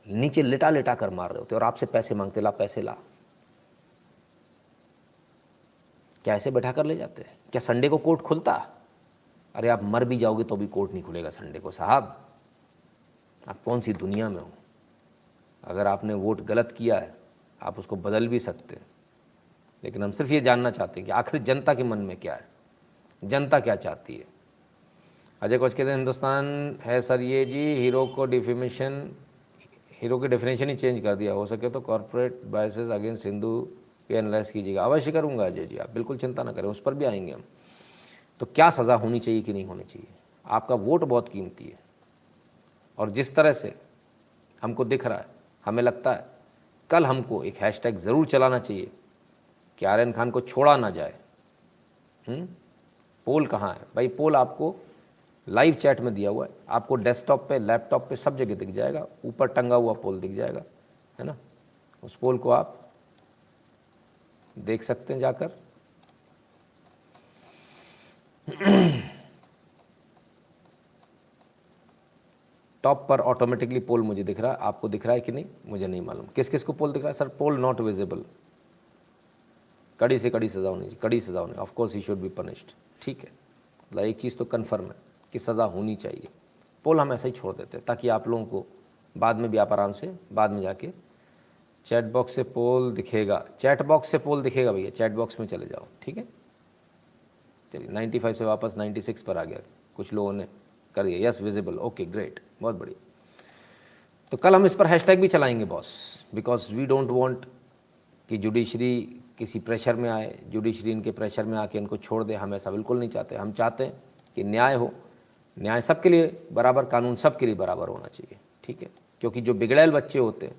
नीचे लिटा लिटा कर मार रहे होते और आपसे पैसे मांगते, ला पैसे ला। क्या ऐसे बैठा कर ले जाते हैं? क्या संडे को कोर्ट खुलता? अरे आप मर भी जाओगे तो भी कोर्ट नहीं खुलेगा संडे को साहब। आप कौन सी दुनिया में हो? अगर आपने वोट गलत किया है आप उसको बदल भी सकते हैं, लेकिन हम सिर्फ ये जानना चाहते हैं कि आखिर जनता के मन में क्या है, जनता क्या चाहती है। अजय कोच कहते हैं हिंदुस्तान है सर ये जी, हीरो को डिफेमेशन, हीरो की डेफिनेशन ही चेंज कर दिया। हो सके तो कॉर्पोरेट बायसेस अगेंस्ट हिंदू पे एनालाइज कीजिएगा। अवश्य करूँगा अजय जी, आप बिल्कुल चिंता ना करें, उस पर भी आएंगे हम। तो क्या सज़ा होनी चाहिए कि नहीं होनी चाहिए? आपका वोट बहुत कीमती है, और जिस तरह से हमको दिख रहा है, हमें लगता है कल हमको एक हैशटैग ज़रूर चलाना चाहिए कि आर्यन खान को छोड़ा ना जाए। पोल कहाँ है भाई? पोल आपको लाइव चैट में दिया हुआ है, आपको डेस्कटॉप पे, लैपटॉप पे, सब जगह दिख जाएगा। ऊपर टंगा हुआ पोल दिख जाएगा, है ना? उस पोल को आप देख सकते हैं जाकर। टॉप पर ऑटोमेटिकली पोल मुझे दिख रहा है, आपको दिख रहा है कि नहीं मुझे नहीं मालूम। किस किस को पोल दिख रहा है? Sir poll not visible. कड़ी से कड़ी सज़ा होनी चाहिए, कड़ी सज़ा होनी, of course he should be punished. ठीक है, मतलब एक चीज़ तो कन्फर्म है कि सज़ा होनी चाहिए। पोल हम ऐसा ही छोड़ देते हैं ताकि आप लोगों को बाद में भी, आप आराम से बाद में जाके चैट बॉक्स से पोल दिखेगा, चैट बॉक्स से पोल दिखेगा भैया, चैट बॉक्स में चले जाओ। ठीक है, चलिए 95 से वापस 96 पर आ गया, कुछ लोगों ने कर दिया यस विजिबल, ओके ग्रेट, बहुत बढ़िया। तो कल हम इस पर हैशटैग भी चलाएंगे boss, because we don't want कि जुडिशरी किसी प्रेशर में आए, जुडिशरी इनके प्रेशर में आके इनको छोड़ दे। हम ऐसा बिल्कुल नहीं चाहते। हम चाहते हैं कि न्याय हो, न्याय सबके लिए बराबर, कानून सबके लिए बराबर होना चाहिए। ठीक है, क्योंकि जो बिगड़ैल बच्चे होते हैं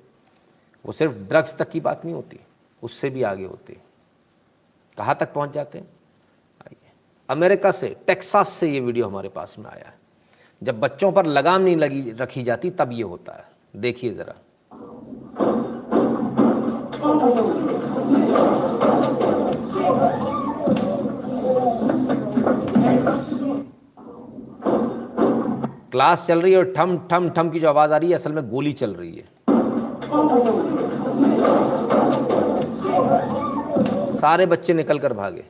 वो सिर्फ ड्रग्स तक की बात नहीं होती, उससे भी आगे होती। कहाँ तक पहुँच जाते हैं? आइए, अमेरिका से, टेक्सास से ये वीडियो हमारे पास में आया है। जब बच्चों पर लगाम नहीं रखी जाती तब ये होता है। देखिए ज़रा। क्लास चल रही है और ठम ठम ठम की जो आवाज़ आ रही है असल में गोली चल रही है। सारे बच्चे निकल कर भागे।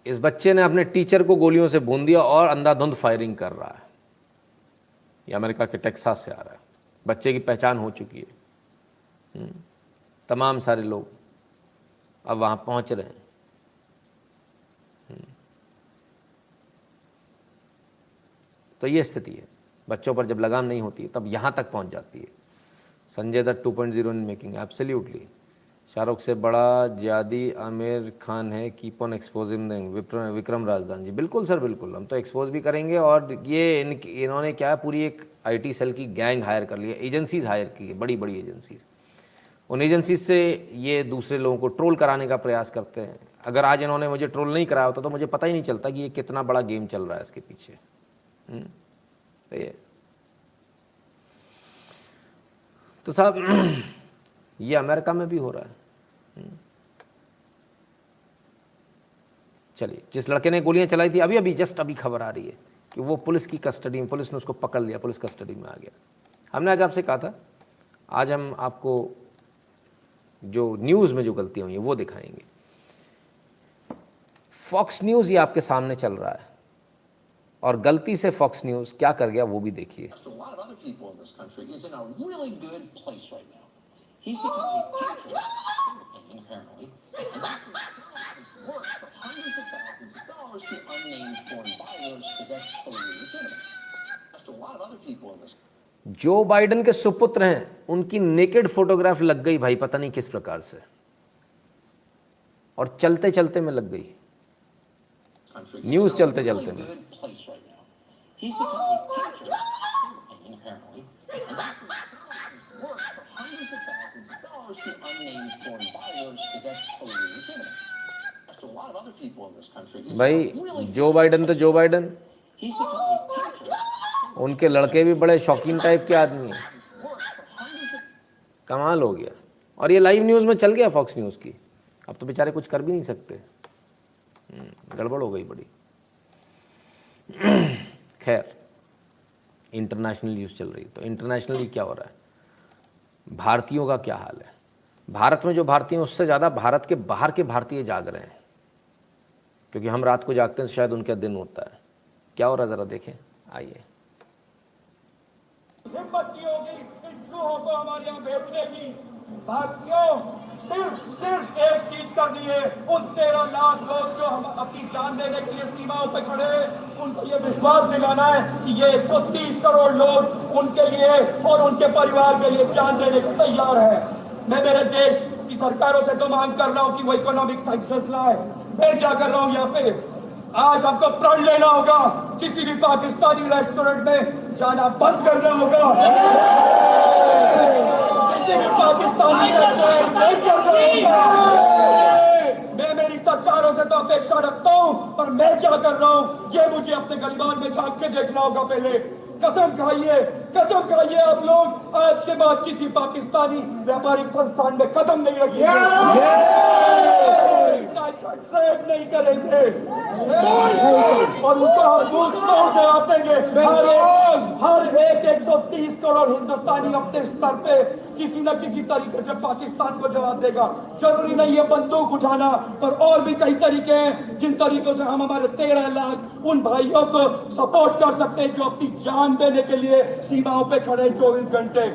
इस बच्चे ने अपने टीचर को गोलियों से भून दिया और अंधाधुंध फायरिंग कर रहा है। ये अमेरिका के टेक्सास से आ रहा है। बच्चे की पहचान हो चुकी है। तमाम सारे लोग अब वहाँ पहुँच रहे हैं। तो ये स्थिति है बच्चों पर जब लगाम नहीं होती तब यहाँ तक पहुँच जाती है। Sanjay Dutt 2.0 in making, absolutely. Shahrukh से बड़ा ज्यादी आमिर खान है, कीप ऑन एक्सपोजिंग देंगे। विक्रम राजदान जी, बिल्कुल सर बिल्कुल, हम तो एक्सपोज भी करेंगे। और ये इन्होंने क्या पूरी एक IT सेल की गैंग हायर कर लिया, एजेंसीज हायर की है, बड़ी बड़ी एजेंसीज। उन एजेंसीज से ये दूसरे लोगों को ट्रोल कराने का प्रयास करते हैं। अगर आज इन्होंने मुझे ट्रोल नहीं कराया होता तो मुझे पता ही नहीं चलता कि ये कितना बड़ा गेम चल रहा है इसके पीछे। तो साहब ये अमेरिका में भी हो रहा है। चलिए, जिस लड़के ने गोलियां चलाई थी, अभी अभी जस्ट अभी खबर आ रही है कि वो पुलिस की कस्टडी में, पुलिस ने उसको पकड़ लिया, पुलिस कस्टडी में आ गया। हमने आज आपसे कहा था आज हम आपको जो न्यूज़ में जो गलतियां हुई हैं वो दिखाएंगे। फॉक्स न्यूज़ ये आपके सामने चल रहा है और गलती से फॉक्स न्यूज़ क्या कर गया वो भी देखिए। जो बाइडेन के सुपुत्र हैं उनकी नेकेड फोटोग्राफ लग गई भाई, पता नहीं किस प्रकार से, और चलते चलते में लग गई, न्यूज़ चलते चलते में। भाई जो बाइडेन तो जो बाइडेन, उनके लड़के भी बड़े शौकीन टाइप के आदमी हैं, कमाल हो गया। और ये लाइव न्यूज़ में चल गया फॉक्स न्यूज़ की, अब तो बेचारे कुछ कर भी नहीं सकते, गड़बड़ हो गई बड़ी। खैर, इंटरनेशनल न्यूज़ चल रही, तो इंटरनेशनली क्या हो रहा है, भारतीयों का क्या हाल है। भारत में जो भारतीय हैं उससे ज़्यादा भारत के बाहर के भारतीय जाग रहे हैं, क्योंकि हम रात को जागते हैं तो शायद उनका दिन होता है। क्या हो रहा है ज़रा देखें, आइए। हिम्मत की होगी इन चूहों को हमारे यहाँ बेचने की। भारतीयों, सिर्फ एक चीज करनी है, उन 13 लाख लोग जो हम अपनी जान देने के लिए सीमाओं पे खड़े हैं, उनको ये विश्वास दिलाना है कि ये 130 करोड़ लोग उनके लिए और उनके परिवार के लिए जान देने को तैयार है। मैं मेरे देश की सरकारों से तो मांग कर रहा हूँ कि वो इकोनॉमिक सैंक्शंस लाए। मैं क्या कर रहा हूँ यहाँ पे, आज हमको प्रण लेना होगा, किसी भी पाकिस्तानी रेस्टोरेंट में जाना बंद करना होगा, किसी भी पाकिस्तानी रेस्टोरेंट नहीं करना होगा। मैं मेरी सरकारों से तो अपेक्षा रखता हूँ, पर मैं क्या कर रहा हूँ ये मुझे अपने गलिबान में झांक के देखना होगा पहले। कसम खाइए आप लोग, आज के बाद किसी पाकिस्तानी व्यापारिक संस्थान में कदम नहीं रखेंगे, ट्रेड नहीं करेंगे और उनका दूध देंगे। हर एक 130 करोड़ हिंदुस्तानी अपने स्तर पे किसी न किसी तरीके से पाकिस्तान को जवाब देगा। जरूरी नहीं है बंदूक उठाना, पर और भी कई तरीके हैं जिन तरीकों से हम हमारे 13 लाख उन भाइयों को सपोर्ट कर सकते हैं जो अपनी जान देने के लिए सीमाओं पे खड़े 24 घंटे।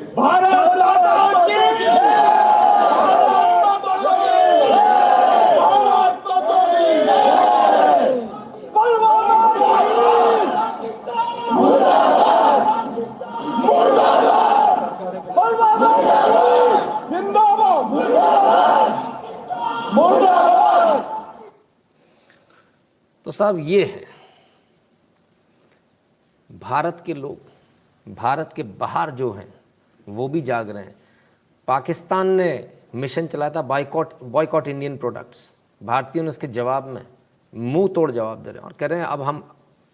तो साहब ये है भारत के लोग, भारत के बाहर जो हैं वो भी जाग रहे हैं। पाकिस्तान ने मिशन चलाया था बॉयकॉट इंडियन प्रोडक्ट्स, भारतीयों ने उसके जवाब में मुंह तोड़ जवाब दे रहे हैं और कह रहे हैं अब हम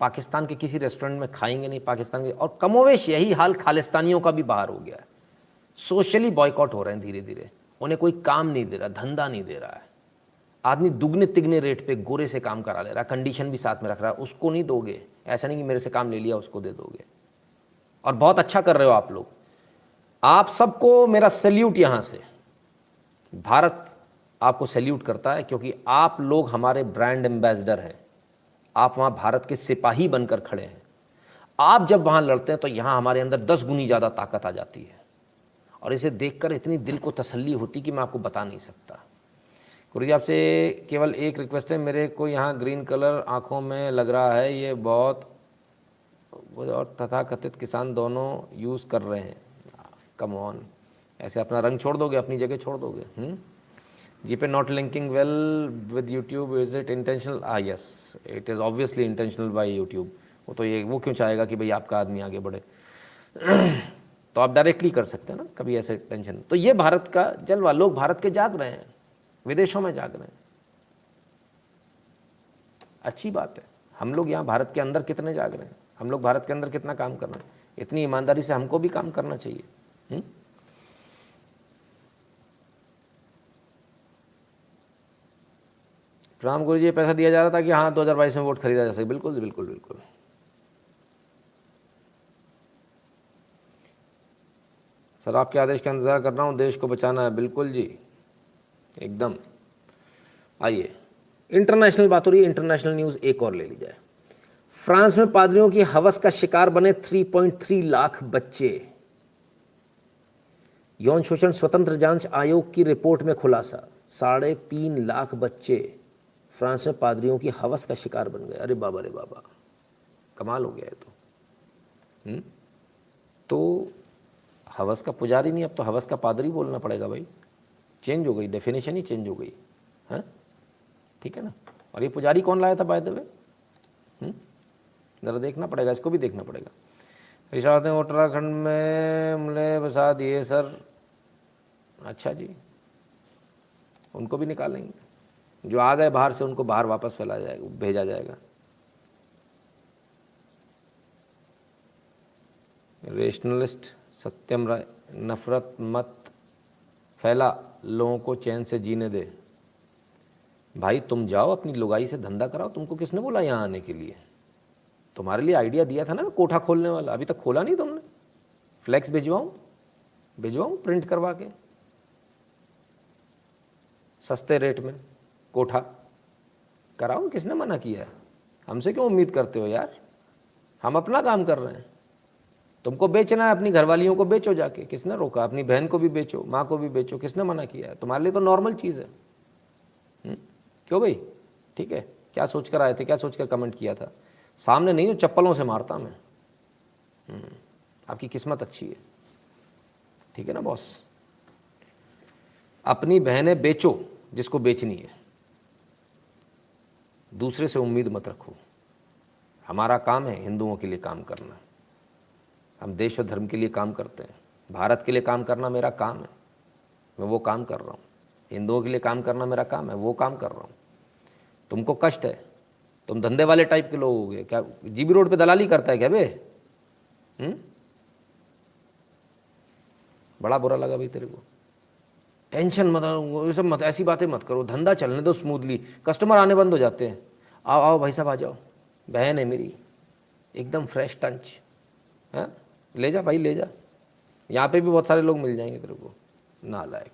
पाकिस्तान के किसी रेस्टोरेंट में खाएंगे नहीं पाकिस्तान के। और कमोवेश यही हाल खालिस्तानियों का भी बाहर हो गया है, सोशली बॉयकॉट हो रहे हैं धीरे धीरे, उन्हें कोई काम नहीं दे रहा, धंधा नहीं दे रहा है। आदमी दुगने तिगने रेट पे गोरे से काम करा ले रहा है, कंडीशन भी साथ में रख रहा है, उसको नहीं दोगे, ऐसा नहीं कि मेरे से काम ले लिया उसको दे दोगे। और बहुत अच्छा कर रहे हो आप लोग, आप सबको मेरा सैल्यूट। यहाँ से भारत आपको सैल्यूट करता है क्योंकि आप लोग हमारे ब्रांड एम्बेसडर हैं, आप वहाँ भारत के सिपाही बनकर खड़े हैं। आप जब वहाँ लड़ते हैं तो यहाँ हमारे अंदर 10 गुनी ज़्यादा ताकत आ जाती है और इसे देखकर इतनी दिल को तसल्ली होती कि मैं आपको बता नहीं सकता। गुरु जी आपसे केवल एक रिक्वेस्ट है, मेरे को यहाँ ग्रीन कलर आँखों में लग रहा है, ये बहुत वो और तथाकथित किसान दोनों यूज़ कर रहे हैं। कम ऑन, ऐसे अपना रंग छोड़ दोगे, अपनी जगह छोड़ दोगे। GPay not linking well with YouTube, is it intentional? Yes, it is obviously intentional by YouTube. वो क्यों चाहेगा कि भाई आपका आदमी आगे बढ़े? तो आप डायरेक्टली कर सकते हैं ना, कभी ऐसे टेंशन। तो ये भारत का जलवा, लोग भारत के जाग रहे हैं, विदेशों में जाग रहे हैं, अच्छी बात है। हम लोग यहाँ भारत के अंदर कितने जाग रहे हैं, हम लोग भारत के अंदर कितना काम कर रहे हैं, इतनी ईमानदारी से हमको भी काम करना चाहिए। राम गुरु जी, पैसा दिया जा रहा था कि हाँ 2022 में वोट खरीदा जा सके। बिल्कुल बिल्कुल बिल्कुल। सर आपके आदेश का इंतजार कर रहा हूँ, देश को बचाना है। बिल्कुल जी, एकदम। आइए, इंटरनेशनल बात हो रही है, इंटरनेशनल न्यूज़ एक और ले ली जाए। फ्रांस में पादरियों की हवस का शिकार बने 3.3 लाख बच्चे। यौन शोषण स्वतंत्र जांच आयोग की रिपोर्ट में खुलासा, 3.5 लाख बच्चे फ्रांस में पादरियों की हवस का शिकार बन गए। अरे बाबा रे बाबा, कमाल हो गया है। तो हवस का पुजारी नहीं, अब तो हवस का पादरी बोलना पड़ेगा भाई। चेंज हो गई, डेफिनेशन ही चेंज हो गई। हाँ, ठीक है ना। और ये पुजारी कौन लाया था बाय द वे? ज़रा देखना पड़ेगा, इसको भी देखना पड़ेगा। रिशाद ने उत्तराखंड में हमले बसा दिए सर। अच्छा जी, उनको भी निकालेंगे, जो आ गए बाहर से उनको बाहर वापस भेजा जाएगा। रेशनलिस्ट सत्यम राय, नफरत मत फैला, लोगों को चैन से जीने दे। भाई तुम जाओ अपनी लुगाई से धंधा कराओ, तुमको किसने बोला यहाँ आने के लिए? तुम्हारे लिए आइडिया दिया था ना कोठा खोलने वाला, अभी तक खोला नहीं तुमने। फ्लैक्स भिजवाऊँ प्रिंट करवा के सस्ते रेट में कोठा कराओ, किसने मना किया है? हमसे क्यों उम्मीद करते हो यार? हम अपना काम कर रहे हैं। तुमको बेचना है अपनी घरवालियों को बेचो जाके, किसने रोका? अपनी बहन को भी बेचो, माँ को भी बेचो, किसने मना किया है? तुम्हारे लिए तो नॉर्मल चीज़ है। क्यों भाई? ठीक है, क्या सोचकर आए थे, क्या सोचकर कमेंट किया था? सामने नहीं हो चप्पलों से मारता मैं। आपकी किस्मत अच्छी है, ठीक है ना बॉस। अपनी बहनें बेचो जिसको बेचनी है, दूसरे से उम्मीद मत रखो। हमारा काम है हिंदुओं के लिए काम करना, हम देश और धर्म के लिए काम करते हैं। भारत के लिए काम करना मेरा काम है, मैं वो काम कर रहा हूँ। हिंदुओं के लिए काम करना मेरा काम है, वो काम कर रहा हूँ। तुमको कष्ट है, तुम धंधे वाले टाइप के लोग हो गए क्या? जीबी रोड पे दलाली करता है क्या बे? बड़ा बुरा लगा भाई तेरे को। टेंशन मत, वो सब मत, ऐसी बातें मत करो। धंधा चलने दो स्मूथली, कस्टमर आने बंद हो जाते हैं। आओ आओ भाई साहब आ जाओ, बहन है मेरी, एकदम फ्रेश टंच। हाँ ले जा भाई ले जा, यहाँ पे भी बहुत सारे लोग मिल जाएंगे तेरे को। नालायक।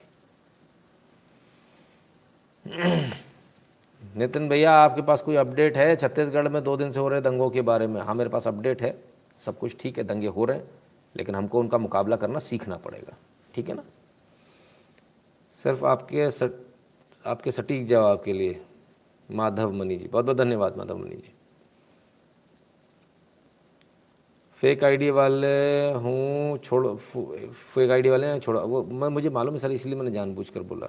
नितिन भैया आपके पास कोई अपडेट है? छत्तीसगढ़ में 2 दिन से हो रहे दंगों के बारे में। हाँ मेरे पास अपडेट है, सब कुछ ठीक है, दंगे हो रहे हैं, लेकिन हमको उनका मुकाबला करना सीखना पड़ेगा, ठीक है ना। सिर्फ आपके सटीक जवाब के लिए माधव मनी जी, बहुत बहुत धन्यवाद माधव मनी जी। फेक आईडी वाले हूँ, छोड़ो। फेक आईडी वाले हैं, छोड़ो वो। मुझे मालूम है सर, इसलिए मैंने जानबूझकर बोला।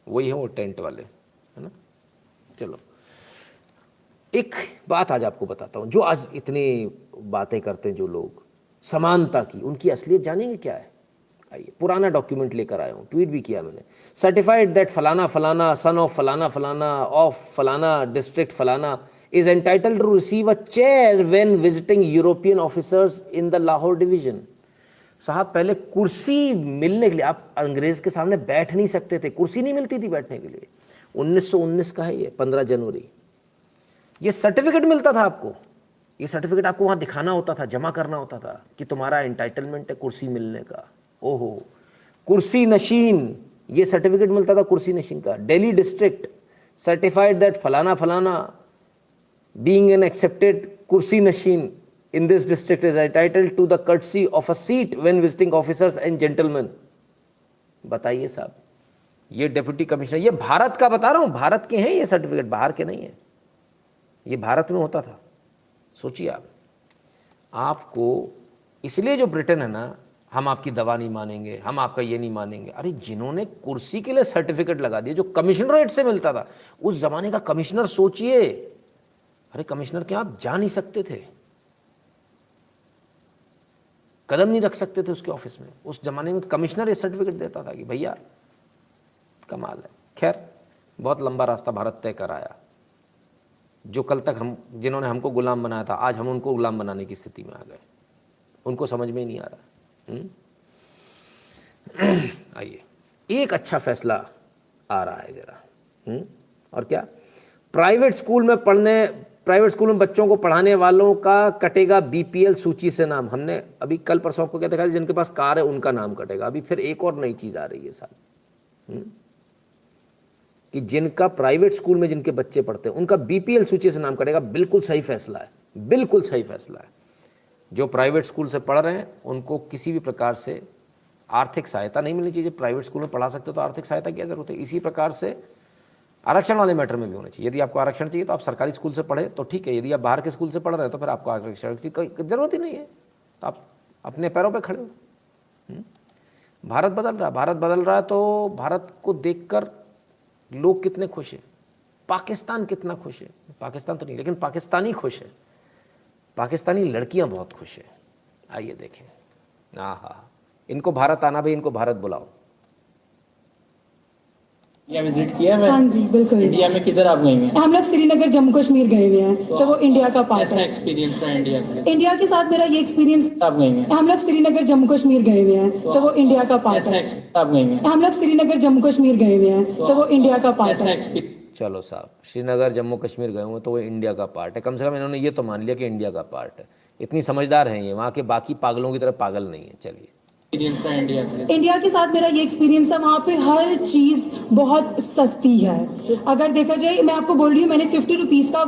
वही है वो टेंट वाले, है ना। चलो एक बात आज आपको बताता हूँ, जो आज इतनी बातें करते हैं जो लोग समानता की, उनकी असलियत जानेंगे क्या है। आइए, पुराना डॉक्यूमेंट लेकर आया हूँ, ट्वीट भी किया मैंने। सर्टिफाइड दैट फलाना फलाना सन ऑफ फलाना फलाना ऑफ फलाना डिस्ट्रिक्ट फलाना is entitled to receive a chair when visiting European officers in the Lahore division। साहब पहले कुर्सी मिलने के लिए आप अंग्रेज के सामने बैठ नहीं सकते थे, कुर्सी नहीं मिलती थी बैठने के लिए। 1919 का है ये, 15 जनवरी। ये सर्टिफिकेट मिलता था आपको, ये सर्टिफिकेट आपको वहाँ दिखाना होता था, जमा करना होता था कि तुम्हारा एंटाइटलमेंट है कुर्सी मिलने का। ओहो, कुर्सी नशीन, ये सर्टिफिकेट मिलता था कुर्सी नशीन का। दिल्ली डिस्ट्रिक्ट सर्टिफाइड दैट फलाना फलाना being an accepted kursi nashin in this district is entitled to the courtesy of a seat when visiting officers and gentlemen। बताइए साहब, ये डिप्टी कमिश्नर, ये भारत का बता रहा हूँ, भारत के हैं ये सर्टिफिकेट, बाहर के नहीं है, ये भारत में होता था। सोचिए आप। आपको इसलिए जो ब्रिटेन है ना, हम आपकी दवा नहीं मानेंगे, हम आपका ये नहीं मानेंगे। अरे जिन्होंने कुर्सी के लिए सर्टिफिकेट लगा दिए, जो कमिश्नरेट से मिलता था, उस जमाने का कमिश्नर सोचिए। अरे कमिश्नर क्या आप जा नहीं सकते थे, कदम नहीं रख सकते थे उसके ऑफिस में। उस जमाने में कमिश्नर ये सर्टिफिकेट देता था कि भैया कमाल है। खैर बहुत लंबा रास्ता भारत तय कर आया। जो कल तक जिन्होंने हमको गुलाम बनाया था, आज हम उनको गुलाम बनाने की स्थिति में आ गए। उनको समझ में ही नहीं आ रहा। आइए, एक अच्छा फैसला आ रहा है जरा। और क्या, प्राइवेट स्कूल में बच्चों को पढ़ाने वालों का कटेगा बीपीएल सूची से नाम। हमने अभी कल परसों आपको क्या देखा, जिनके पास कार है उनका नाम कटेगा। अभी फिर एक और नई चीज आ रही है साहब, कि जिनका प्राइवेट स्कूल में जिनके बच्चे पढ़ते हैं उनका बीपीएल सूची से नाम कटेगा। बिल्कुल सही फैसला है, बिल्कुल सही फैसला है। जो प्राइवेट स्कूल से पढ़ रहे हैं उनको किसी भी प्रकार से आर्थिक सहायता नहीं मिलनी चाहिए। प्राइवेट स्कूल में पढ़ा सकते हो तो आर्थिक सहायता की जरूरत है। इसी प्रकार से आरक्षण वाले मैटर में भी होना चाहिए। यदि आपको आरक्षण चाहिए तो आप सरकारी स्कूल से पढ़े तो ठीक है, यदि आप बाहर के स्कूल से पढ़ रहे हैं तो फिर आपको आरक्षण की कोई जरूरत ही नहीं है, तो आप अपने पैरों पर खड़े हो। भारत बदल रहा है तो भारत को देखकर लोग कितने खुश हैं, पाकिस्तान कितना खुश है। पाकिस्तान तो नहीं, लेकिन पाकिस्तानी खुश है, पाकिस्तानी लड़कियां बहुत खुश है। आइए देखें। हाँ, इनको भारत आना भाई, इनको भारत बुलाओ। इंडिया विजिट किया है? हाँ जी बिल्कुल। इंडिया में किधर आप गए हैं? हम लोग श्रीनगर जम्मू कश्मीर गए हुए हैं, तो वो इंडिया का पार्ट है। एक्सपीरियंस रहा इंडिया का? इंडिया के साथ मेरा ये एक्सपीरियंस, आप गए हैं? हम लोग श्रीनगर जम्मू कश्मीर गए हुए हैं, तो वो इंडिया का पार्ट है। आप गए हैं? हम लोग श्रीनगर जम्मू कश्मीर गए हुए हैं, तो वो इंडिया का पार्ट है। चलो साहब, श्रीनगर जम्मू कश्मीर गए हुए तो वो इंडिया का पार्ट है। कम से कम इन्होंने ये तो मान लिया कि इंडिया का पार्ट है। इतनी समझदार हैं ये, वहाँ के बाकी पागलों की तरह पागल नहीं है। चलिए, इंडिया के साथ मेरा ये एक्सपीरियंस था, वहाँ पे हर चीज बहुत सस्ती है। अगर देखा जाए, मैं आपको बोल रही हूँ, मैंने 50 रुपीज का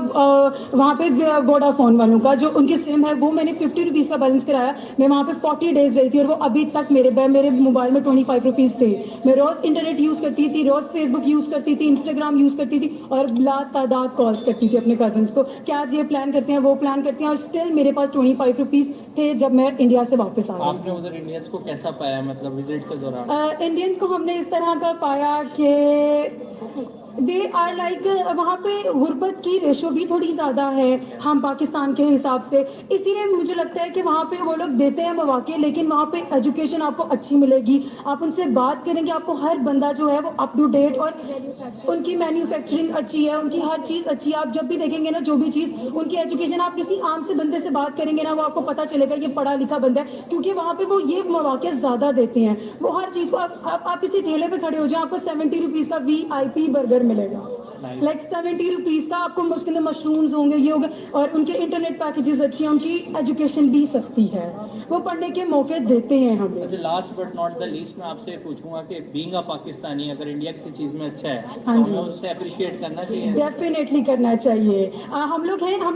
वहाँ पे वोडाफोन वालों का जो उनकी सिम है वो मैंने 50 रुपीज का बैलेंस कराया। मैं वहाँ पे 40 डेज रही थी और वो अभी तक मेरे मोबाइल में 25 रुपीज थे। मैं रोज इंटरनेट यूज करती थी, रोज फेसबुक यूज करती थी, इंस्टाग्राम यूज करती थी और लातादाद कॉल्स करती थी अपने कजन्स को कि आज ये प्लान करते हैं, वो प्लान करते हैं, और स्टिल मेरे पास 25 रुपीज थे जब मैं इंडिया से वापस आ गई। आपने उधर इंडियंस को कैसा पाया, मतलब विजिट के दौरान? इंडियंस को हमने इस तरह का पाया कि दे आर लाइक, वहाँ पे गुर्बत की रेशो भी थोड़ी ज़्यादा है हम पाकिस्तान के हिसाब से, इसीलिए मुझे लगता है कि वहाँ पे वो लोग देते हैं मौके, लेकिन वहाँ पे एजुकेशन आपको अच्छी मिलेगी। आप उनसे बात करेंगे, आपको हर बंदा जो है वो अप टू डेट, और उनकी मैन्युफैक्चरिंग अच्छी है, उनकी हर चीज़ अच्छी है। आप जब भी देखेंगे ना जो भी चीज़, उनकी एजुकेशन, आप किसी आम से बंदे से बात करेंगे ना वो आपको पता चलेगा ये पढ़ा लिखा बंदा है, क्योंकि वहाँ पे वो ये मौके ज़्यादा देते हैं। वो हर चीज़ को आप किसी ठेले पे खड़े हो जाए, आपको 70 रुपीज़ का VIP बर्गर मिलेगा, लाइक 70 रुपीज का। आपको उसके अंदर मशरूम्स होंगे, ये होगा, और उनके इंटरनेट पैकेजेस अच्छी हैं, उनकी एजुकेशन भी सस्ती है, वो पढ़ने के मौके देते हैं हमें। अच्छा, last but not the least मैं आपसे पूछूंगा कि बीइंग अ पाकिस्तानी, अगर इंडिया किसी चीज में अच्छा है हाँ तो जी, हमें उससे अप्रिशिएट करना चाहिए। डेफिनेटली करना चाहिए। हम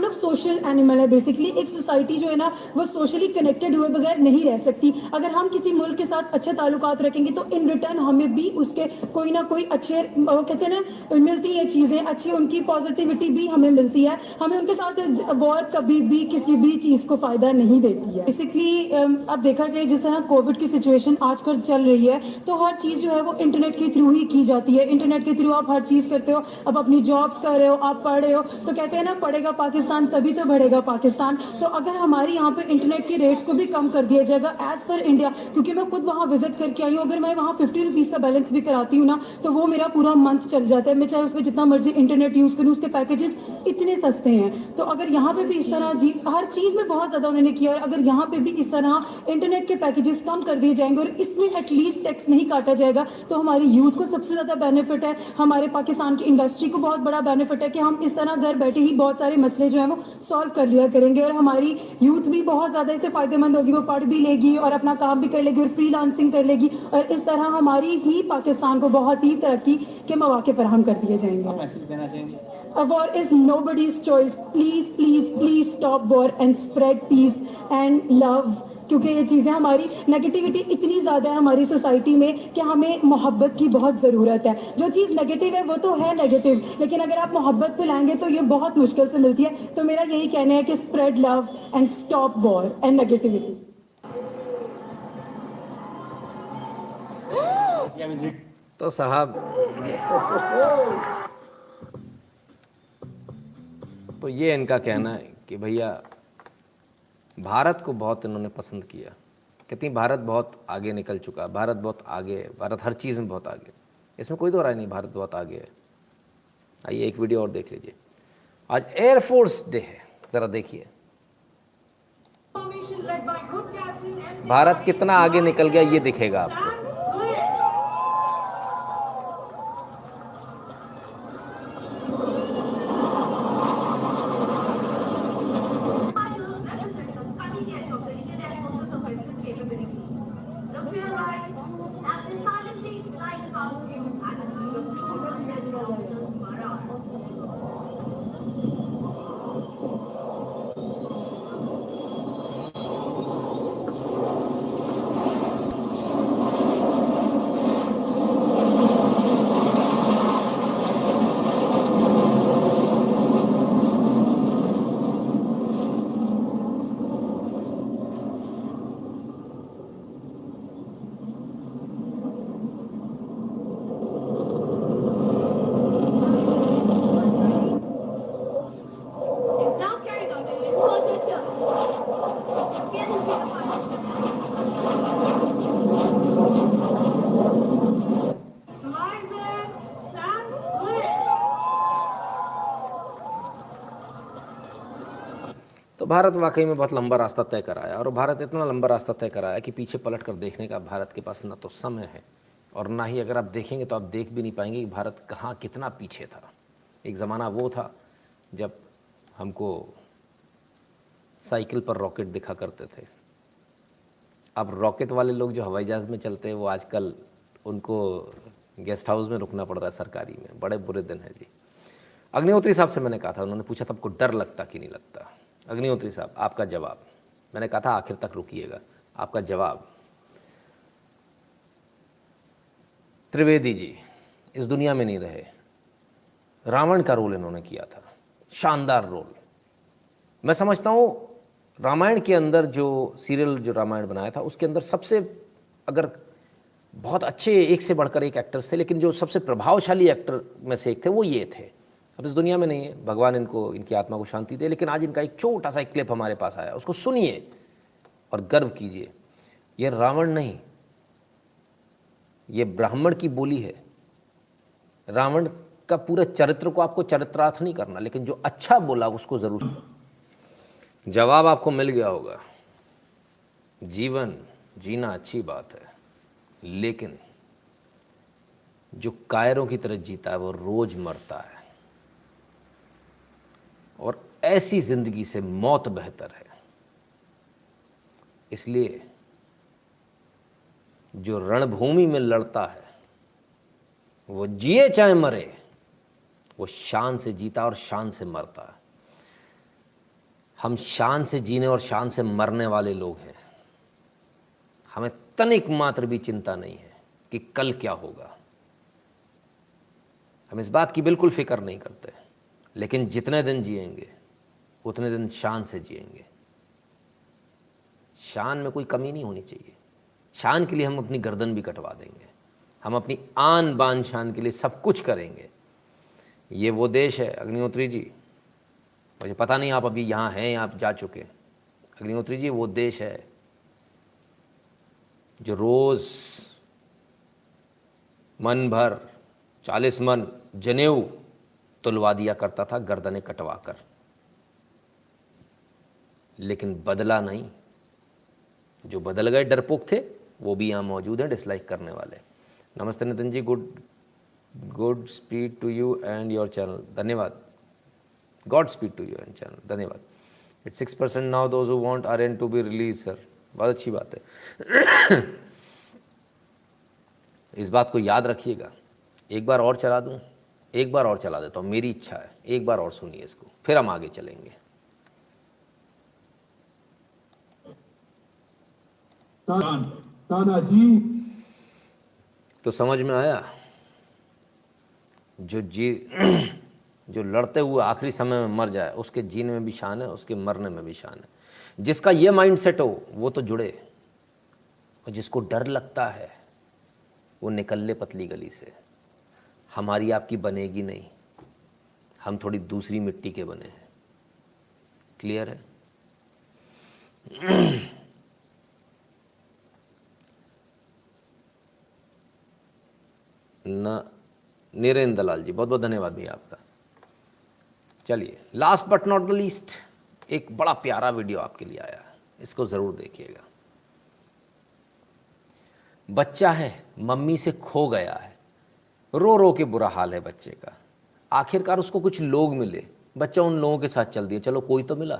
लोग सोशल एनिमल है बेसिकली। एक सोसाइटी जो है ना वो सोशली कनेक्टेड हुए बगैर नहीं रह सकती। अगर हम किसी मुल्क के साथ अच्छे ताल्लुकात रखेंगे तो इन रिटर्न हमें भी उसके कोई ना कोई अच्छे, कहते हैं ना, मिलती है चीजें अच्छी, उनकी पॉजिटिविटी भी हमें मिलती है। हमें उनके साथ वॉर कभी भी किसी भी चीज को फायदा नहीं देती है। बेसिकली अब देखा जाए जिस तरह कोविड की सिचुएशन आजकल चल रही है, तो हर चीज जो है वो इंटरनेट के थ्रू ही की जाती है। इंटरनेट के थ्रू आप हर चीज करते हो, अब अपनी जॉब्स कर रहे हो, आप पढ़ रहे हो, तो कहते हैं ना पढ़ेगा पाकिस्तान तभी तो बढ़ेगा पाकिस्तान। तो अगर हमारे यहाँ पे इंटरनेट के रेट्स को भी कम कर दिया जाएगा एज पर इंडिया, क्योंकि मैं खुद वहाँ विजिट करके आई हूँ, अगर मैं वहाँ 50 रुपीज का बैलेंस भी कराती हूँ ना तो वो मेरा पूरा मंथ चल जाता है। मैं चाहे उसमें जितना मर्जी इंटरनेट यूज करूँ, उसके पैकेजेस इतने सस्ते हैं। तो अगर यहाँ पे भी इस तरह हर चीज में बहुत ज्यादा उन्होंने किया, और अगर यहाँ पे भी इस तरह इंटरनेट के पैकेजेस कम कर दिए जाएंगे और इसमें एटलीस्ट टैक्स नहीं काटा जाएगा, तो हमारी यूथ को सबसे ज्यादा बेनिफिट है, हमारे पाकिस्तान की इंडस्ट्री को बहुत बड़ा बेनिफिट है कि हम इस तरह घर बैठे ही बहुत सारे मसले जो है वो सॉल्व कर लिया करेंगे, और हमारी यूथ भी बहुत ज्यादा इससे फायदेमंद होगी। वो पढ़ भी लेगी और अपना काम भी कर लेगी और फ्रीलांसिंग कर लेगी, और इस तरह हमारी ही पाकिस्तान को बहुत ही तरक्की के मौके फराहम कर दिए जाएंगे। मैसेज देना चाहेंगे? A war is nobody's choice. Please, please, please stop war and spread peace and love क्योंकि ये चीज़ें हमारी नेगेटिविटी इतनी ज़्यादा है हमारी सोसाइटी में कि हमें मोहब्बत की बहुत ज़रूरत है। जो चीज़ नेगेटिव है वो तो है नेगेटिव, लेकिन अगर आप मोहब्बत पे लाएंगे तो ये बहुत मुश्किल से मिलती है। तो मेरा यही कहना है कि spread love and stop war and negativity. तो साहब तो ये इनका कहना है कि भैया भारत को बहुत इन्होंने पसंद किया, कहती भारत बहुत आगे निकल चुका, भारत बहुत आगे है, भारत हर चीज़ में बहुत आगे, इसमें कोई दो राय नहीं, भारत बहुत आगे है। आइए एक वीडियो और देख लीजिए। आज एयरफोर्स डे है, ज़रा देखिए भारत कितना आगे निकल गया ये दिखेगा आपको। तो भारत वाकई में बहुत लंबा रास्ता तय कराया, और भारत इतना लंबा रास्ता तय कराया कि पीछे पलट कर देखने का भारत के पास ना तो समय है और ना ही अगर आप देखेंगे तो आप देख भी नहीं पाएंगे कि भारत कहाँ कितना पीछे था। एक ज़माना वो था जब हमको साइकिल पर रॉकेट दिखा करते थे, अब रॉकेट वाले लोग जो हवाई जहाज़ में चलते हैं वो आजकल उनको गेस्ट हाउस में रुकना पड़ रहा है सरकारी में। बड़े बुरे दिन है जी। अग्निहोत्री साहब से मैंने कहा था, उन्होंने पूछा था आपको डर लगता कि नहीं लगता। अग्निहोत्री साहब आपका जवाब, मैंने कहा था आखिर तक रुकिएगा, आपका जवाब। त्रिवेदी जी इस दुनिया में नहीं रहे, रावण का रोल इन्होंने किया था, शानदार रोल। मैं समझता हूँ रामायण के अंदर जो सीरियल जो रामायण बनाया था उसके अंदर सबसे, अगर बहुत अच्छे एक से बढ़कर एक एक्टर्स थे, लेकिन जो सबसे प्रभावशाली एक्टर में से एक थे वो ये थे। अब इस दुनिया में नहीं है, भगवान इनको, इनकी आत्मा को शांति दे। लेकिन आज इनका एक छोटा सा एक क्लिप हमारे पास आया, उसको सुनिए और गर्व कीजिए। ये रावण नहीं, ये ब्राह्मण की बोली है। रावण का पूरे चरित्र को आपको चरित्रार्थ नहीं करना, लेकिन जो अच्छा बोला उसको जरूर। जवाब आपको मिल गया होगा। जीवन जीना अच्छी बात है, लेकिन जो कायरों की तरह जीता है वो रोज मरता है, और ऐसी जिंदगी से मौत बेहतर है। इसलिए जो रणभूमि में लड़ता है वो जिए चाहे मरे, वो शान से जीता और शान से मरता है। हम शान से जीने और शान से मरने वाले लोग हैं। हमें तनिक मात्र भी चिंता नहीं है कि कल क्या होगा। हम इस बात की बिल्कुल फिक्र नहीं करते, लेकिन जितने दिन जिएंगे उतने दिन शान से जिएंगे। शान में कोई कमी नहीं होनी चाहिए। शान के लिए हम अपनी गर्दन भी कटवा देंगे, हम अपनी आन बान शान के लिए सब कुछ करेंगे। ये वो देश है अग्निहोत्री जी, मुझे पता नहीं आप अभी यहाँ हैं या आप जा चुके। अग्निहोत्री जी वो देश है जो रोज़ मन भर 40 मन जनेऊ तुलवा दिया करता था गर्दनें कटवा कर, लेकिन बदला नहीं। जो बदल गए डरपोक थे वो भी यहाँ मौजूद हैं, डिसलाइक करने वाले। नमस्ते Nitin ji, good speed to you and your channel, धन्यवाद। God speed to you and channel, धन्यवाद। It's 6% now those who want Aryan to be release sir, बहुत अच्छी बात है। इस बात को याद रखिएगा। एक बार और चला दूं, एक बार और चला देता हूँ, मेरी इच्छा है। एक बार और सुनिए इसको, फिर हम आगे चलेंगे। तानाजी। तो समझ में आया, जो लड़ते हुए आखिरी समय में मर जाए उसके जीने में भी शान है, उसके मरने में भी शान है। जिसका ये माइंड सेट हो वो तो जुड़े, और जिसको डर लगता है वो निकल ले पतली गली से। हमारी आपकी बनेगी नहीं, हम थोड़ी दूसरी मिट्टी के बने हैं। क्लियर है? न नीरेंद्र दलाल जी, बहुत बहुत धन्यवाद भैया आपका। चलिए, last but not the least, एक बड़ा प्यारा वीडियो आपके लिए आया है, इसको ज़रूर देखिएगा। बच्चा है, मम्मी से खो गया है, रो रो के बुरा हाल है बच्चे का। आखिरकार उसको कुछ लोग मिले, बच्चा उन लोगों के साथ चल दिया, चलो कोई तो मिला।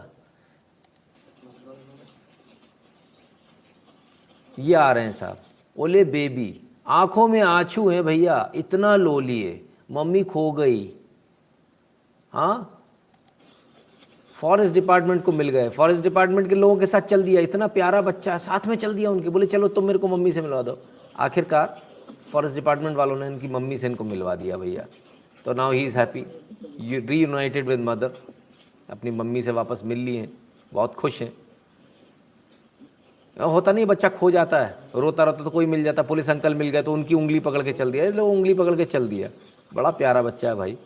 ये आ रहे हैं साहब, ओले बेबी, आंखों में आंसू है भैया, इतना लो लिए, मम्मी खो गई। हाँ, फॉरेस्ट डिपार्टमेंट को मिल गए, फॉरेस्ट डिपार्टमेंट के लोगों के साथ चल दिया, इतना प्यारा बच्चा साथ में चल दिया उनके, बोले चलो तुम मेरे को मम्मी से मिलवा दो। आखिरकार फॉरेस्ट डिपार्टमेंट वालों ने इनकी मम्मी से इनको मिलवा दिया भैया। तो now he is happy, you reunited with mother, अपनी मम्मी से वापस मिल लिए हैं, बहुत खुश हैं। होता नहीं, बच्चा खो जाता है, रोता रहता तो कोई मिल जाता, पुलिस अंकल मिल गए तो उनकी उंगली पकड़ के चल दिया, लोग उंगली पकड़ के चल दिया। बड़ा प्यारा बच्चा है भाई।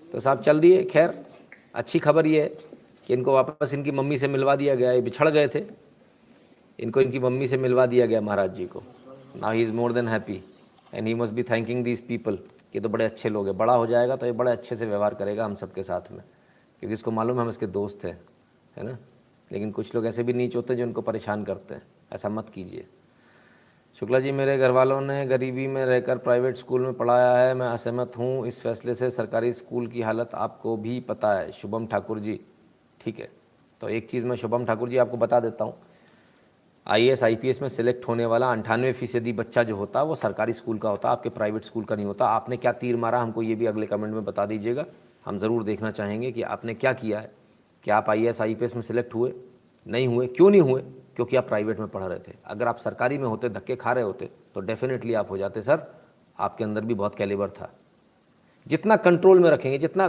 तो साहब चल दिए। खैर, अच्छी खबर ये है कि इनको वापस इनकी मम्मी से मिलवा दिया गया। ये बिछड़ गए थे, इनको इनकी मम्मी से मिलवा दिया गया महाराज जी को। Now he is more than happy and he must be thanking these people. ये तो बड़े अच्छे लोग हैं, बड़ा हो जाएगा तो ये बड़े अच्छे से व्यवहार करेगा हम सबके साथ में, क्योंकि इसको मालूम है हम इसके दोस्त हैं, है ना। लेकिन कुछ लोग ऐसे भी नीच होते हैं जो इनको परेशान करते हैं, ऐसा मत कीजिए। शुक्ला जी, मेरे घर वालों ने गरीबी में रहकर प्राइवेट स्कूल में पढ़ाया है, मैं असहमत हूँ इस फैसले से। सरकारी स्कूल की हालत आपको भी पता है। शुभम ठाकुर जी, ठीक है, तो एक चीज़ मैं शुभम ठाकुर जी आपको बता देता हूँ, IAS IPS में सिलेक्ट होने वाला 98% बच्चा जो होता है वो सरकारी स्कूल का होता है, आपके प्राइवेट स्कूल का नहीं होता। आपने क्या तीर मारा हमको ये भी अगले कमेंट में बता दीजिएगा, हम ज़रूर देखना चाहेंगे कि आपने क्या किया है। क्या आप IAS IPS में सिलेक्ट हुए? नहीं हुए। क्यों नहीं हुए? क्योंकि आप प्राइवेट में पढ़ रहे थे। अगर आप सरकारी में होते, धक्के खा रहे होते, तो डेफिनेटली आप हो जाते। सर, आपके अंदर भी बहुत कैलिबर था। जितना कंट्रोल में रखेंगे, जितना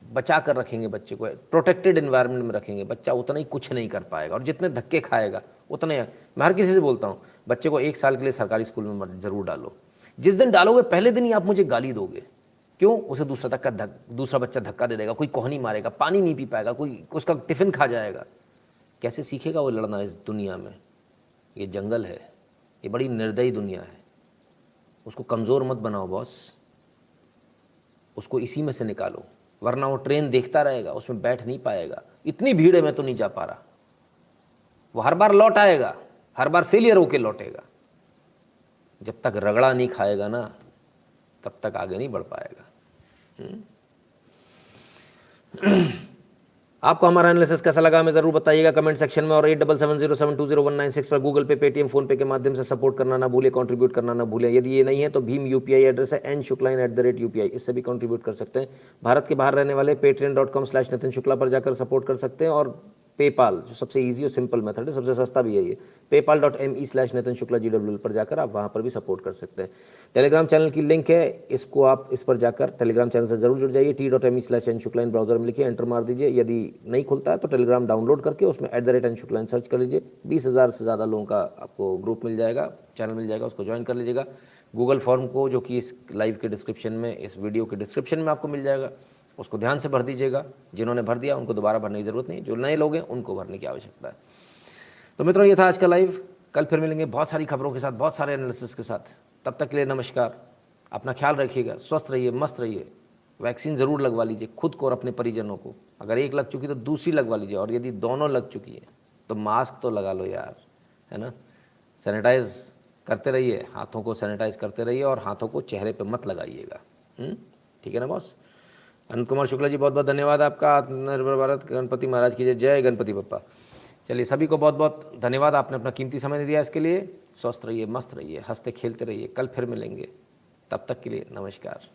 बचा कर रखेंगे बच्चे को, प्रोटेक्टेड एनवायरनमेंट में रखेंगे, बच्चा उतना ही कुछ नहीं कर पाएगा। और जितने धक्के खाएगा उतने, मैं हर किसी से बोलता हूँ, बच्चे को 1 साल के लिए सरकारी स्कूल में ज़रूर डालो। जिस दिन डालोगे पहले दिन ही आप मुझे गाली दोगे। क्यों? उसे दूसरा बच्चा धक्का दे देगा, कोई कोहनी मारेगा, पानी नहीं पी पाएगा, कोई उसका टिफ़िन खा जाएगा। कैसे सीखेगा वो लड़ना इस दुनिया में? ये जंगल है, ये बड़ी निर्दयी दुनिया है। उसको कमज़ोर मत बनाओ बॉस, उसको इसी में से निकालो, वरना वो ट्रेन देखता रहेगा, उसमें बैठ नहीं पाएगा। इतनी भीड़ है, मैं तो नहीं जा पा रहा। वो हर बार लौट आएगा, हर बार फेलियर होके लौटेगा। जब तक रगड़ा नहीं खाएगा ना, तब तक आगे नहीं बढ़ पाएगा। आपको हमारा एनालिसिस कैसा लगा हमें ज़रूर बताइएगा कमेंट सेक्शन में। और 8770720196 पर गूगल पे, पेटीएम, फोनपे के माध्यम से सपोर्ट करना ना भूलें, कंट्रीब्यूट करना ना भूलें। यदि ये नहीं है तो भीम UPI एड्रेस है nshukla@UPI, इससे भी कंट्रीब्यूट कर सकते हैं। भारत के बाहर रहने वाले patreon.com/नितिन शुक्ला पर जाकर सपोर्ट कर सकते हैं। और पेपाल, जो सबसे ईजी और सिंपल मेथड है, सबसे सस्ता भी है ये, paypal.me/नितिन शुक्ला GWL पर जाकर आप वहाँ पर भी सपोर्ट कर सकते हैं। टेलीग्राम चैनल की लिंक है, इसको आप इस पर जाकर टेलीग्राम चैनल से ज़रूर जुड़ जाइए। t.me/nshukla ब्राउजर में लिखिए, एंटर मार दीजिए। यदि नहीं खुलता है तो टेलीग्राम डाउनलोड करके उसमें @nshukla सर्च कर लीजिए। 20,000 से ज़्यादा लोगों का आपको ग्रुप मिल जाएगा, चैनल मिल जाएगा, उसको ज्वाइन कर लीजिएगा। गूगल फॉर्म को, जो कि इस लाइव के डिस्क्रिप्शन में, इस वीडियो के डिस्क्रिप्शन में आपको मिल जाएगा, उसको ध्यान से भर दीजिएगा। जिन्होंने भर दिया उनको दोबारा भरने की ज़रूरत नहीं, जो नए लोग हैं उनको भरने की आवश्यकता है। तो मित्रों, ये था आज का लाइव। कल फिर मिलेंगे बहुत सारी खबरों के साथ, बहुत सारे एनालिसिस के साथ। तब तक के लिए नमस्कार। अपना ख्याल रखिएगा, स्वस्थ रहिए, मस्त रहिए। वैक्सीन ज़रूर लगवा लीजिए, खुद को और अपने परिजनों को। अगर एक लग चुकी तो दूसरी लगवा लीजिए, और यदि दोनों लग चुकी है तो मास्क तो लगा लो यार, है ना। सैनिटाइज करते रहिए, हाथों को सैनिटाइज करते रहिए, और हाथों को चेहरे पर मत लगाइएगा। ठीक है ना बॉस। अनंत कुमार शुक्ला जी, बहुत बहुत धन्यवाद आपका। आत्मनिर्भर भारत, गणपति महाराज की जय। जय गणपति बप्पा। चलिए, सभी को बहुत बहुत धन्यवाद, आपने अपना कीमती समय दिया इसके लिए। स्वस्थ रहिए, मस्त रहिए, हंसते खेलते रहिए। कल फिर मिलेंगे, तब तक के लिए नमस्कार।